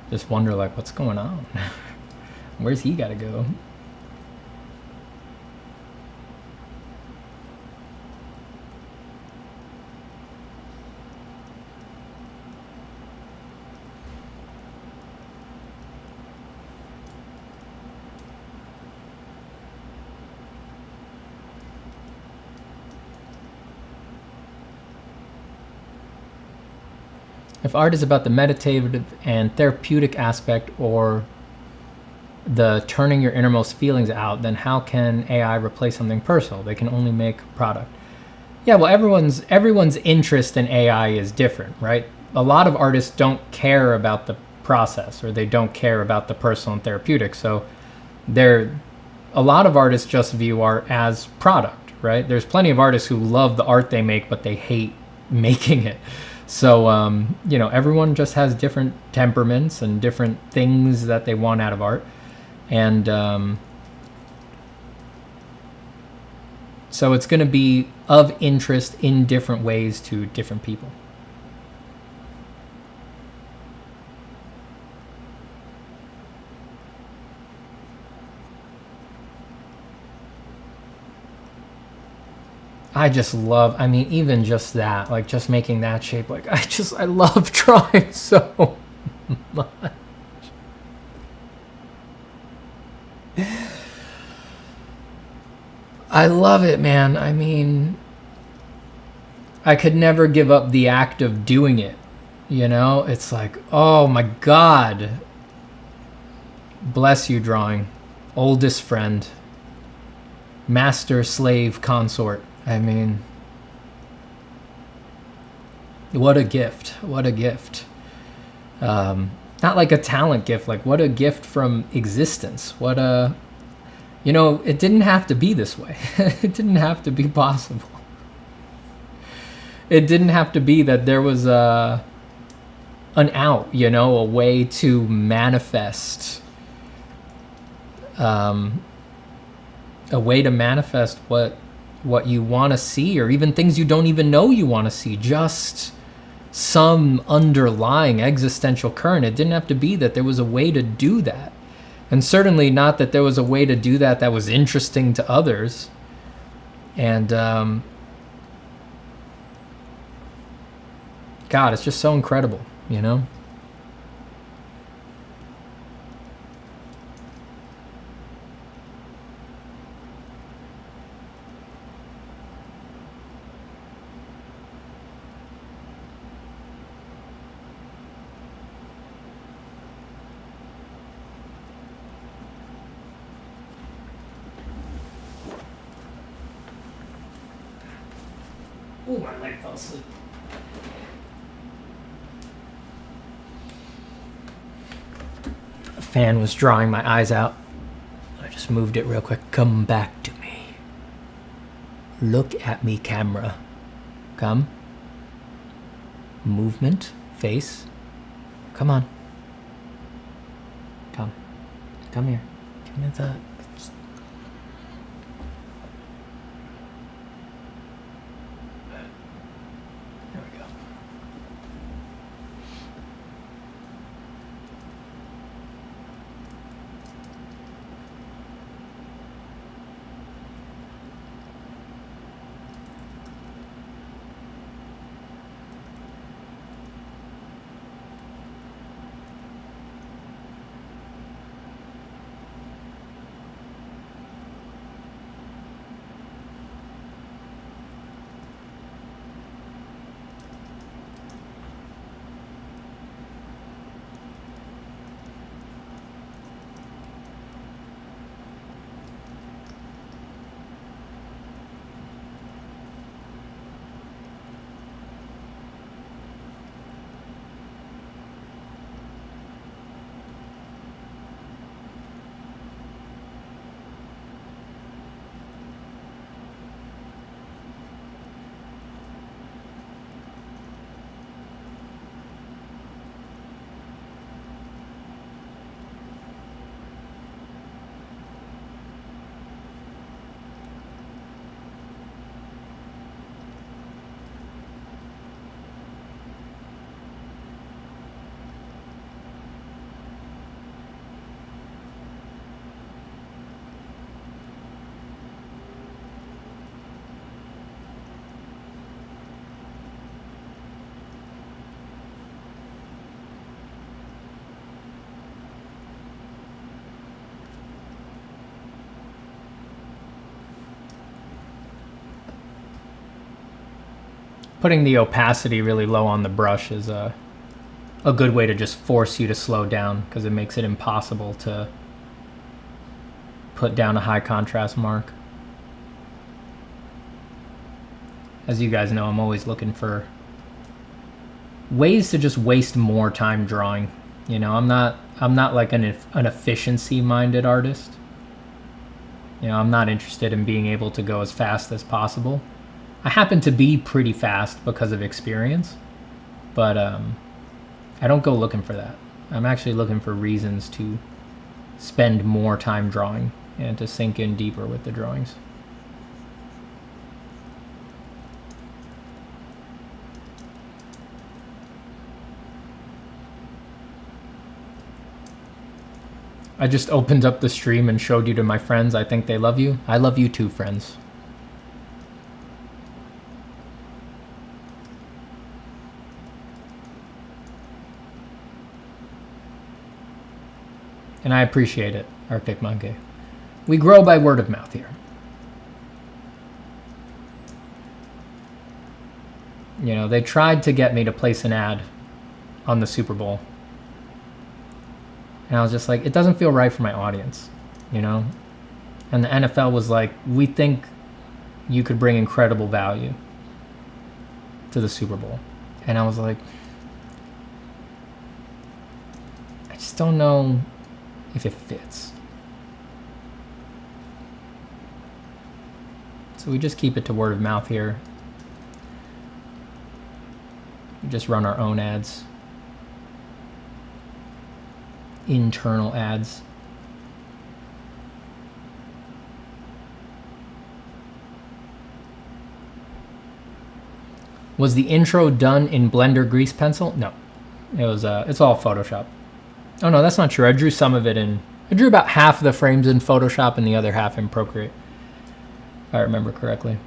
just wonder, like, what's going on? Where's he gotta go? If art is about the meditative and therapeutic aspect, or the turning your innermost feelings out, then how can AI replace something personal? They can only make product. Yeah, well, everyone's interest in AI is different, right? A lot of artists don't care about the process, or they don't care about the personal and therapeutic. So a lot of artists just view art as product, right? There's plenty of artists who love the art they make, but they hate making it. So, you know, everyone just has different temperaments and different things that they want out of art. And so it's going to be of interest in different ways to different people. I just love, I mean, even just that, like just making that shape, like I love drawing so much. I love it, man. I mean, I could never give up the act of doing it, you know? It's like, oh my God. Bless you, drawing. Oldest friend. Master slave consort. I mean, what a gift. What a gift. Not like a talent gift, like what a gift from existence. What a, you know, it didn't have to be this way. It didn't have to be possible. It didn't have to be that there was an out, you know, a way to manifest, a way to manifest what you want to see, or even things you don't even know you want to see, just some underlying existential current. It didn't have to be that there was a way to do that. And certainly not that there was a way to do that that was interesting to others. And God, it's just so incredible, you know? Oh, my leg fell asleep. fan was drying my eyes out. I just moved it real quick. Come back to me. Look at me, camera. Come. Movement. Face. Come on. Come. Come here. Give me that. There we go. Putting the opacity really low on the brush is a good way to just force you to slow down, because it makes it impossible to put down a high contrast mark. As you guys know, I'm always looking for ways to just waste more time drawing. You know, I'm not like an efficiency-minded artist. You know, I'm not interested in being able to go as fast as possible. I happen to be pretty fast because of experience, but I don't go looking for that. I'm actually looking for reasons to spend more time drawing and to sink in deeper with the drawings. I just opened up the stream and showed you to my friends. I think they love you. I love you too, friends. And I appreciate it, Arctic Monkey. We grow by word of mouth here. You know, they tried to get me to place an ad on the Super Bowl. And I was just like, it doesn't feel right for my audience, you know? And the NFL was like, we think you could bring incredible value to the Super Bowl. And I was like, I just don't know if it fits. So we just keep it to word of mouth here. We just run our own ads. Internal ads. Was the intro done in Blender grease pencil? No. It was it's all Photoshop. Oh no, that's not true. I drew some of it in... I drew about half of the frames in Photoshop and the other half in Procreate, if I remember correctly.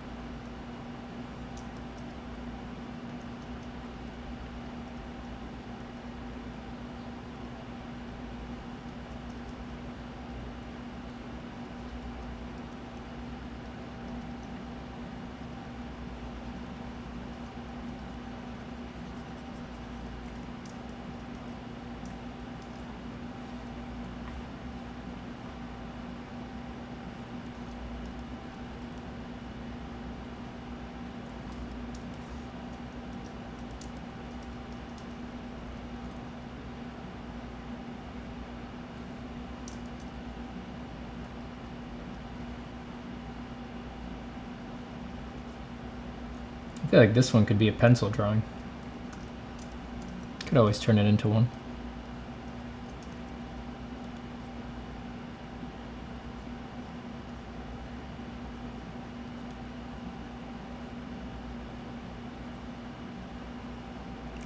I feel like this one could be a pencil drawing. Could always turn it into one.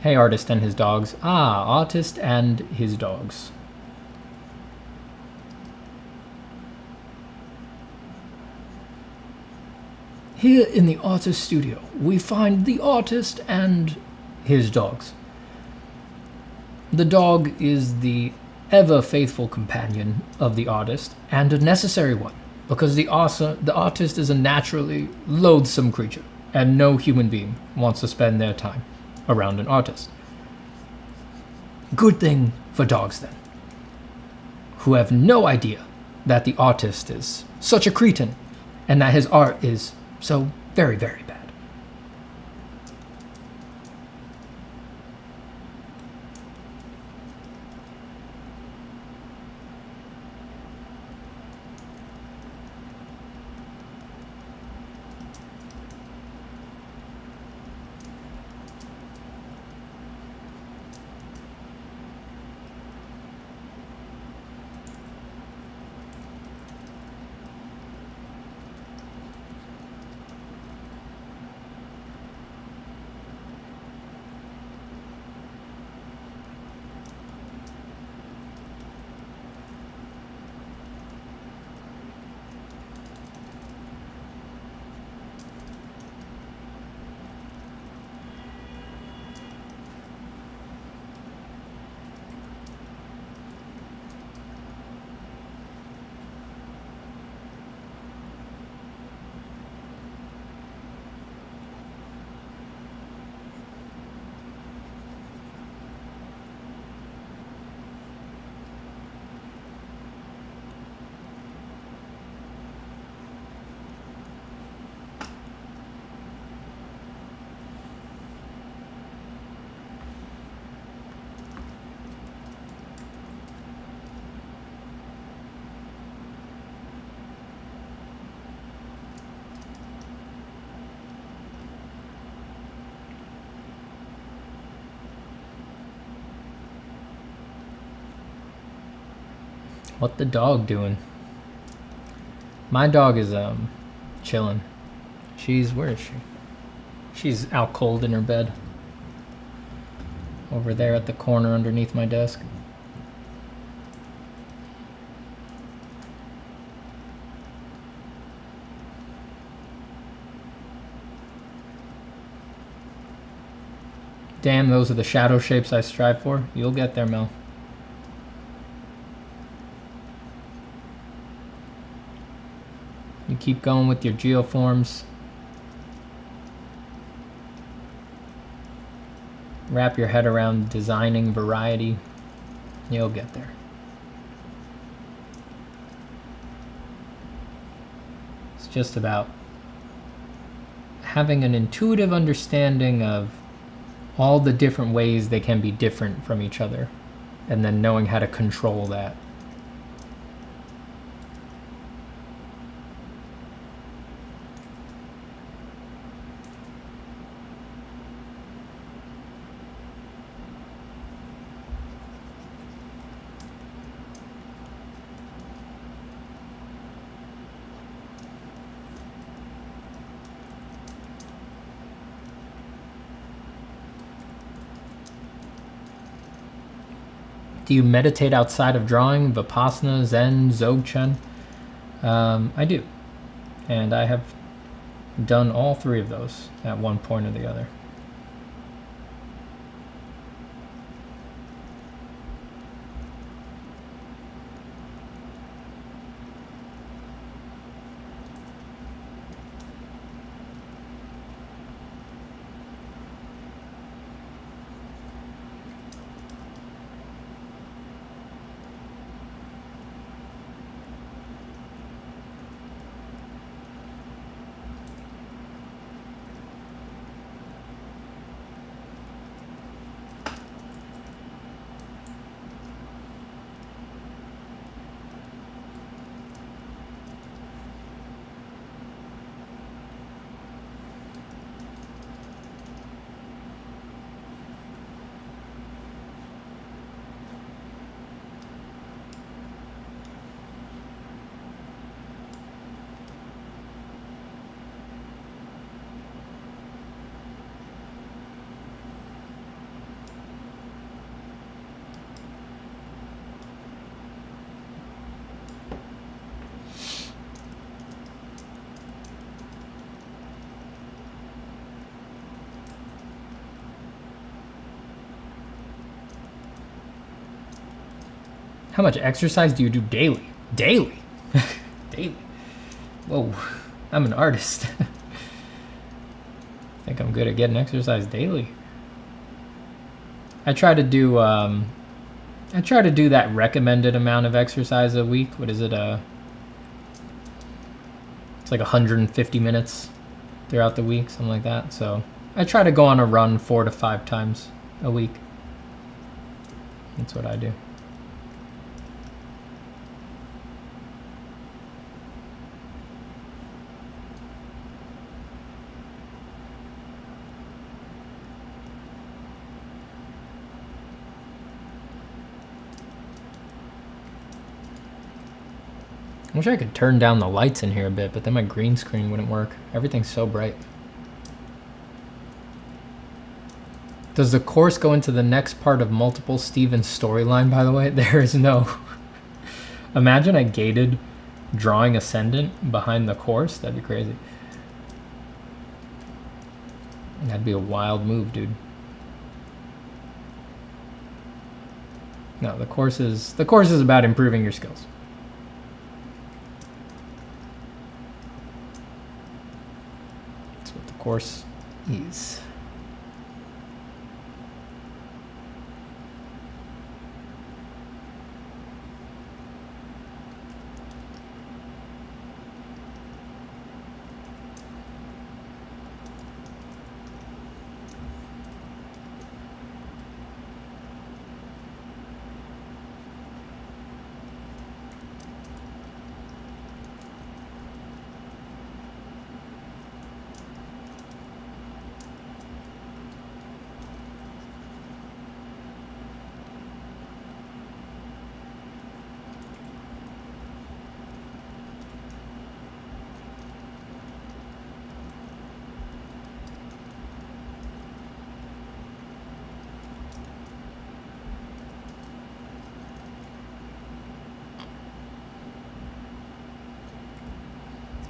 Hey, artist and his dogs. Ah, artist and his dogs. Here in the artist studio, we find the artist and his dogs. The dog is the ever faithful companion of the artist, and a necessary one, because the artist is a naturally loathsome creature, and no human being wants to spend their time around an artist. Good thing for dogs, then, who have no idea that the artist is such a cretin, and that his art is so very, very bad. What the dog doing? My dog is chilling. Where is she? She's out cold in her bed. Over there at the corner underneath my desk. Damn, those are the shadow shapes I strive for. You'll get there, Mel. You keep going with your geoforms. Wrap your head around designing variety. You'll get there. It's just about having an intuitive understanding of all the different ways they can be different from each other, and then knowing how to control that. Do you meditate outside of drawing? Vipassana, Zen, Dzogchen? I do. And I have done all three of those at one point or the other. How much exercise do you do daily? Daily? Daily. Whoa, I'm an artist. I think I'm good at getting exercise daily. I try to do that recommended amount of exercise a week. What is it? It's like 150 minutes throughout the week, something like that. So I try to go on a run 4 to 5 times a week. That's what I do. I wish I could turn down the lights in here a bit, but then my green screen wouldn't work. Everything's so bright. Does the course go into the next part of multiple Steven's storyline, by the way? There is no... Imagine a gated drawing ascendant behind the course. That'd be crazy. That'd be a wild move, dude. No, the course is about improving your skills. Course is.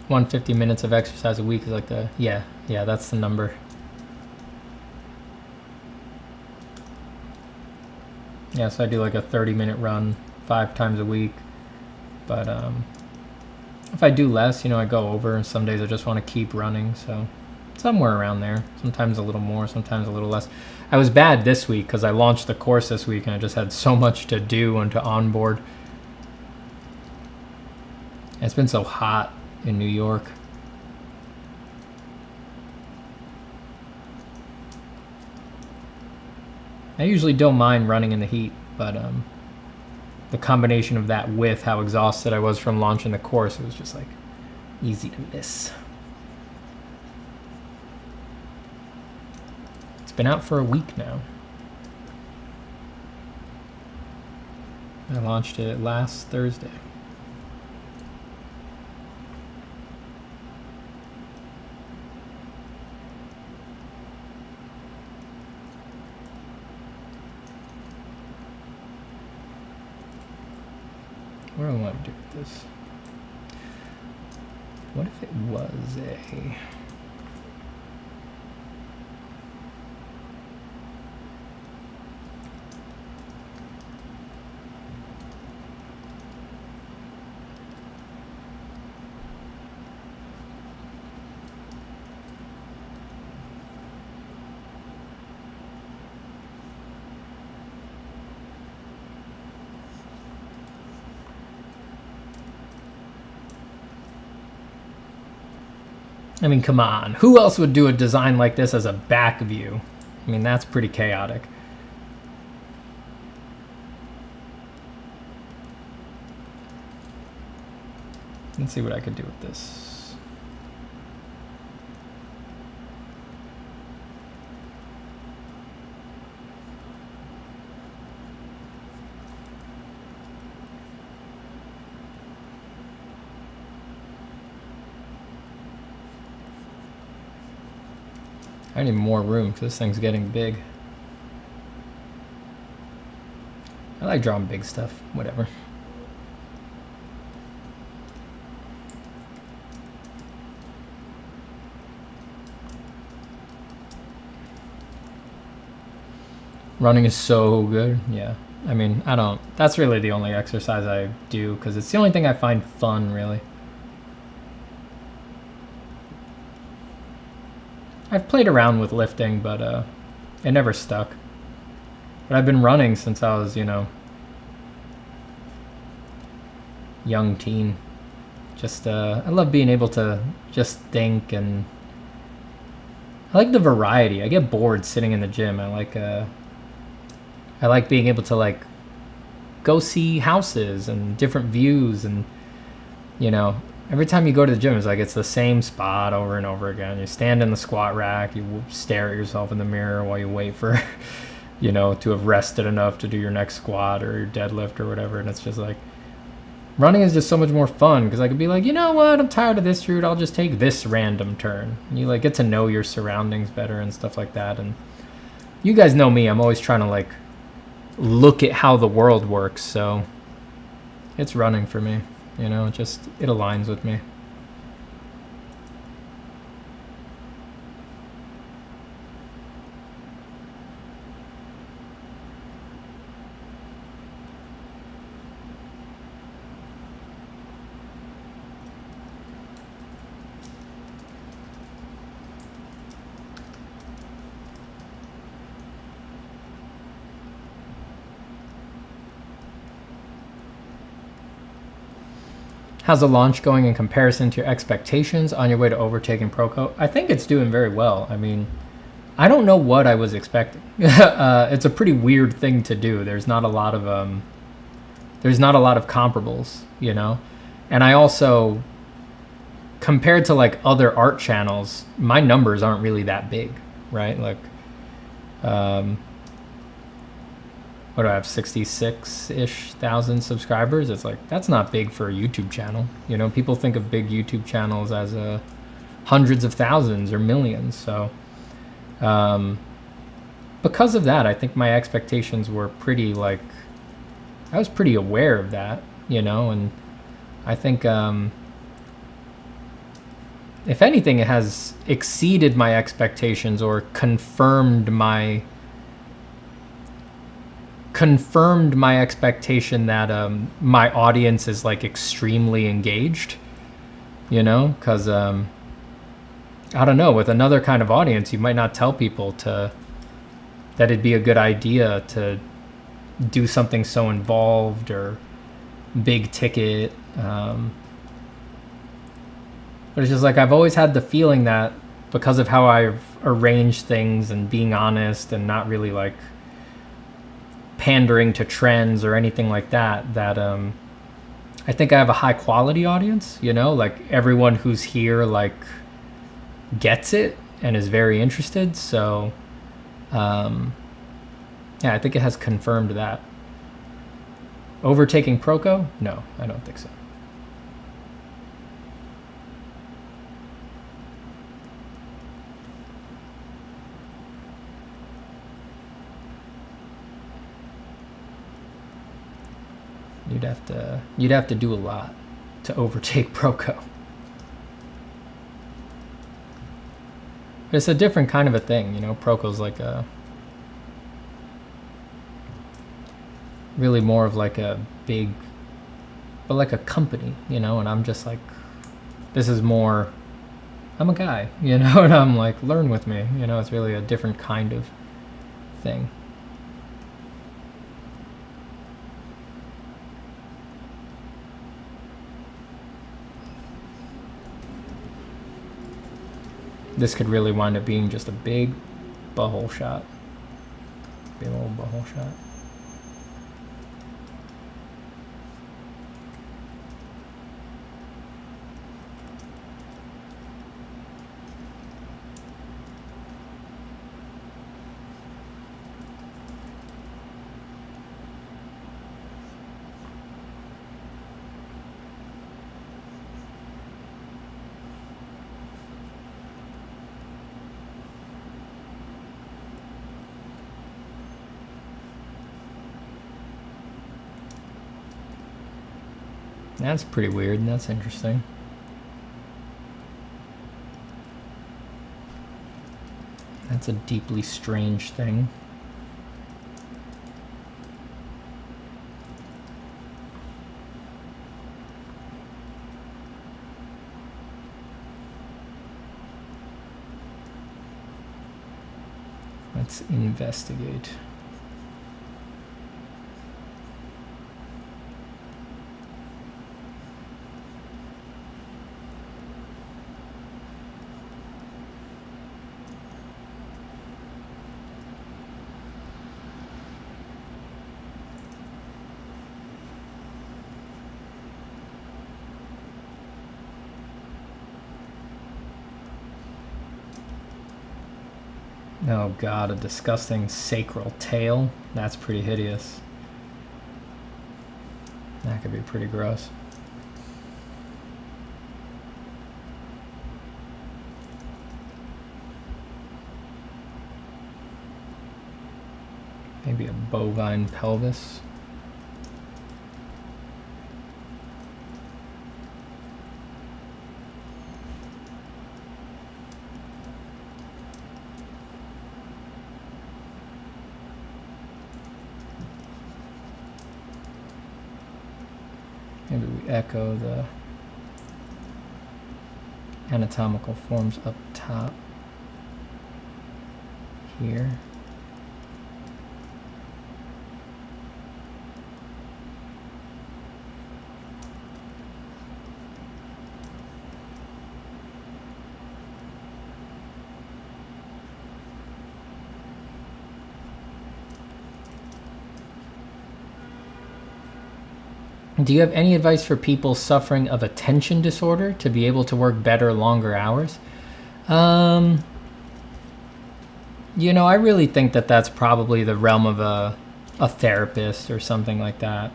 $150 minutes of exercise a week is like the yeah that's the number. Yeah, so I do like a 30-minute run 5 times a week, but if I do less, you know, I go over, and some days I just want to keep running, so somewhere around there. Sometimes a little more, sometimes a little less. I was bad this week because I launched the course this week and I just had so much to do and to onboard. It's been so hot in New York. I usually don't mind running in the heat, but the combination of that with how exhausted I was from launching the course, it was just like easy to miss. It's been out for a week now. I launched it last Thursday. What do I want to do with this? What if it was a... I mean, come on. Who else would do a design like this as a back view? I mean, that's pretty chaotic. Let's see what I could do with this. I need more room because this thing's getting big. I like drawing big stuff, whatever. Running is so good, yeah. I mean, I don't, that's really the only exercise I do because it's the only thing I find fun, really. I've played around with lifting, but it never stuck. But I've been running since I was, you know, young teen. Just, I love being able to just think, and I like the variety. I get bored sitting in the gym. I like being able to like go see houses and different views, and you know, every time you go to the gym, it's like it's the same spot over and over again. You stand in the squat rack, you stare at yourself in the mirror while you wait for, you know, to have rested enough to do your next squat or your deadlift or whatever. And it's just like, running is just so much more fun because I could be like, you know what, I'm tired of this route, I'll just take this random turn. And you like get to know your surroundings better and stuff like that. And you guys know me, I'm always trying to like look at how the world works, so it's running for me, you know, it aligns with me. How's the launch going in comparison to your expectations on your way to overtaking Proco? I think it's doing very well. I mean, I don't know what I was expecting. It's a pretty weird thing to do. There's not a lot of comparables, you know? And I also, compared to like other art channels, my numbers aren't really that big, right? Like, what do I have, 66-ish thousand subscribers? It's like, that's not big for a YouTube channel. You know, people think of big YouTube channels as hundreds of thousands or millions. So because of that, I think my expectations were pretty like, I was pretty aware of that, you know, and I think if anything, it has exceeded my expectations or confirmed my expectation that my audience is like extremely engaged, you know, because I don't know, with another kind of audience, you might not tell people that it'd be a good idea to do something so involved or big ticket, but it's just like I've always had the feeling that because of how I've arranged things and being honest and not really like pandering to trends or anything like that, that I think I have a high quality audience, you know, like everyone who's here like gets it and is very interested. So yeah, I think it has confirmed that. Overtaking Proco? No, I don't think so. You'd have to do a lot to overtake Proco. But it's a different kind of a thing, you know. Proco's like a really more of like a big, but like a company, you know, and I'm just like, this is more, I'm a guy, you know, and I'm like, learn with me, you know. It's really a different kind of thing. This could really wind up being just a big butthole shot. Big old butthole shot. That's pretty weird, and that's interesting. That's a deeply strange thing. Let's investigate. Oh god, a disgusting sacral tail? That's pretty hideous. That could be pretty gross. Maybe a bovine pelvis. Maybe we echo the anatomical forms up top here. Do you have any advice for people suffering of attention disorder to be able to work better, longer hours? You know, I really think that that's probably the realm of a therapist or something like that.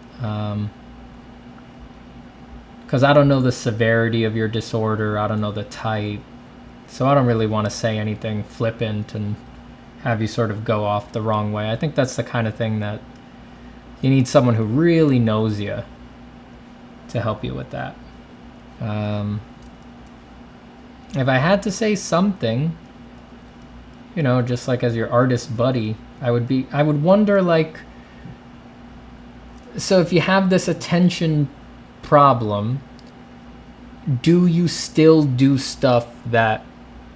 Because I don't know the severity of your disorder. I don't know the type. So I don't really want to say anything flippant and have you sort of go off the wrong way. I think that's the kind of thing that you need someone who really knows you to help you with that. If I had to say something, you know, just like as your artist buddy, I would wonder, like, so if you have this attention problem, do you still do stuff that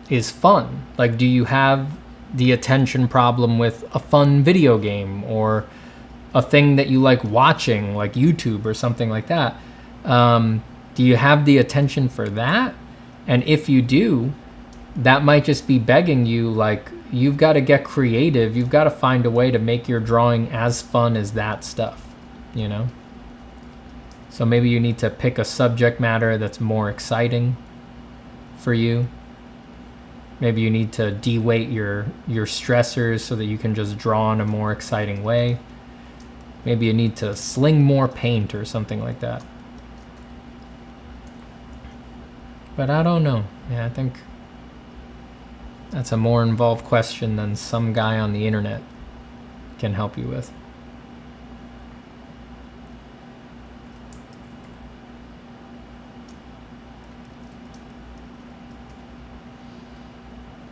is fun? Like, do you have the attention problem with a fun video game or a thing that you like watching, like YouTube or something like that? Do you have the attention for that? And if you do, that might just be begging you, like, you've got to get creative. You've got to find a way to make your drawing as fun as that stuff, you know? So maybe you need to pick a subject matter that's more exciting for you. Maybe you need to de-weight your stressors so that you can just draw in a more exciting way. Maybe you need to sling more paint or something like that. But I don't know. Yeah, I think that's a more involved question than some guy on the internet can help you with.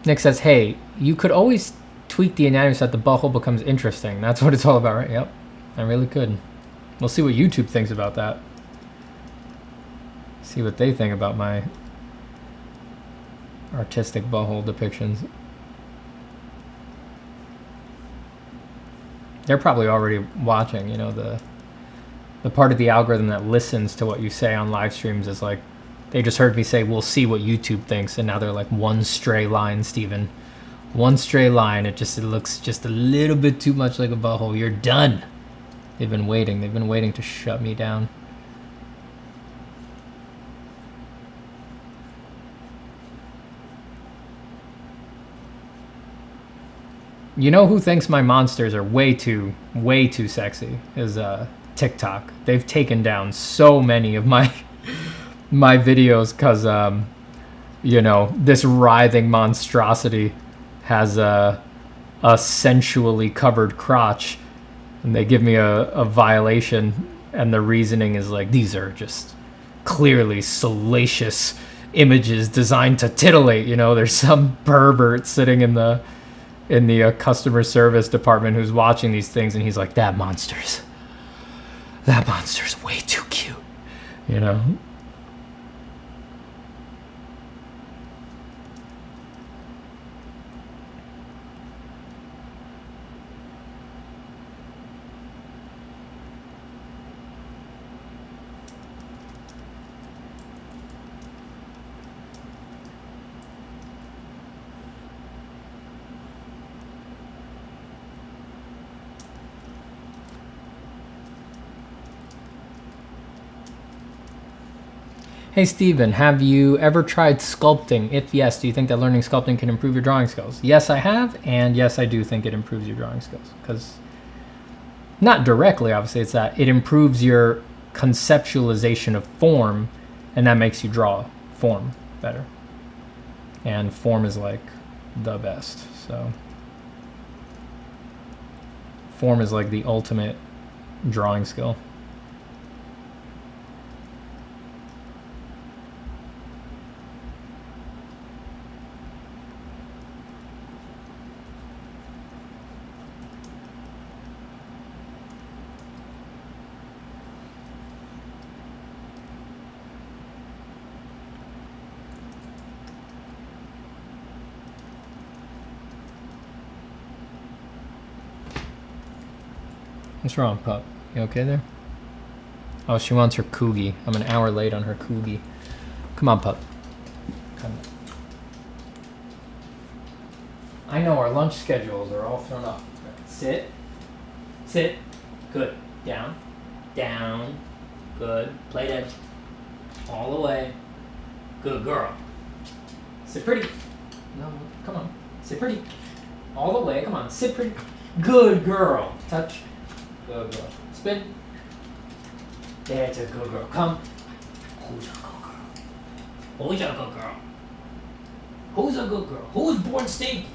Nick says, hey, you could always tweak the anatomy so that the butthole becomes interesting. That's what it's all about, right? Yep, I really could. We'll see what YouTube thinks about that. See what they think about my artistic butthole depictions. They're probably already watching, you know, the part of the algorithm that listens to what you say on live streams is like, they just heard me say, we'll see what YouTube thinks, and now they're like, one stray line, Steven. One stray line, it looks just a little bit too much like a butthole. You're done. They've been waiting to shut me down. You know who thinks my monsters are way too sexy is TikTok. They've taken down so many of my videos because you know, this writhing monstrosity has a sensually covered crotch, and they give me a violation, and the reasoning is like, these are just clearly salacious images designed to titillate. You know, there's some pervert sitting in the customer service department who's watching these things, and he's like, that monster's way too cute, you know. Hey Steven, have you ever tried sculpting? If yes, do you think that learning sculpting can improve your drawing skills? Yes, I have, and yes, I do think it improves your drawing skills. Because, not directly, obviously, it's that it improves your conceptualization of form, and that makes you draw form better. And form is like the best, so. Form is like the ultimate drawing skill. What's wrong, pup? You okay there? Oh, she wants her Coogie. I'm an hour late on her Coogie. Come on, pup. Come on. I know our lunch schedules are all thrown up. Sit. Sit. Good. Down. Down. Good. Play dead. All the way. Good girl. Sit pretty. No, come on. Sit pretty. All the way. Come on. Sit pretty. Good girl. Touch. Good girl. Spin. There's a good girl. Come. Who's a good girl? Who's a good girl? Who's a good girl? Who was born stinky?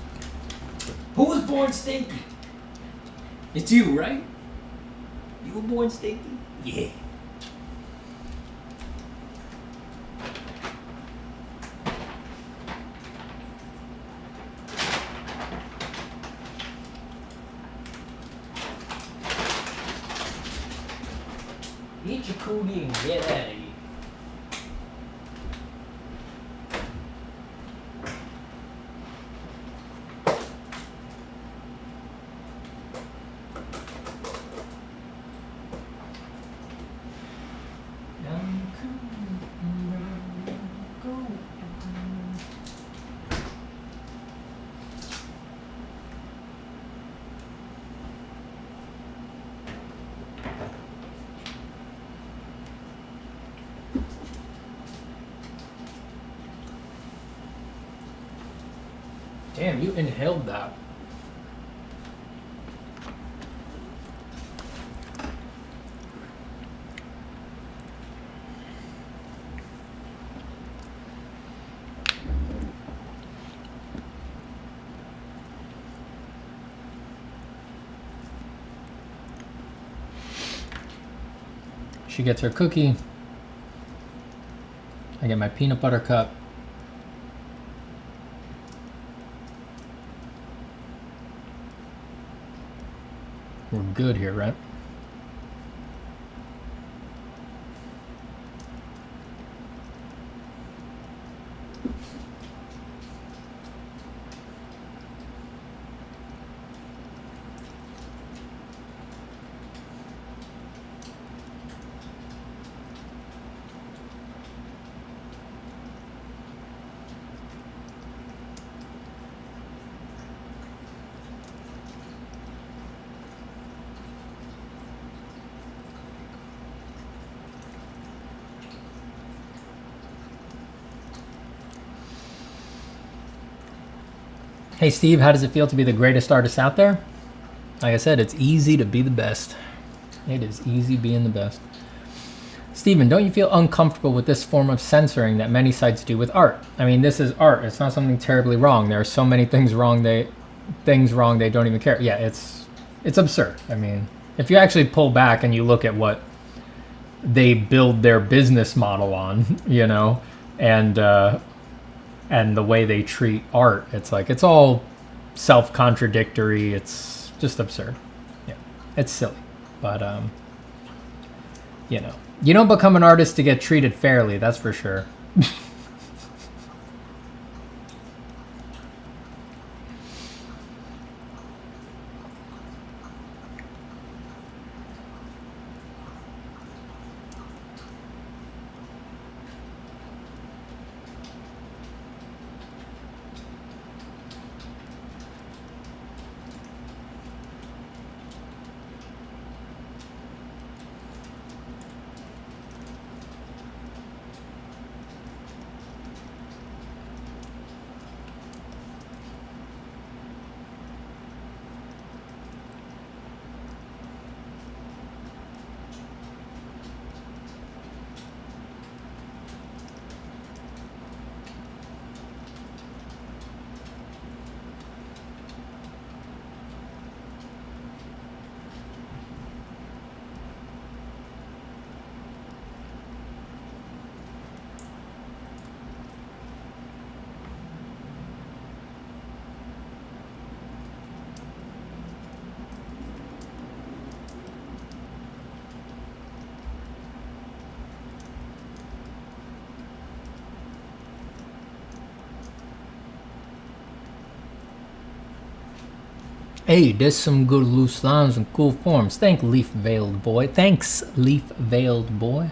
Who was born stinky? It's you, right? You were born stinky? Yeah. Eat your cootie and get out of here. Damn, you inhaled that. She gets her cookie. I get my peanut butter cup. We're good here, right? Hey Steve, how does it feel to be the greatest artist out there? Like I said, it's easy to be the best. It is easy being the best. Steven, don't you feel uncomfortable with this form of censoring that many sites do with art? I mean, this is art. It's not something terribly wrong. There are so many things wrong they don't even care. Yeah, it's absurd. I mean, if you actually pull back and you look at what they build their business model on, you know, and the way they treat art, it's like it's all self-contradictory. It's just absurd. Yeah, it's silly, but you know, you don't become an artist to get treated fairly, that's for sure. Hey, there's some good loose lines and cool forms. Thanks, Leaf Veiled Boy. Thanks, Leaf Veiled Boy.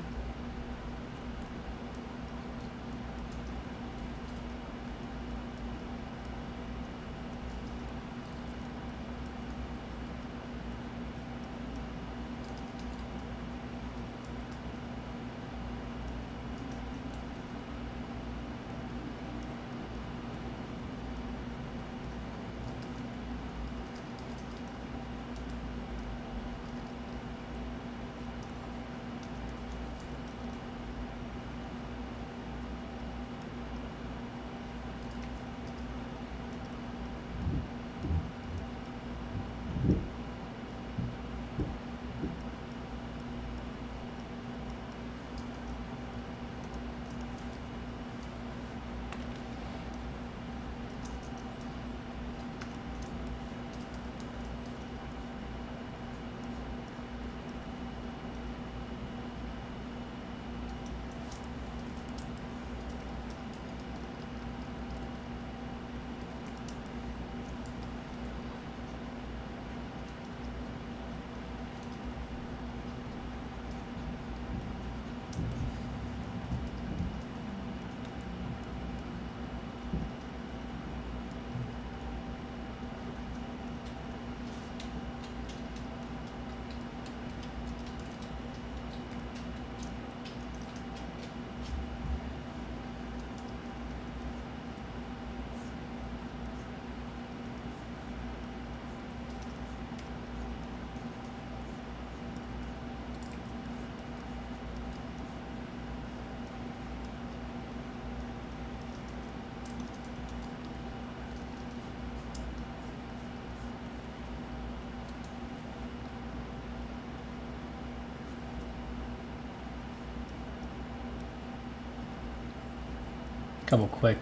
Couple quick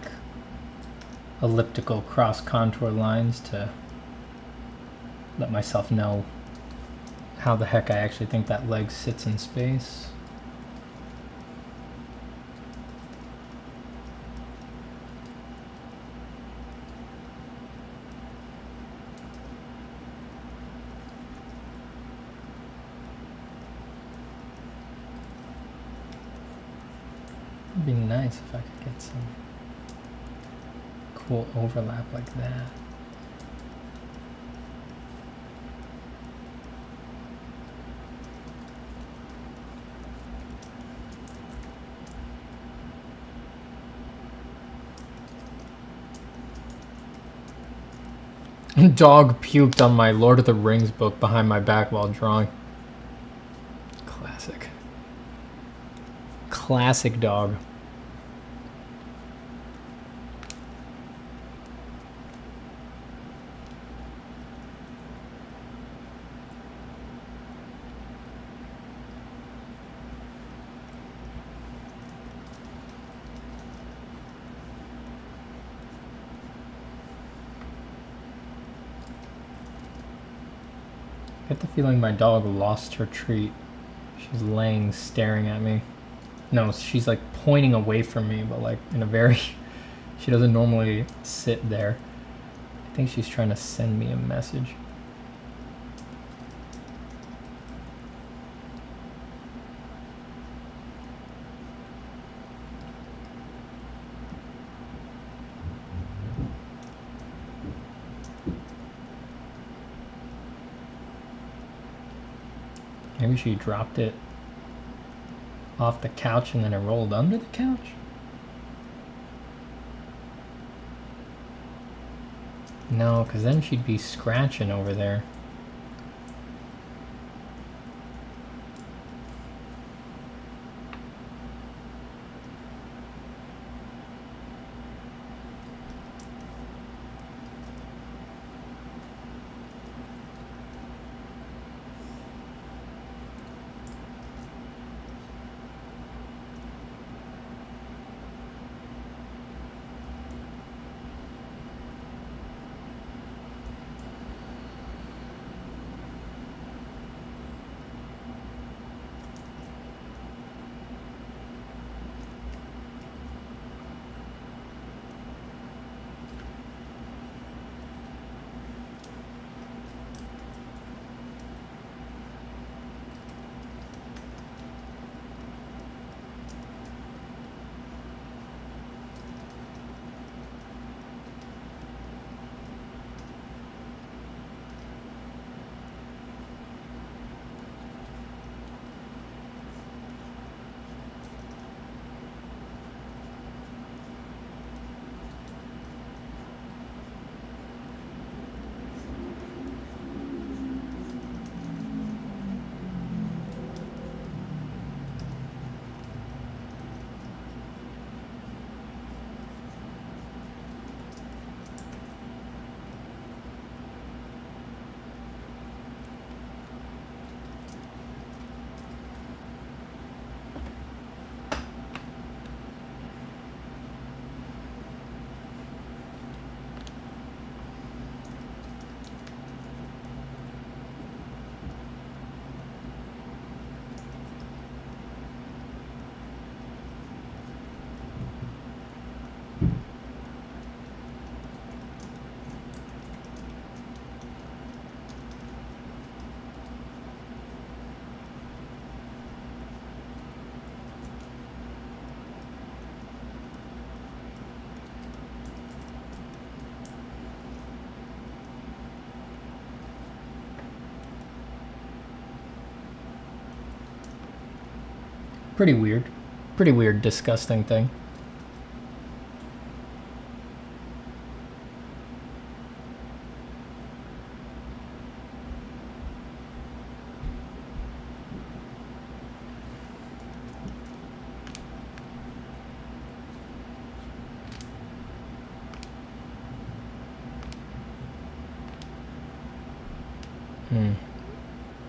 elliptical cross contour lines to let myself know how the heck I actually think that leg sits in space. It'd be nice if I could get some cool overlap like that. Dog puked on my Lord of the Rings book behind my back while drawing. Classic. Classic dog. I get the feeling my dog lost her treat. She's laying staring at me. No, she's like pointing away from me, but like in a very... She doesn't normally sit there. I think she's trying to send me a message. Maybe she dropped it off the couch and then it rolled under the couch? No, because then she'd be scratching over there. Pretty weird. Pretty weird, disgusting thing.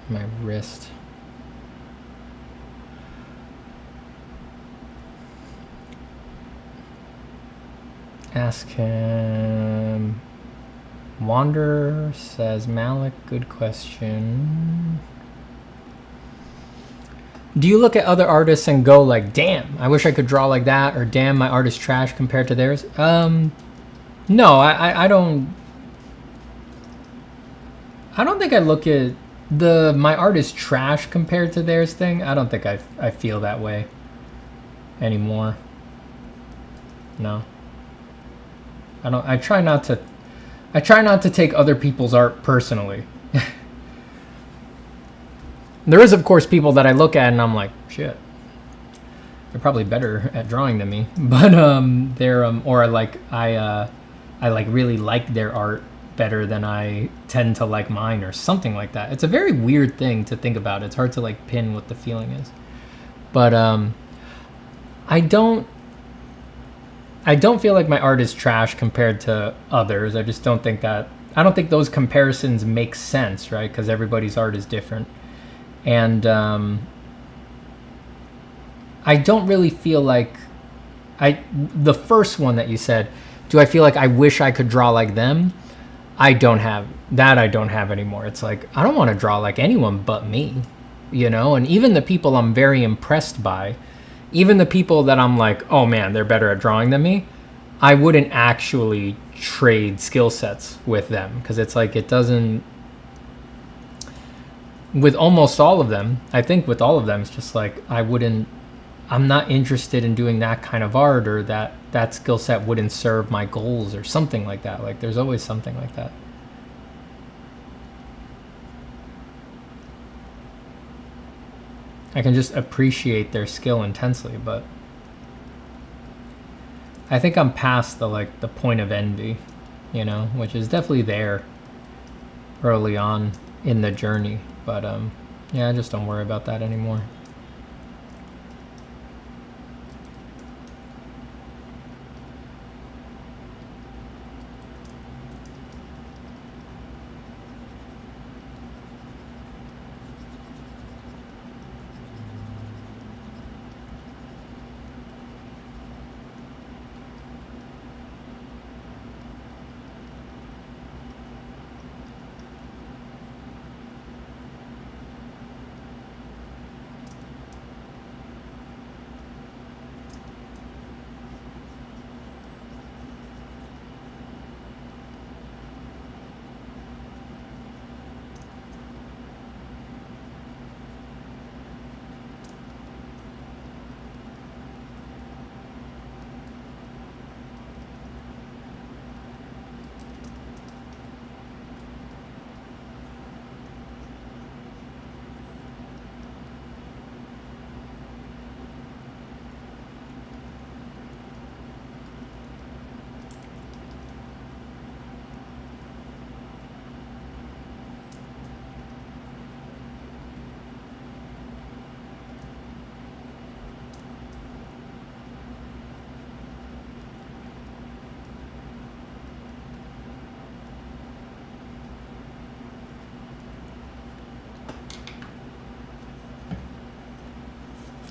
My wrist. Ask him. Wander says, Malik, good question. Do you look at other artists and go like, damn, I wish I could draw like that, or damn, my art is trash compared to theirs? No, I don't think I look at my art is trash compared to theirs thing. I don't think I feel that way anymore. No. I try not to take other people's art personally. There is, of course, people that I look at and I'm like, shit, they're probably better at drawing than me. But they're or like I like really like their art better than I tend to like mine, or something like that. It's a very weird thing to think about. It's hard to like pin what the feeling is. But I don't feel like my art is trash compared to others. I just don't think that. I don't think those comparisons make sense, right? Because everybody's art is different. And I don't really feel like the first one that you said, do I feel like I wish I could draw like them? I don't have anymore. It's like, I don't want to draw like anyone but me, you know? And even the people I'm very impressed by, even the people that I'm like, oh man, they're better at drawing than me, I wouldn't actually trade skill sets with them, because it's like, it doesn't. With almost all of them, I think with all of them, it's just like, I'm not interested in doing that kind of art, or that skill set wouldn't serve my goals or something like that. Like, there's always something like that. I can just appreciate their skill intensely, but I think I'm past the point of envy, you know, which is definitely there early on in the journey. But yeah, I just don't worry about that anymore.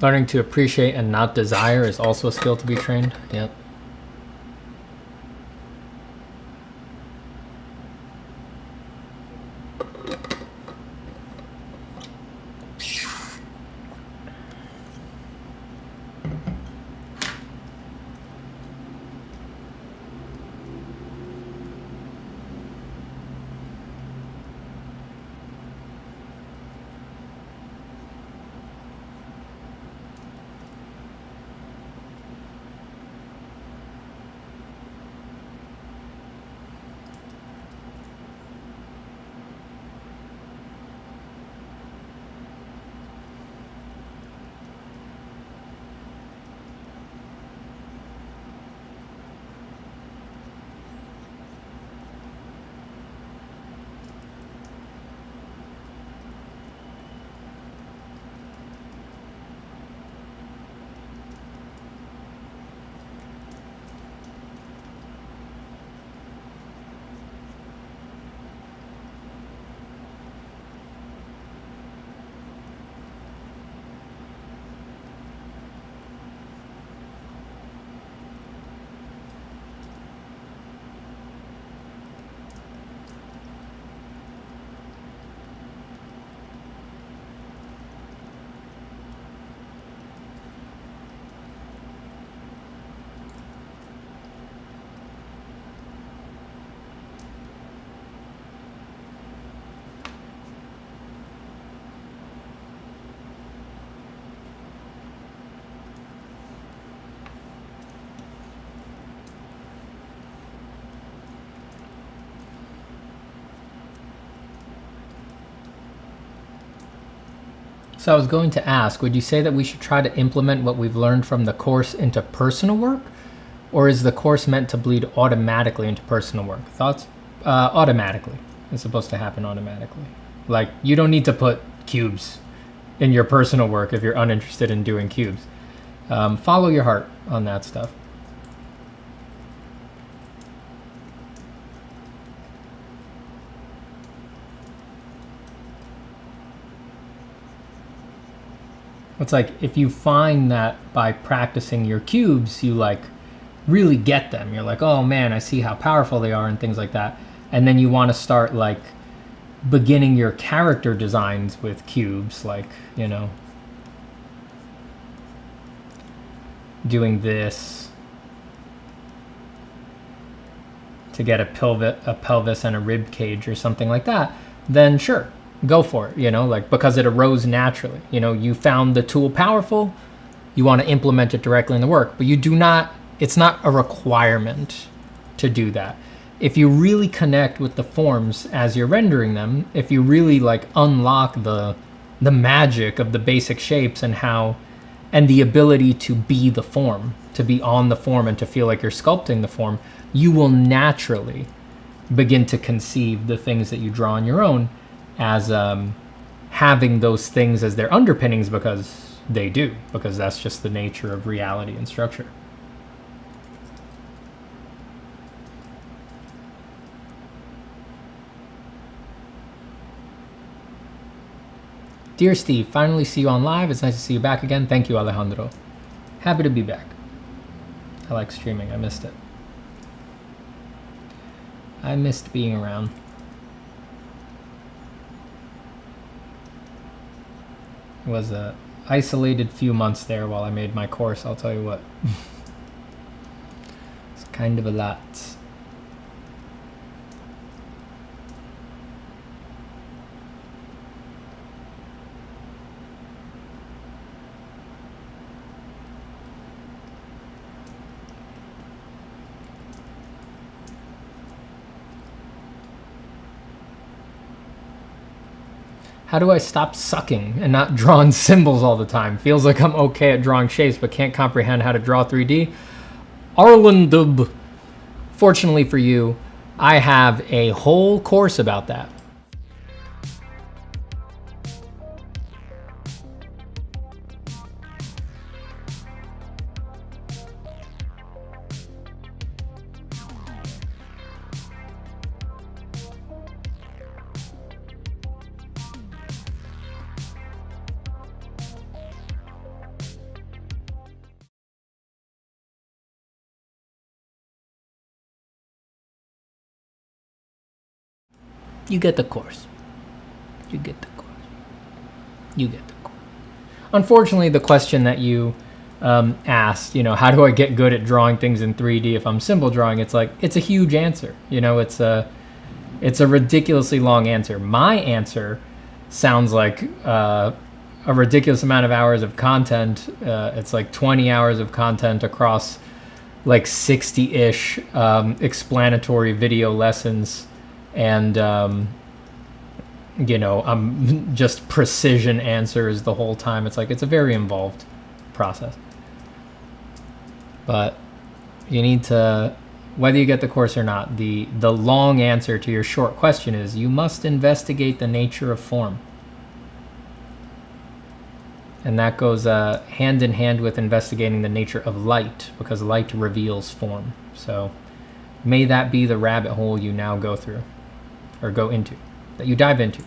Learning to appreciate and not desire is also a skill to be trained. Yep. So I was going to ask, would you say that we should try to implement what we've learned from the course into personal work? Or is the course meant to bleed automatically into personal work? Thoughts? Automatically. It's supposed to happen automatically. Like, you don't need to put cubes in your personal work if you're uninterested in doing cubes. Follow your heart on that stuff. It's like, if you find that by practicing your cubes, you like really get them. You're like, oh man, I see how powerful they are and things like that. And then you want to start like beginning your character designs with cubes, like, you know, doing this to get a pelvis and a rib cage or something like that, then sure, go for it, you know, like, because it arose naturally. You know, you found the tool powerful, you want to implement it directly in the work, but you do not, it's not a requirement to do that. If you really connect with the forms as you're rendering them, if you really like unlock the magic of the basic shapes and how, and the ability to be the form, to be on the form and to feel like you're sculpting the form, you will naturally begin to conceive the things that you draw on your own as having those things as their underpinnings, because they do, because that's just the nature of reality and structure. Dear Steve, finally see you on live. It's nice to see you back again. Thank you, Alejandro. Happy to be back. I like streaming. I missed it. I missed being around. It was a isolated few months there while I made my course, I'll tell you what. It's kind of a lot. How do I stop sucking and not drawing symbols all the time? Feels like I'm okay at drawing shapes, but can't comprehend how to draw 3D. Arlandub, fortunately for you, I have a whole course about that. You get the course. You get the course. You get the course. Unfortunately, the question that you asked, you know, how do I get good at drawing things in 3D if I'm symbol drawing? It's like, it's a huge answer. You know, it's a ridiculously long answer. My answer sounds like a ridiculous amount of hours of content. It's like 20 hours of content across like 60-ish explanatory video lessons. And, you know, I'm just precision answers the whole time. It's like, it's a very involved process. But you need to, whether you get the course or not, the long answer to your short question is you must investigate the nature of form. And that goes hand in hand with investigating the nature of light, because light reveals form. So may that be the rabbit hole you now go through. Or go into, that you dive into.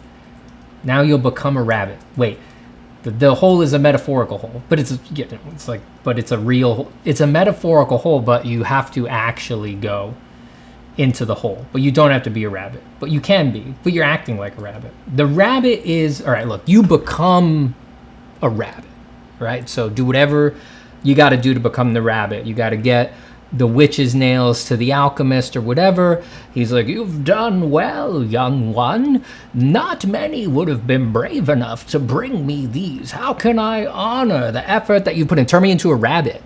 Now you'll become a rabbit. Wait, the hole is a metaphorical hole, but it's like, but it's a real, it's a metaphorical hole, but you have to actually go into the hole. But you don't have to be a rabbit, but you can be, but you're acting like a rabbit. The rabbit is, all right, look, you become a rabbit, right? So do whatever you got to do to become the rabbit. You got to get the witch's nails to the alchemist or whatever. He's like, you've done well, young one. Not many would have been brave enough to bring me these. How can I honor the effort that you put in? Turn me into a rabbit.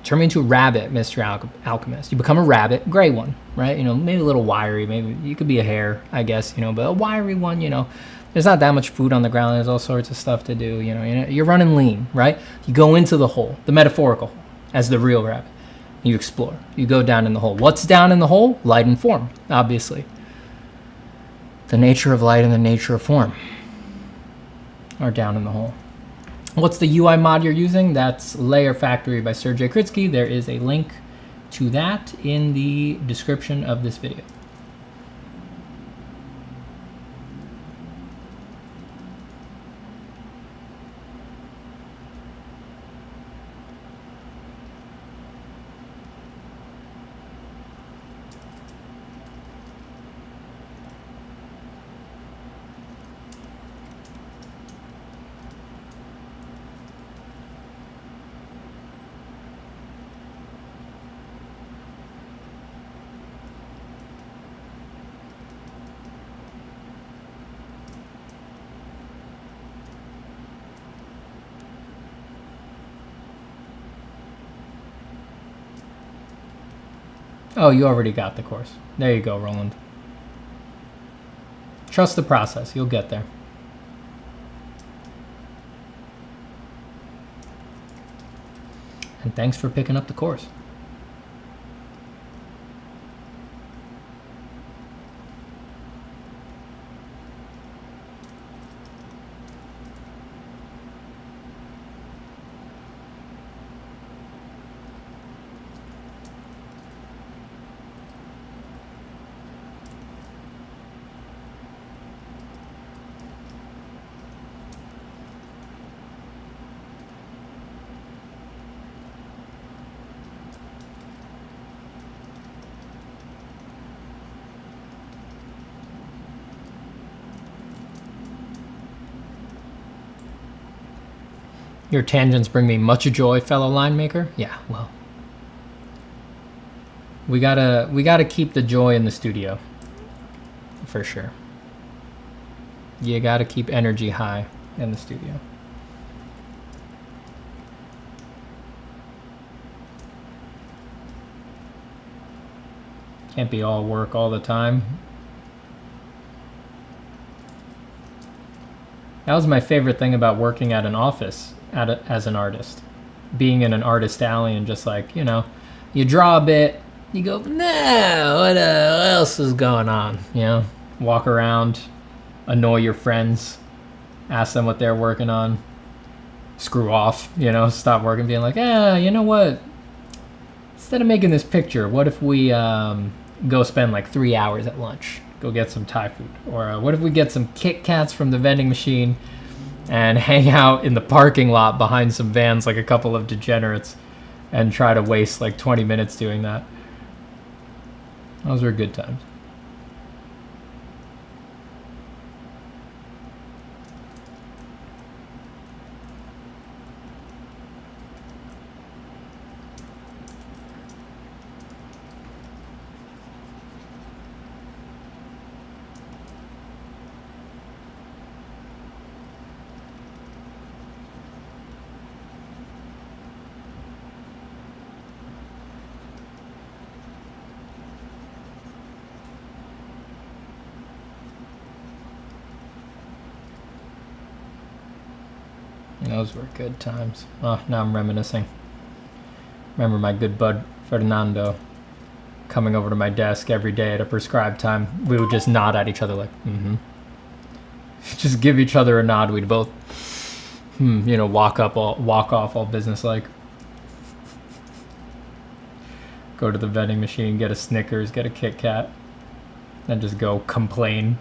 Turn me into a rabbit, Mr. Alchemist. You become a rabbit, gray one, right? You know, maybe a little wiry. Maybe you could be a hare, I guess, you know, but a wiry one, you know. There's not that much food on the ground. There's all sorts of stuff to do, you know. You're running lean, right? You go into the hole, the metaphorical hole, as the real rabbit. You explore. You go down in the hole. What's down in the hole? Light and form, obviously. The nature of light and the nature of form are down in the hole. What's the UI mod you're using? That's Layer Factory by Sergey Kritsky. There is a link to that in the description of this video. Oh, you already got the course. There you go, Roland. Trust the process. You'll get there. And thanks for picking up the course. Your tangents bring me much joy, fellow line maker. Yeah, well, we gotta keep the joy in the studio, for sure. You gotta keep energy high in the studio. Can't be all work all the time. That was my favorite thing about working at an office as an artist. Being in an artist alley and just like, you know, you draw a bit, you go, no, what else is going on? You know, walk around, annoy your friends, ask them what they're working on, screw off, you know, stop working, being like, you know what? Instead of making this picture, what if we go spend like 3 hours at lunch? Go get some Thai food. Or what if we get some Kit Kats from the vending machine and hang out in the parking lot behind some vans like a couple of degenerates and try to waste like 20 minutes doing that. Those were good times. Those were good times. Oh, now I'm reminiscing. Remember my good bud Fernando coming over to my desk every day at a prescribed time. We would just nod at each other like, just give each other a nod. We'd both, you know, walk off all business-like. Go to the vending machine, get a Snickers, get a Kit Kat, and just go complain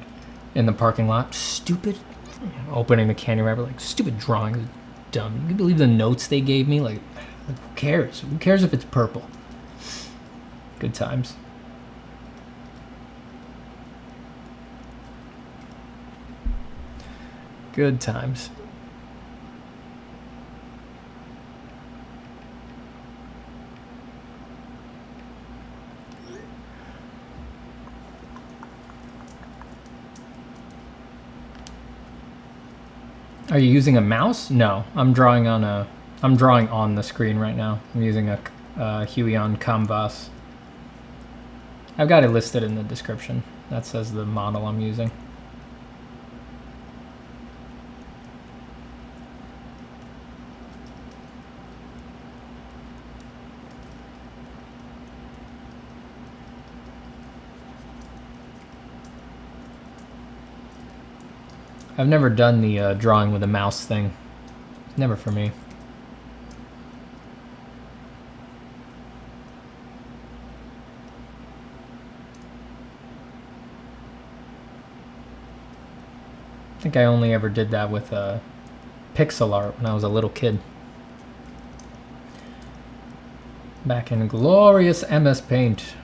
in the parking lot. Stupid. Opening the candy wrapper, like, stupid drawings, dumb. You can believe the notes they gave me? Like, who cares? Who cares if it's purple? Good times. Good times. Are you using a mouse? No, I'm drawing on the screen right now. I'm using a Huion Kamvas. I've got it listed in the description. That says the model I'm using. I've never done the drawing with a mouse thing. It's never for me. I think I only ever did that with pixel art when I was a little kid. Back in glorious MS Paint.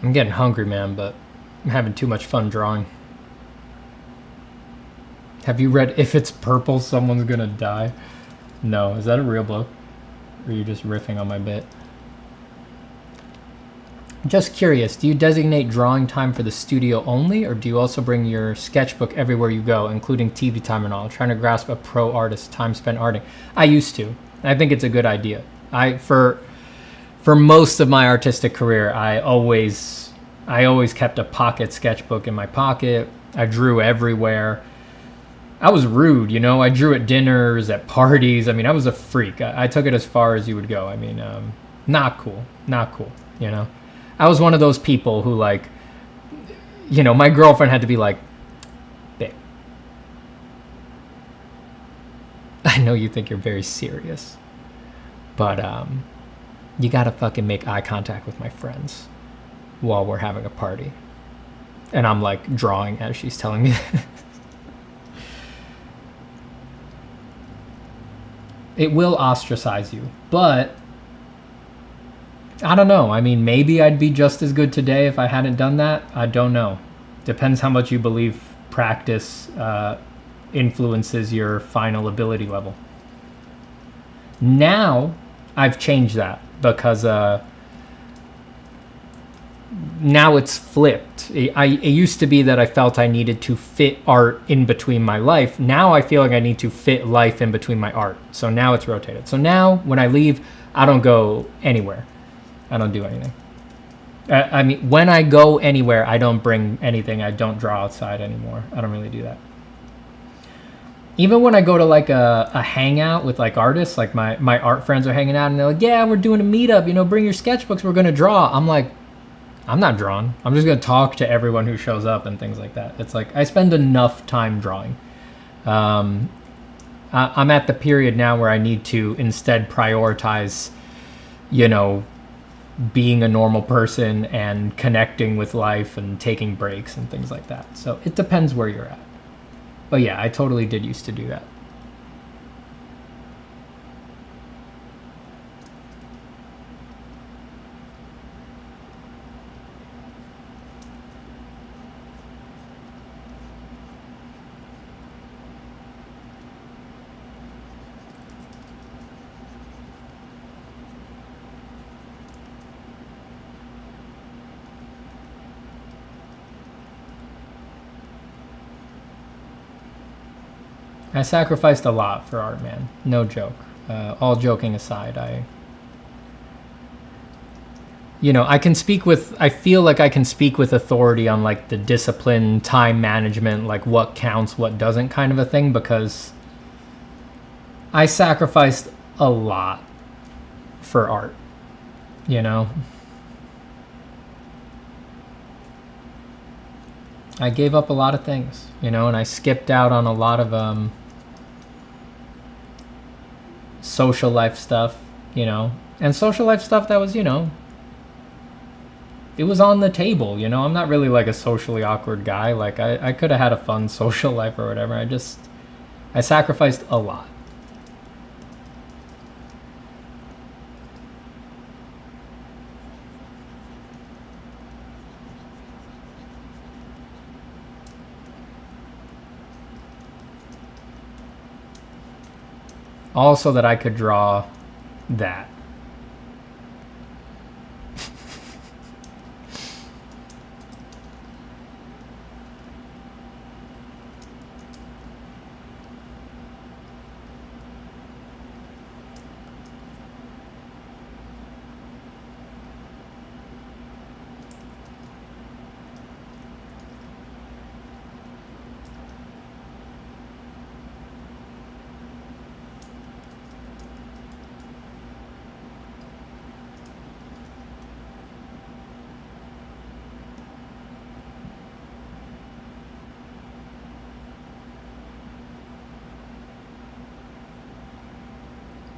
I'm getting hungry, man, but I'm having too much fun drawing. Have you read If It's Purple, Someone's Gonna Die? No. Is that a real book? Or are you just riffing on my bit? Just curious, do you designate drawing time for the studio only, or do you also bring your sketchbook everywhere you go, including TV time and all? I'm trying to grasp a pro artist's time spent arting. I used to. I think it's a good idea. For most of my artistic career, I always kept a pocket sketchbook in my pocket. I drew everywhere. I was rude, you know. I drew at dinners, at parties. I mean, I was a freak. I took it as far as you would go. I mean, not cool, you know. I was one of those people who, like, you know, my girlfriend had to be like, babe, I know you think you're very serious, but you gotta fucking make eye contact with my friends while we're having a party. And I'm like drawing as she's telling me. It will ostracize you, but I don't know. I mean, maybe I'd be just as good today if I hadn't done that. I don't know. Depends how much you believe practice influences your final ability level. Now I've changed that, because now it's flipped. It used to be that I felt I needed to fit art in between my life. Now I feel like I need to fit life in between my art. So now it's rotated. So now when I leave, I don't go anywhere. I don't do anything. I mean, when I go anywhere, I don't bring anything. I don't draw outside anymore. I don't really do that. Even when I go to like a hangout with like artists, like my art friends are hanging out and they're like, yeah, we're doing a meetup, you know, bring your sketchbooks, we're going to draw. I'm like, I'm not drawing. I'm just going to talk to everyone who shows up and things like that. It's like, I spend enough time drawing. I'm at the period now where I need to instead prioritize, you know, being a normal person and connecting with life and taking breaks and things like that. So it depends where you're at. But yeah, I totally did used to do that. I sacrificed a lot for art, man. No joke. all joking aside, I can speak with, I feel like I can speak with authority on like the discipline, time management, like what counts, what doesn't kind of a thing, because I sacrificed a lot for art, I gave up a lot of things, and I skipped out on a lot of social life stuff, and social life stuff that was, it was on the table, I'm not really like a socially awkward guy. Like I could have had a fun social life or whatever. I sacrificed a lot. All so that I could draw that.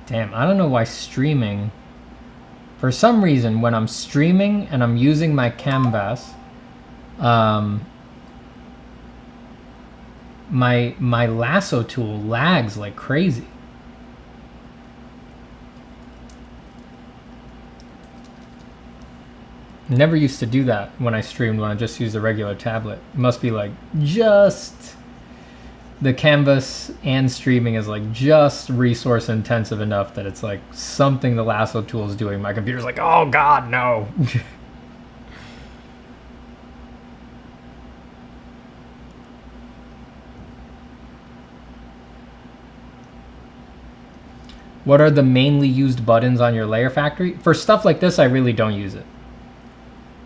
Damn, I don't know why streaming, for some reason when I'm streaming and I'm using my Kamvas, my lasso tool lags like crazy. Never used to do that when I streamed, when I just used a regular tablet. It must be like just the Kamvas and streaming is like just resource intensive enough that it's like something the lasso tool is doing. My computer's like, oh God, no. What are the mainly used buttons on your layer factory? For stuff like this, I really don't use it.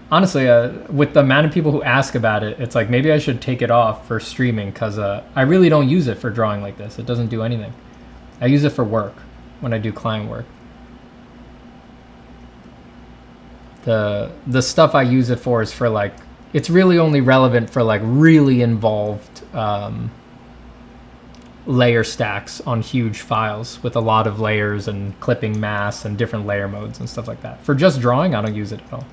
Honestly, with the amount of people who ask about it, it's like maybe I should take it off for streaming, because I really don't use it for drawing like this. It doesn't do anything. I use it for work, when I do client work. The stuff I use it for is for like, it's really only relevant for like really involved layer stacks on huge files with a lot of layers and clipping masks and different layer modes and stuff like that. For just drawing, I don't use it at all.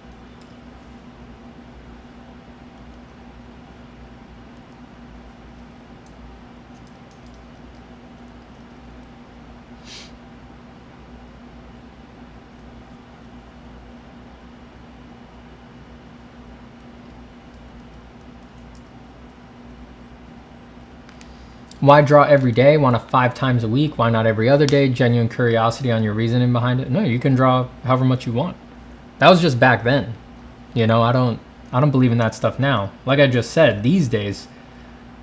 Why draw every day? Want to 5 times a week? Why not every other day? Genuine curiosity on your reasoning behind it? No, you can draw however much you want. That was just back then. I don't believe in that stuff now. Like I just said, these days,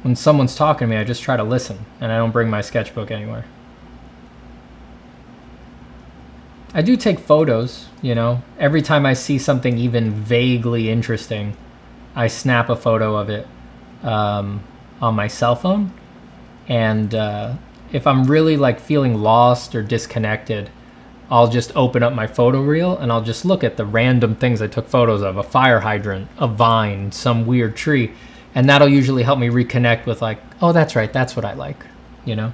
when someone's talking to me, I just try to listen, and I don't bring my sketchbook anywhere. I do take photos, Every time I see something even vaguely interesting, I snap a photo of it on my cell phone. And if I'm really like feeling lost or disconnected, I'll just open up my photo reel and I'll just look at the random things I took photos of, a fire hydrant, a vine, some weird tree. And that'll usually help me reconnect with like, oh, that's right, that's what I like, If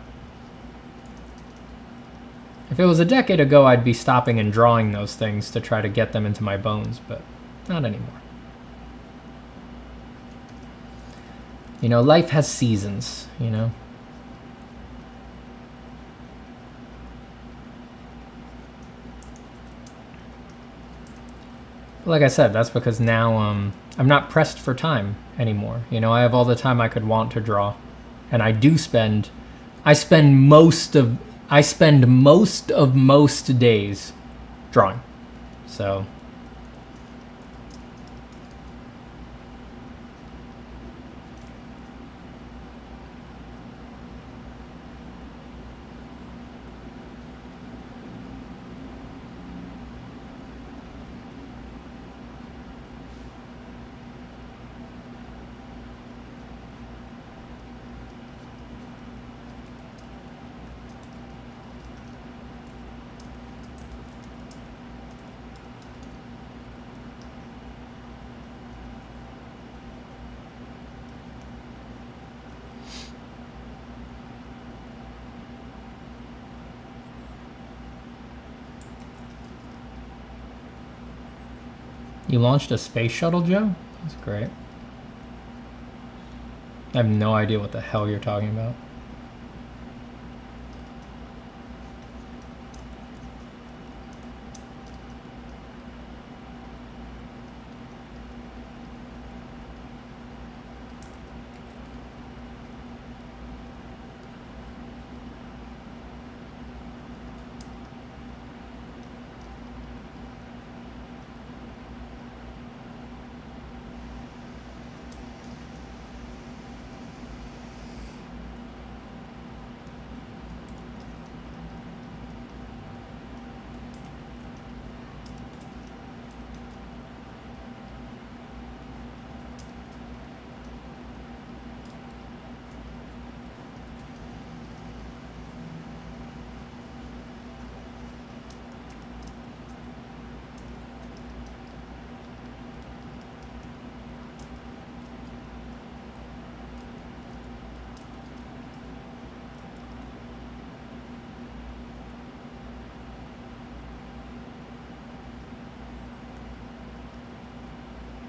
it was a decade ago, I'd be stopping and drawing those things to try to get them into my bones, but not anymore. Life has seasons, Like I said, that's because now I'm not pressed for time anymore. I have all the time I could want to draw, and I spend most of most days drawing. So You launched a space shuttle, Joe? That's great. I have no idea what the hell you're talking about.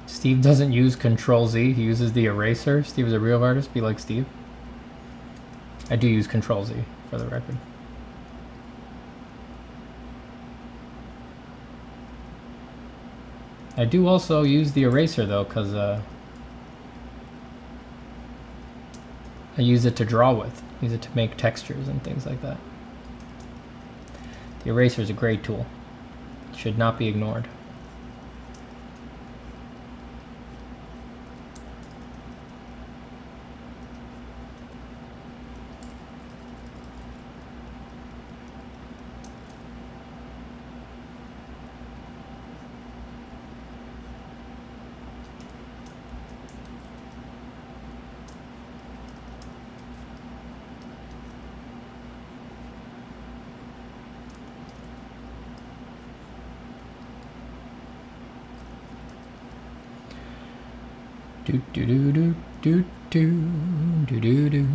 Steve doesn't use Control-Z, he uses the eraser. Steve is a real artist, be like Steve. I do use Control-Z, for the record. I do also use the eraser though, because I use it to draw with. Use it to make textures and things like that. The eraser is a great tool. It should not be ignored. Do do do do do do do do do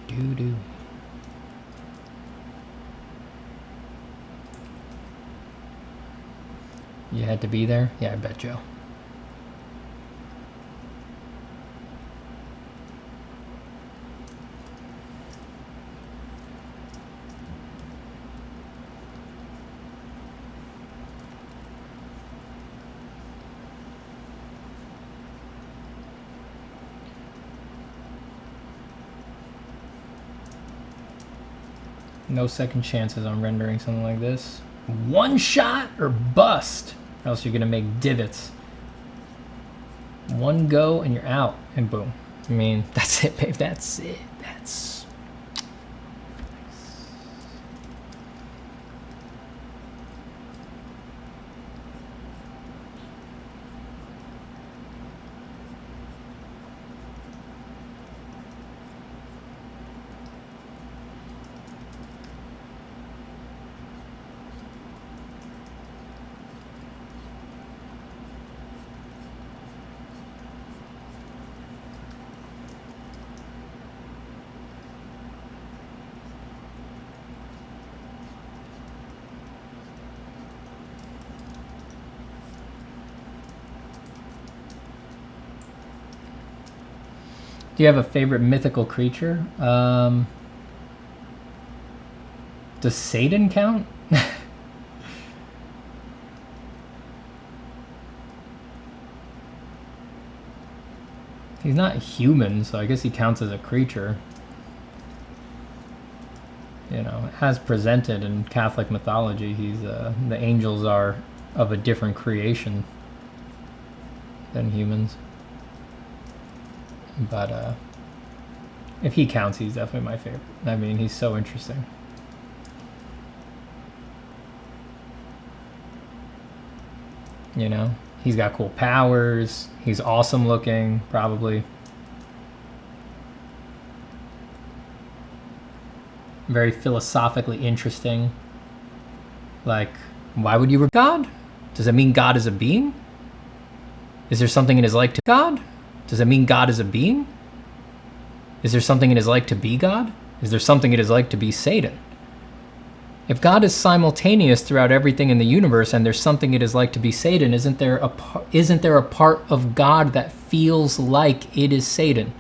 do do. You had to be there? Yeah, I bet, Joe. No second chances on rendering something like this. One shot or bust, or else you're gonna make divots. One go and you're out, and boom. I mean, that's it, babe. That's it. That's Do you have a favorite mythical creature? Does Satan count? He's not human, so I guess he counts as a creature. You know, as presented in Catholic mythology, he's the angels are of a different creation than humans. But if he counts, he's definitely my favorite. I mean, he's so interesting. You know, he's got cool powers. He's awesome looking, probably. Very philosophically interesting. Like, why would you God? Does that mean God is a being? Is there something in his like to God? Does that mean God is a being? Is there something in his like to be God? Is there something in his like to be Satan? If God is simultaneous throughout everything in the universe, and there's something it is like to be Satan, isn't there a part of God that feels like it is Satan?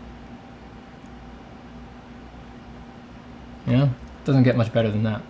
Yeah, doesn't get much better than that.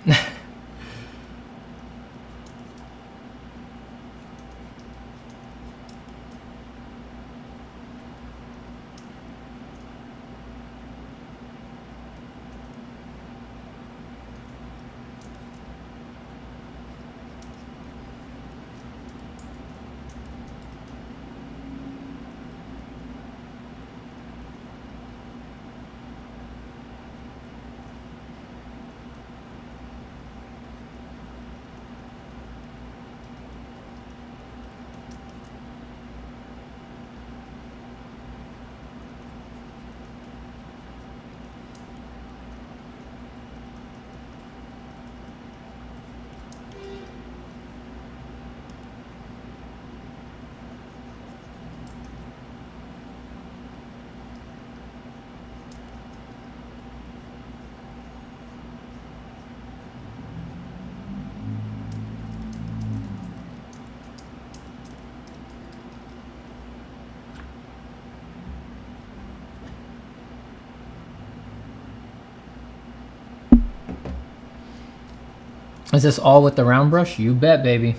Is this all with the round brush? You bet, baby.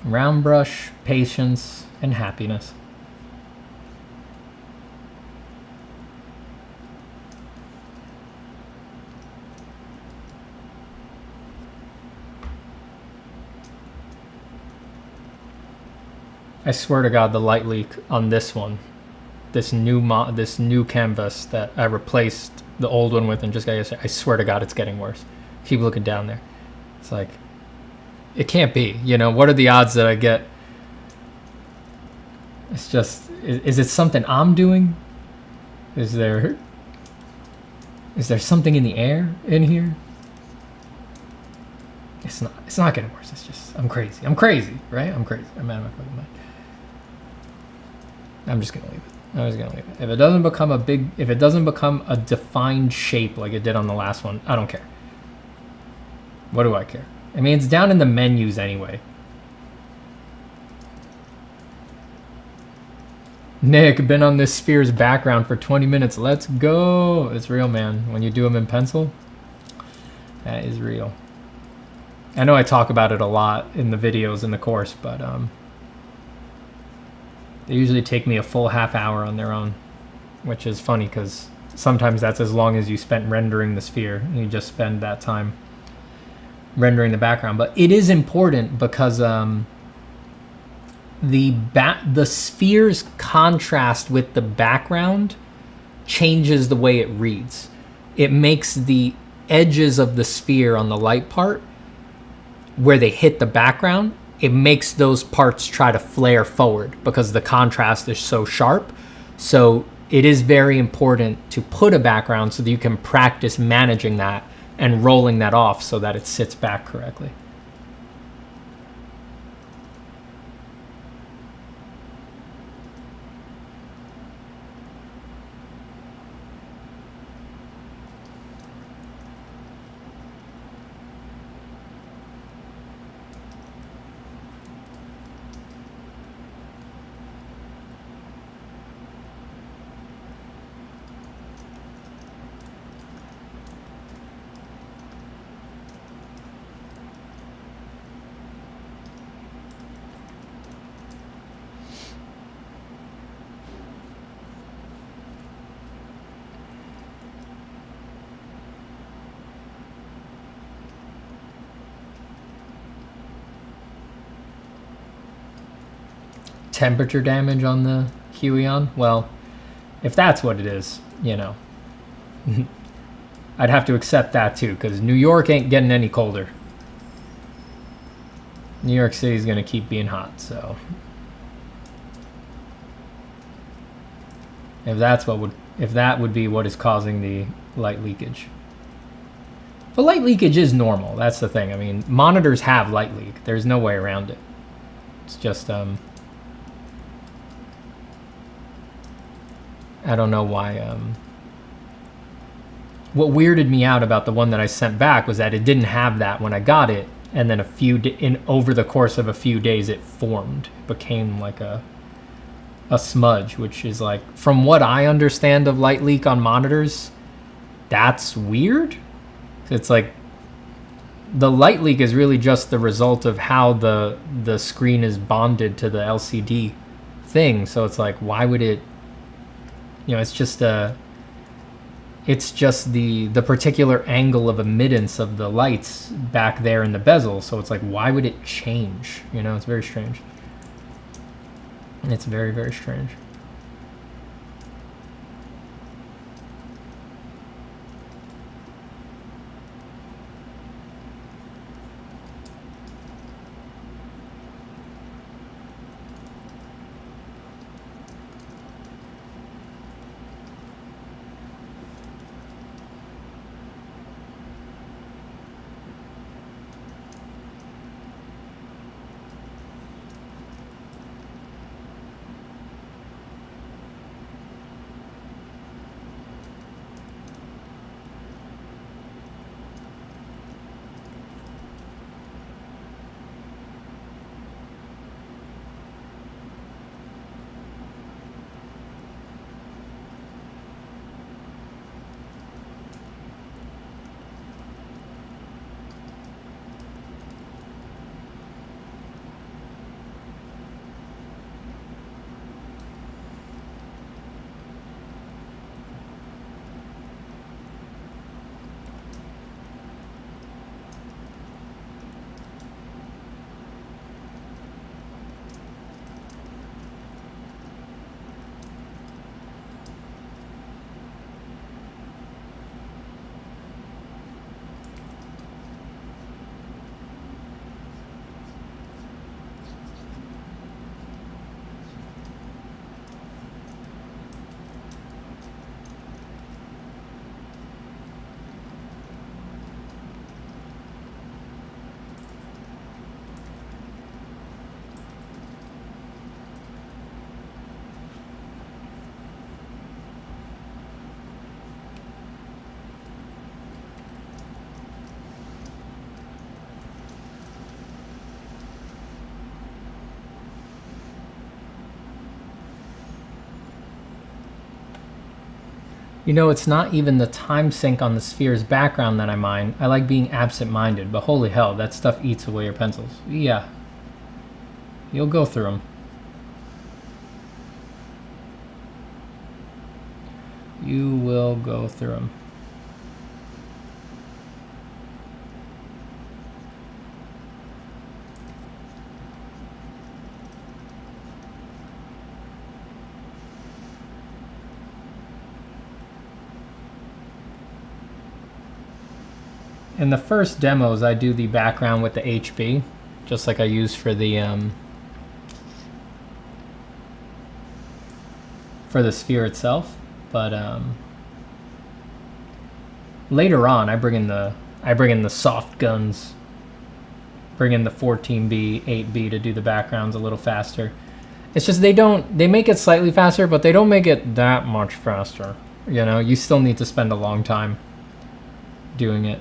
Round brush, patience, and happiness. I swear to God, the light leak on this one, this new canvas that I replaced the old one with and just got yesterday, I swear to God, it's getting worse. Keep looking down there. It's like, it can't be. You know, what are the odds that I get? It's just, is it something I'm doing? Is there something in the air in here? It's not getting worse. It's just, I'm crazy, right? I'm crazy. I'm out of my fucking mind. I'm just gonna leave it. If it doesn't become a defined shape like it did on the last one, I don't care. What do I care? I mean, it's down in the menus anyway. Nick, been on this sphere's background for 20 minutes. Let's go. It's real, man. When you do them in pencil, that is real. I know I talk about it a lot in the videos in the course, but they usually take me a full half hour on their own, which is funny because sometimes that's as long as you spent rendering the sphere, and you just spend that time rendering the background. But it is important because the sphere's contrast with the background changes the way it reads. It makes the edges of the sphere on the light part, where they hit the background, it makes those parts try to flare forward because the contrast is so sharp. So it is very important to put a background so that you can practice managing that and rolling that off so that it sits back correctly. Temperature damage on the Huion? Well, if that's what it is, you know, I'd have to accept that too, because New York ain't getting any colder. New York City's gonna keep being hot, so if that would be what is causing the light leakage. But light leakage is normal, that's the thing. I mean, monitors have light leak. There's no way around it. It's just I don't know why. What weirded me out about the one that I sent back was that it didn't have that when I got it, and then over the course of a few days it formed, it became like a smudge, which is like, from what I understand of light leak on monitors, that's weird. It's like the light leak is really just the result of how the screen is bonded to the LCD thing. So it's like, why would it, it's just the particular angle of emittance of the lights back there in the bezel. So it's like, why would it change? It's very strange. It's very, very strange. It's not even the time sink on the sphere's background that I mind. I like being absent-minded, but holy hell, that stuff eats away your pencils. Yeah. You'll go through them. You will go through them. In the first demos, I do the background with the HB, just like I use for the sphere itself. But later on, I bring in the soft guns, bring in the 14B, 8B to do the backgrounds a little faster. It's just they make it slightly faster, but they don't make it that much faster. You still need to spend a long time doing it.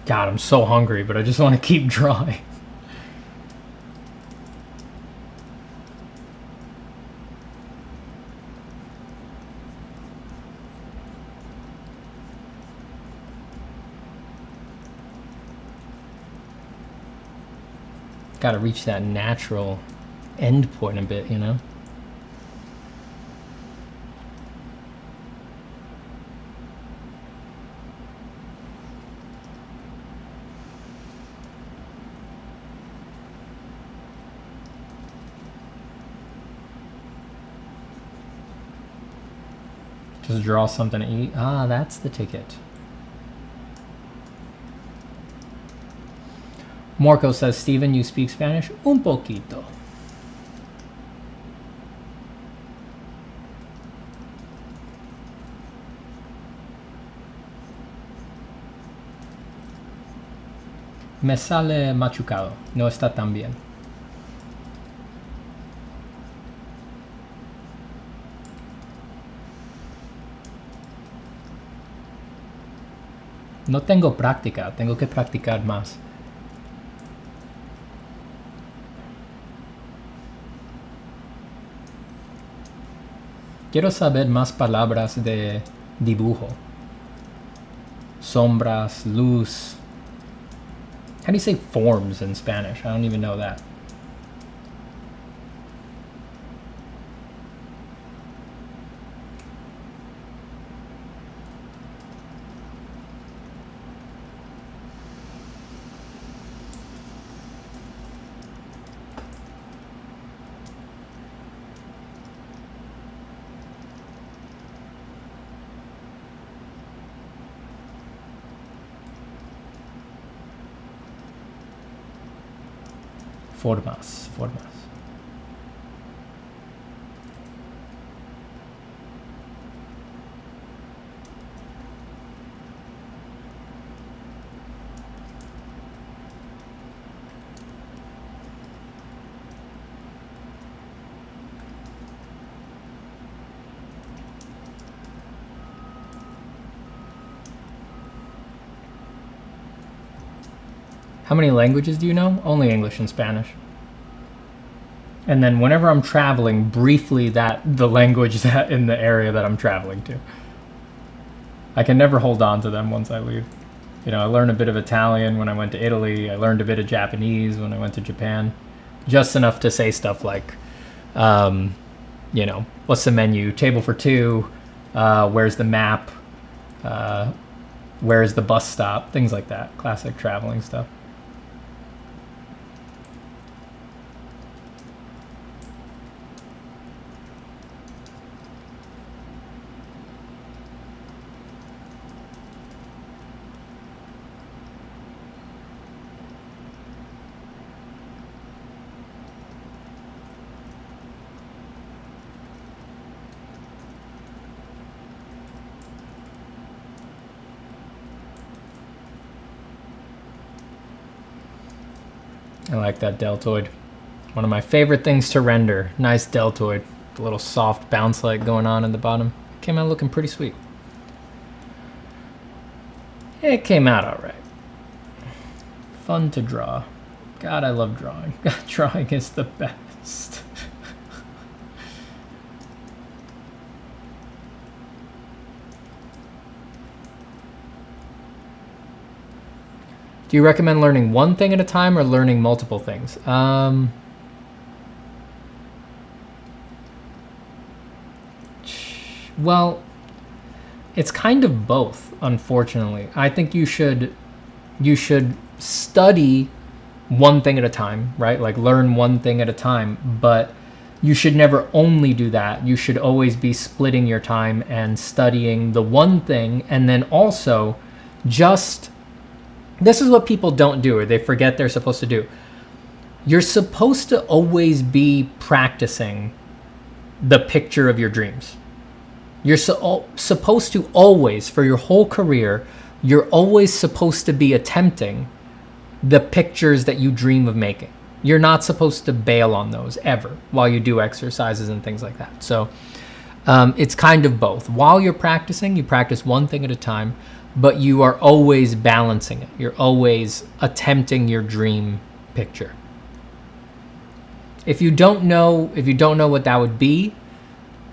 God, I'm so hungry, but I just want to keep drawing. Got to reach that natural end point a bit, you know? Just draw something to eat. Ah, that's the ticket. Morco says, Steven, you speak Spanish? Un poquito. Me sale machucado. No está tan bien. No tengo práctica. Tengo que practicar más. Quiero saber más palabras de dibujo. Sombras, luz. How do you say forms in Spanish? I don't even know that. Formas. How many languages do you know? Only English and Spanish. And then whenever I'm traveling, briefly the language that in the area that I'm traveling to. I can never hold on to them once I leave. You know, I learned a bit of Italian when I went to Italy. I learned a bit of Japanese when I went to Japan. Just enough to say stuff like, you know, what's the menu? Table for two. Where's the map? Where's the bus stop? Things like that. Classic traveling stuff. I like that deltoid. One of my favorite things to render. Nice deltoid. The little soft bounce light going on in the bottom. Came out looking pretty sweet. It came out alright. Fun to draw. God, I love drawing. Drawing is the best. Do you recommend learning one thing at a time or learning multiple things? Well, it's kind of both, unfortunately. I think you should study one thing at a time, right? Like learn one thing at a time, but you should never only do that. You should always be splitting your time and studying the one thing, and then also just, this is what people don't do or they forget they're supposed to do. You're supposed to always be practicing the picture of your dreams. You're supposed to always, for your whole career, you're always supposed to be attempting the pictures that you dream of making. You're not supposed to bail on those ever while you do exercises and things like that. So it's kind of both. While you're practicing, you practice one thing at a time. but you are always balancing it. You're always attempting your dream picture. If you don't know what that would be,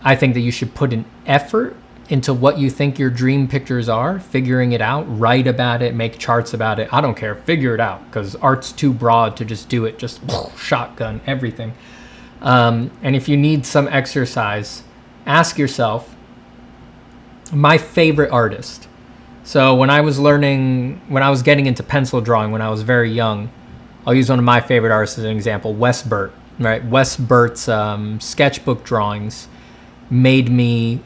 I think that you should put an effort into what you think your dream pictures are, figuring it out, write about it, make charts about it. I don't care, figure it out, because art's too broad to just do it, just shotgun everything. And if you need some exercise, ask yourself, my favorite artist. So when I was getting into pencil drawing when I was very young, I'll use one of my favorite artists as an example, Wes Burt, right? Wes Burt's sketchbook drawings made me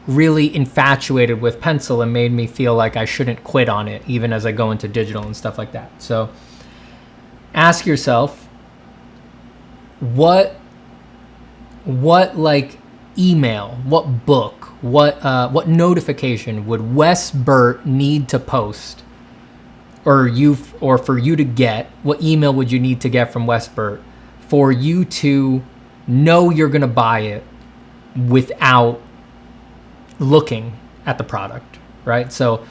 really infatuated with pencil and made me feel like I shouldn't quit on it, even as I go into digital and stuff like that. So ask yourself, what like email, what book, what notification would Wes Burt need to post, or for you to get? What email would you need to get from Wes Burt for you to know you're gonna buy it without looking at the product, right? So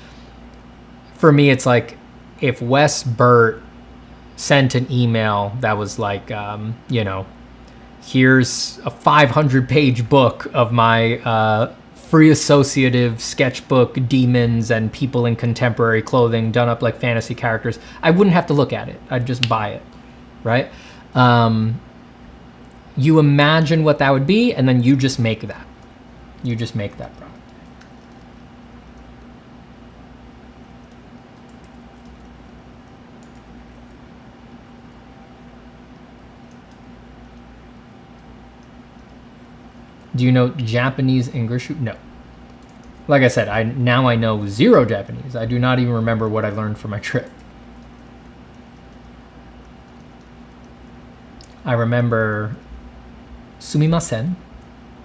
for me, it's like if Wes Burt sent an email that was like, here's a 500-page book of my free associative sketchbook demons and people in contemporary clothing done up like fantasy characters, I wouldn't have to look at it. I'd just buy it, right? You imagine what that would be, and then you just make that. You just make that product. Do you know Japanese English? No. Like I said, I know zero Japanese. I do not even remember what I learned for my trip. I remember sumimasen,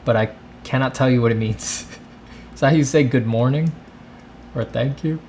but I cannot tell you what it means. Is that how you say good morning or thank you?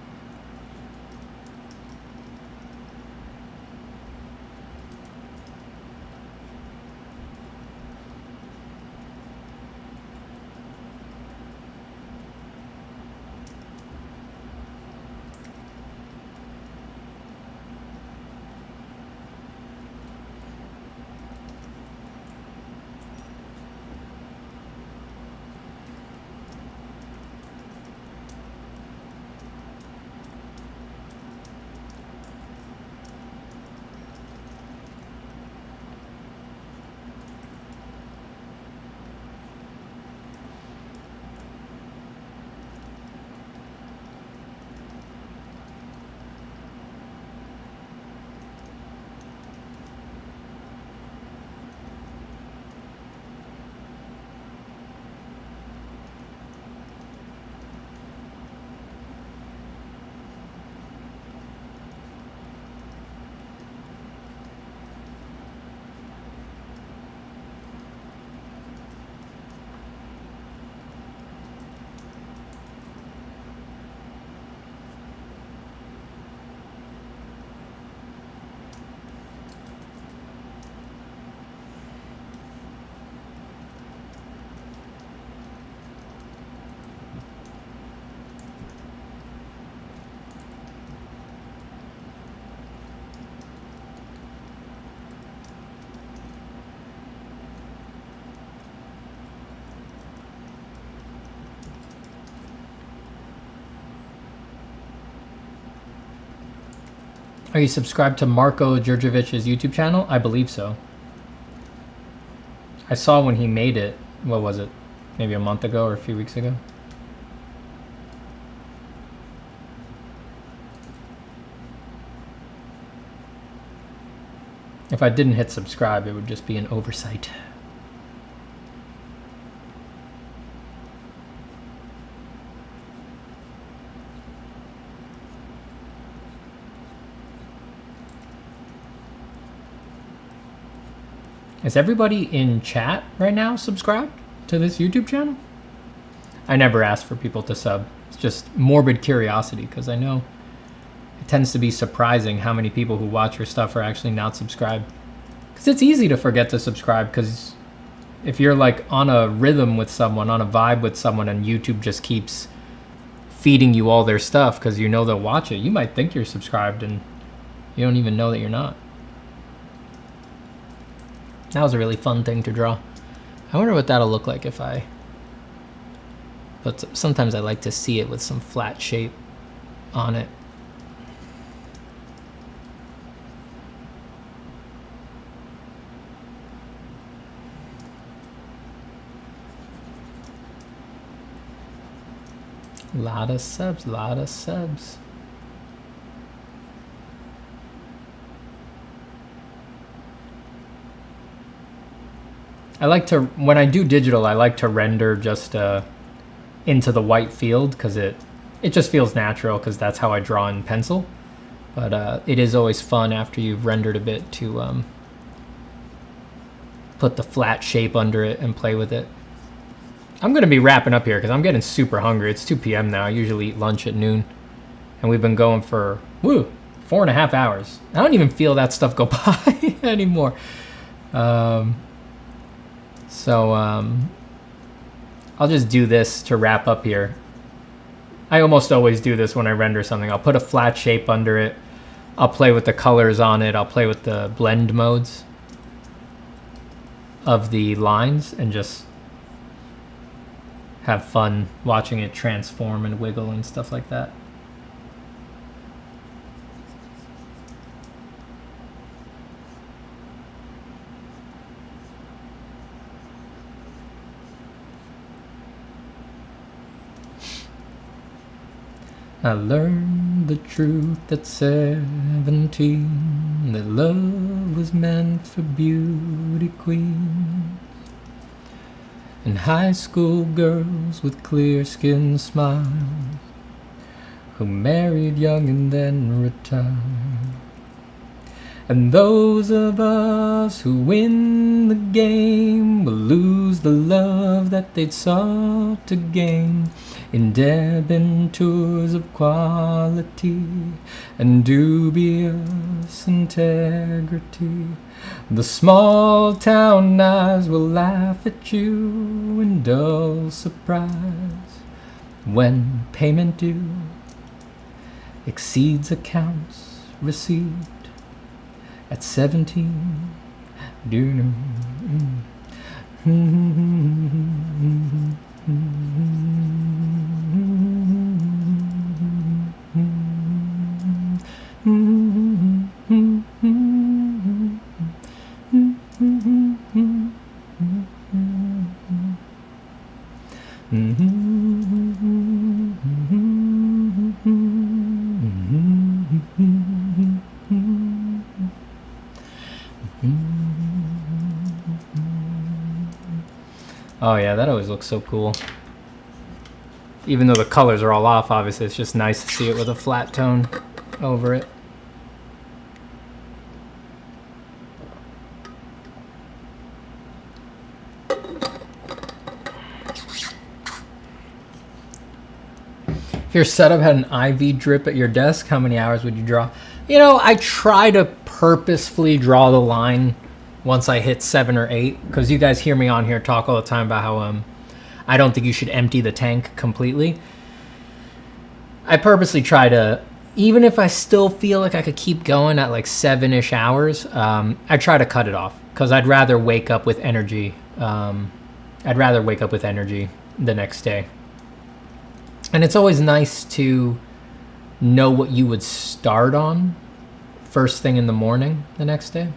Are you subscribed to Marko Djurdjevic's YouTube channel? I believe so. I saw when he made it, what was it? Maybe a month ago or a few weeks ago. If I didn't hit subscribe, it would just be an oversight. Is everybody in chat right now subscribed to this YouTube channel? I never ask for people to sub. It's just morbid curiosity, because I know it tends to be surprising how many people who watch your stuff are actually not subscribed. Because it's easy to forget to subscribe, because if you're like on a rhythm with someone, on a vibe with someone, and YouTube just keeps feeding you all their stuff because you know they'll watch it. You might think you're subscribed and you don't even know that you're not. That was a really fun thing to draw. I wonder what that'll look like if I... But sometimes I like to see it with some flat shape on it. Lot of subs, lot of subs. I like to, when I do digital, I like to render just into the white field because it just feels natural because that's how I draw in pencil. But it is always fun after you've rendered a bit to put the flat shape under it and play with it. I'm going to be wrapping up here because I'm getting super hungry. It's 2 p.m. now. I usually eat lunch at noon. And we've been going for, 4.5 hours. I don't even feel that stuff go by anymore. I'll just do this to wrap up here. I almost always do this when I render something. I'll put a flat shape under it. I'll play with the colors on it. I'll play with the blend modes of the lines and just have fun watching it transform and wiggle and stuff like that. I learned the truth at 17, that love was meant for beauty queens and high school girls with clear-skinned smiles who married young and then retired. And those of us who win the game will lose the love that they'd sought to gain in debentures of quality and dubious integrity. The small town eyes will laugh at you in dull surprise when payment due exceeds accounts received at 17. Oh yeah, that always looks so cool. Even though the colors are all off, obviously, it's just nice to see it with a flat tone over it. If your setup had an IV drip at your desk, how many hours would you draw? You know, I try to purposefully draw the line once I hit 7 or 8, because you guys hear me on here talk all the time about how I don't think you should empty the tank completely. I purposely try to, even if I still feel like I could keep going at like 7-ish hours, I try to cut it off because I'd rather wake up with energy. I'd rather wake up with energy the next day. And it's always nice to know what you would start on first thing in the morning the next day.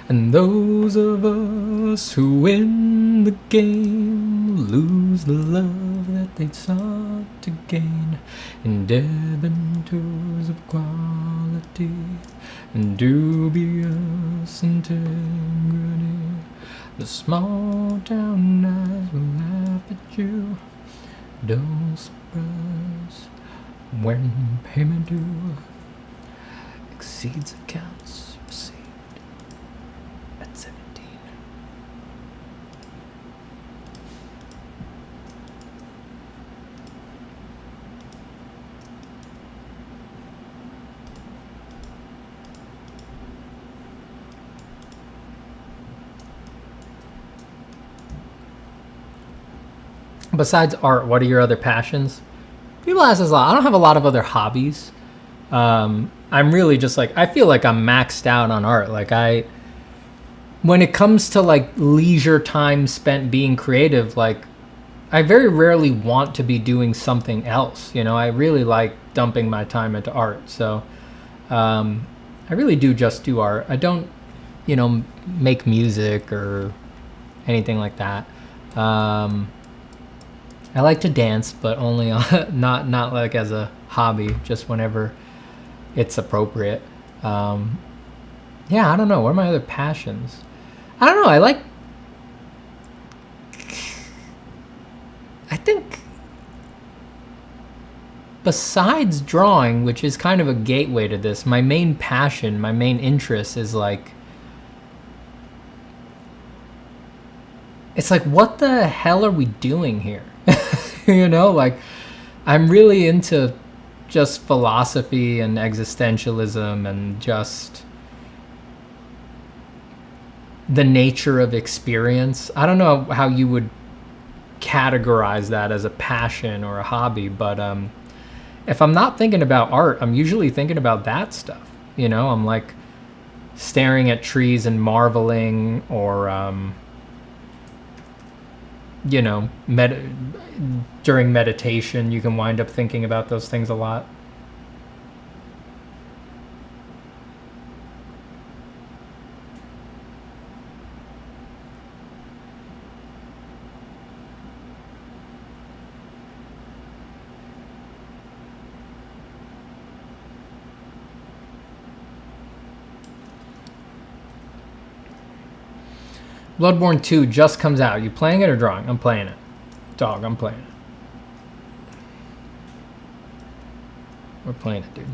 And those of us who win the game lose the love that they sought to gain in debentures of quality and dubious integrity. The small town eyes will laugh at you, dull surprise when payment due exceeds accounts received at 17. besides art, what are your other passions? People ask us a lot. I don't have a lot of other hobbies. I'm really just like, I feel like I'm maxed out on art. Like when it comes to like leisure time spent being creative, like I very rarely want to be doing something else. You know, I really like dumping my time into art. So I really do just do art. I don't, you know, make music or anything like that. I like to dance, but only not like as a hobby, just whenever it's appropriate. Yeah, I don't know. What are my other passions? I don't know. I think besides drawing, which is kind of a gateway to this, my main passion, my main interest is like, it's like, what the hell are we doing here? You know, like I'm really into just philosophy and existentialism and just the nature of experience. I don't know how you would categorize that as a passion or a hobby, but if I'm not thinking about art, I'm usually thinking about that stuff. You know, I'm like staring at trees and marveling, or you know, during meditation, you can wind up thinking about those things a lot. Bloodborne 2 just comes out. You playing it or drawing? I'm playing it. Dog, I'm playing it. We're playing it, dude.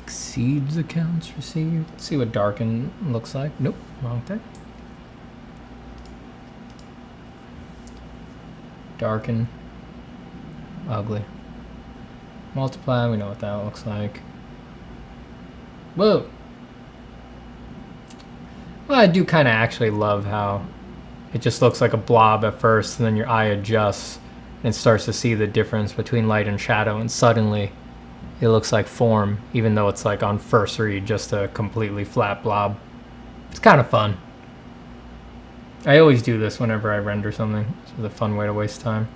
Exceeds accounts received. Let's see what darken looks like. Nope, wrong thing. Darken. Ugly. Multiply, we know what that looks like. Whoa! Well, I do kind of actually love how it just looks like a blob at first, and then your eye adjusts and starts to see the difference between light and shadow, and suddenly it looks like form, even though it's like on first read just a completely flat blob. It's kind of fun. I always do this whenever I render something. It's a fun way to waste time.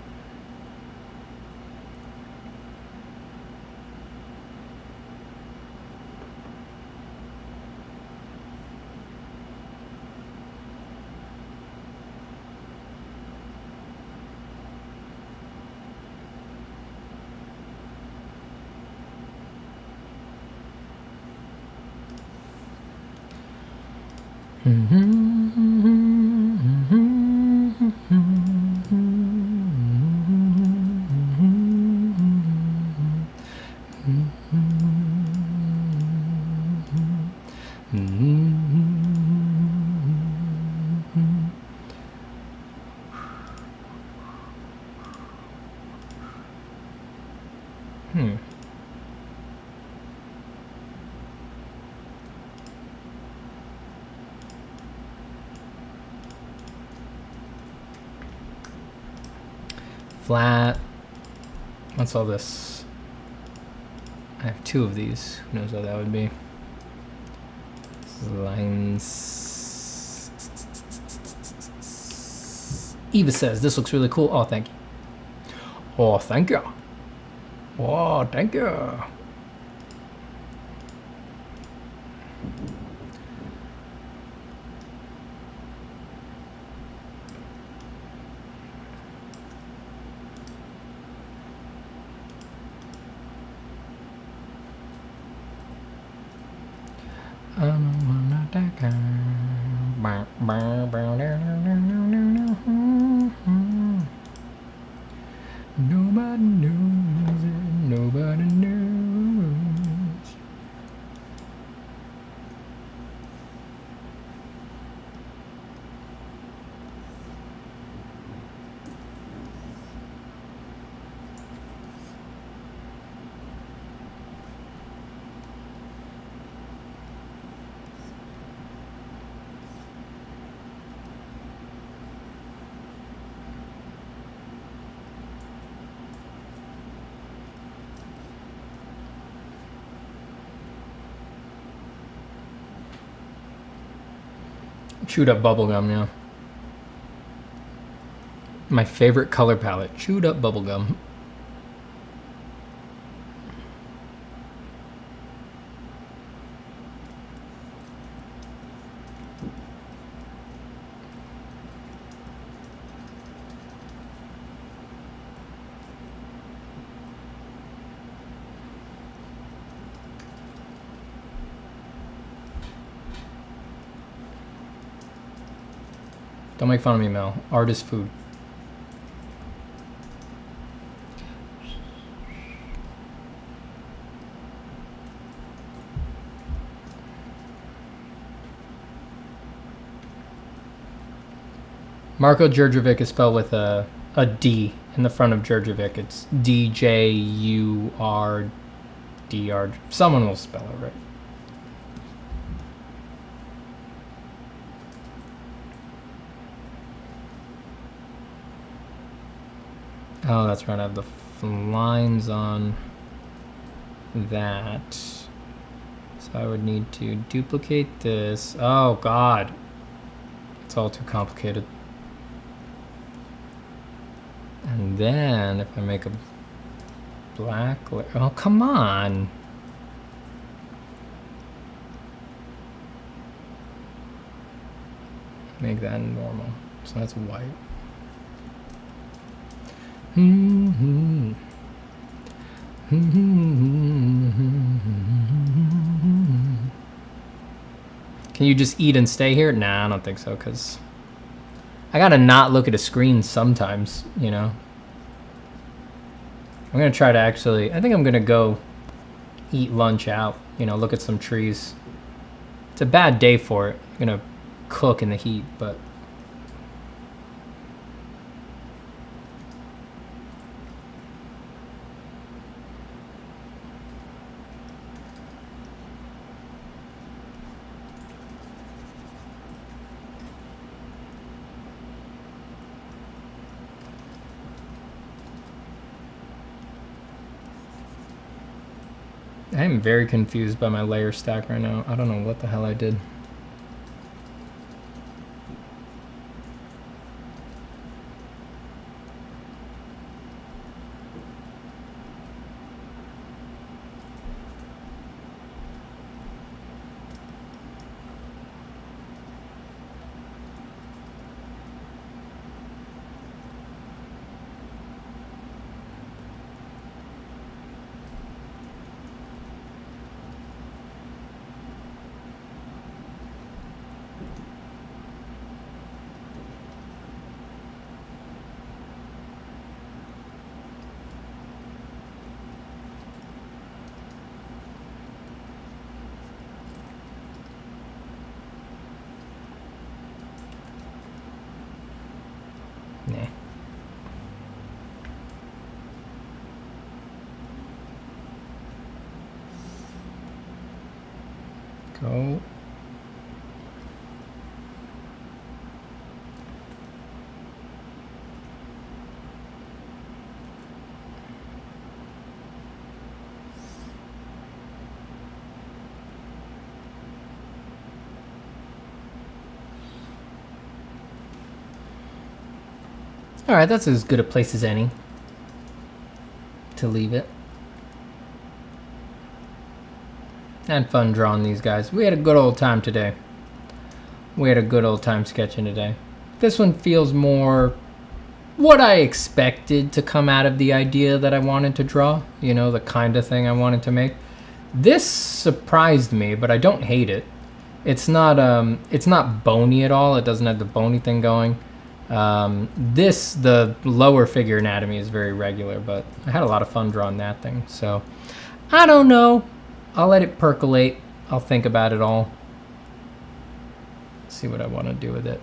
Flat. What's all this? I have two of these. Who knows what that would be? Lines. Eva says, this looks really cool. Oh, thank you. Oh, thank you. Oh, thank you. I don't wanna die. Nobody knows it. Nobody knows. Chewed up bubblegum, yeah. My favorite color palette, chewed up bubblegum. Don't make fun of me, Mel. Art is food. Marko Djurdjevic is spelled with a D in the front of Djurdjevic. It's D-J-U-R-D-R. Someone will spell it right. Oh, that's right. I have the lines on that. So I would need to duplicate this. Oh, God. It's all too complicated. And then if I make a black layer. Oh, come on. Make that normal. So that's white. Can you just eat and stay here? Nah, I don't think so, because I gotta not look at a screen sometimes, you know. I'm gonna try to actually, I think I'm gonna go eat lunch out, you know, look at some trees. It's a bad day for it. I'm gonna cook in the heat, but I am very confused by my layer stack right now. I don't know what the hell I did. Nah. Go. All right, that's as good a place as any to leave it. Had fun drawing these guys. We had a good old time today. We had a good old time sketching today. This one feels more what I expected to come out of the idea that I wanted to draw. You know, the kind of thing I wanted to make. This surprised me, but I don't hate it. It's not bony at all. It doesn't have the bony thing going. The lower figure anatomy is very regular, but I had a lot of fun drawing that thing. So I don't know. I'll let it percolate. I'll think about it all. See what I want to do with it.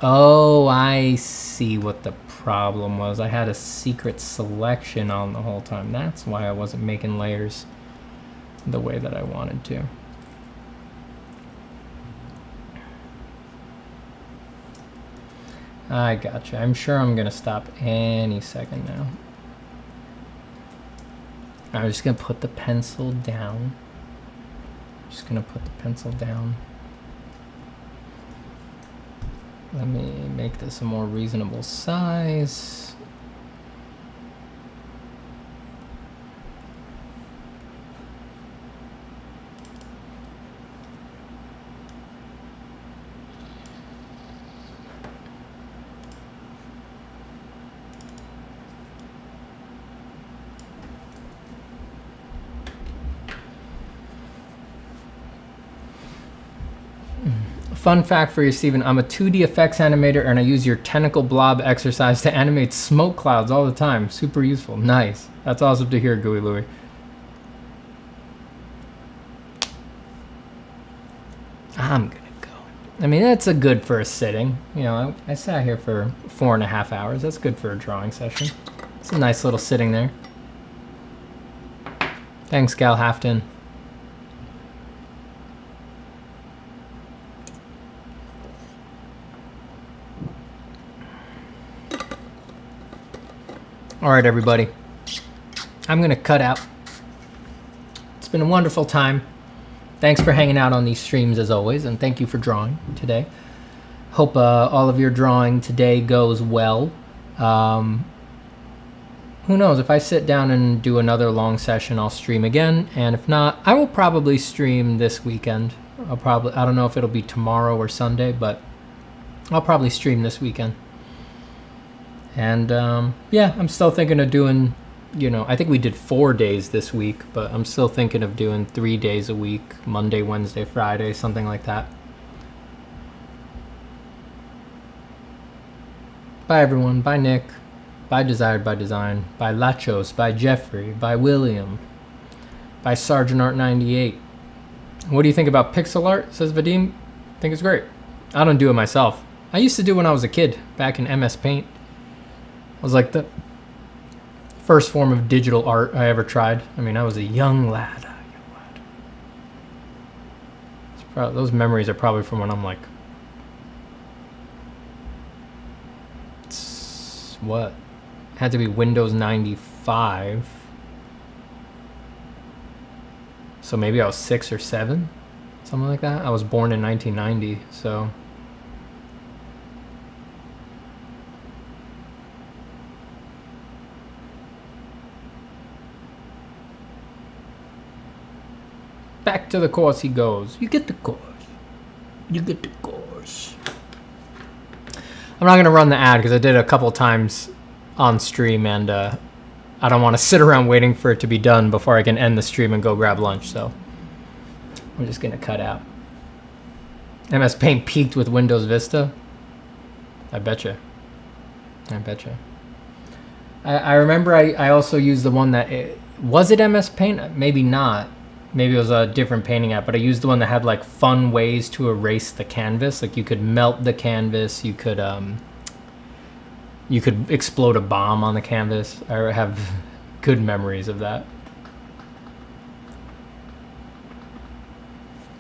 Oh, I see what the problem was. I had a secret selection on the whole time. That's why I wasn't making layers the way that I wanted to. I gotcha. I'm sure I'm gonna stop any second now. I'm just gonna put the pencil down. Just gonna put the pencil down. Let me make this a more reasonable size. Fun fact for you, Steven, I'm a 2D effects animator and I use your tentacle blob exercise to animate smoke clouds all the time. Super useful. Nice. That's awesome to hear, Gooey Louie. I'm gonna go. I mean, that's a good first sitting. You know, I sat here for 4.5 hours. That's good for a drawing session. It's a nice little sitting there. Thanks, Gal Hafton. All right, everybody. I'm going to cut out. It's been a wonderful time. Thanks for hanging out on these streams as always, and thank you for drawing today. Hope all of your drawing today goes well. Who knows? If I sit down and do another long session, I'll stream again, and if not, I will probably stream this weekend. I don't know if it'll be tomorrow or Sunday, but I'll probably stream this weekend. And yeah, I'm still thinking of doing, you know, I think we did 4 days this week, but I'm still thinking of doing 3 days a week, Monday, Wednesday, Friday, something like that. Bye everyone, bye Nick, bye Desired by Design, bye Lachos, bye Jeffrey, bye William, bye Sergeant Art 98. What do you think about pixel art, says Vadim? I think it's great. I don't do it myself. I used to do it when I was a kid, back in MS Paint. Was like the first form of digital art I ever tried. I mean, I was a young lad. Those memories are probably from when I'm like, what? It had to be Windows 95. So maybe I was 6 or 7, something like that. I was born in 1990, so. Back to the course he goes. You get the course. You get the course. I'm not going to run the ad because I did it a couple times on stream, and I don't want to sit around waiting for it to be done before I can end the stream and go grab lunch, so I'm just going to cut out. MS Paint peaked with Windows Vista? I betcha. I betcha. I remember I also used the one that... was it MS Paint? Maybe not. Maybe it was a different painting app, but I used the one that had like fun ways to erase the canvas. Like you could melt the canvas, you could explode a bomb on the canvas. I have good memories of that.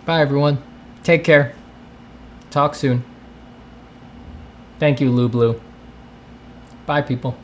Bye everyone. Take care. Talk soon. Thank you, Lou Blue. Bye people.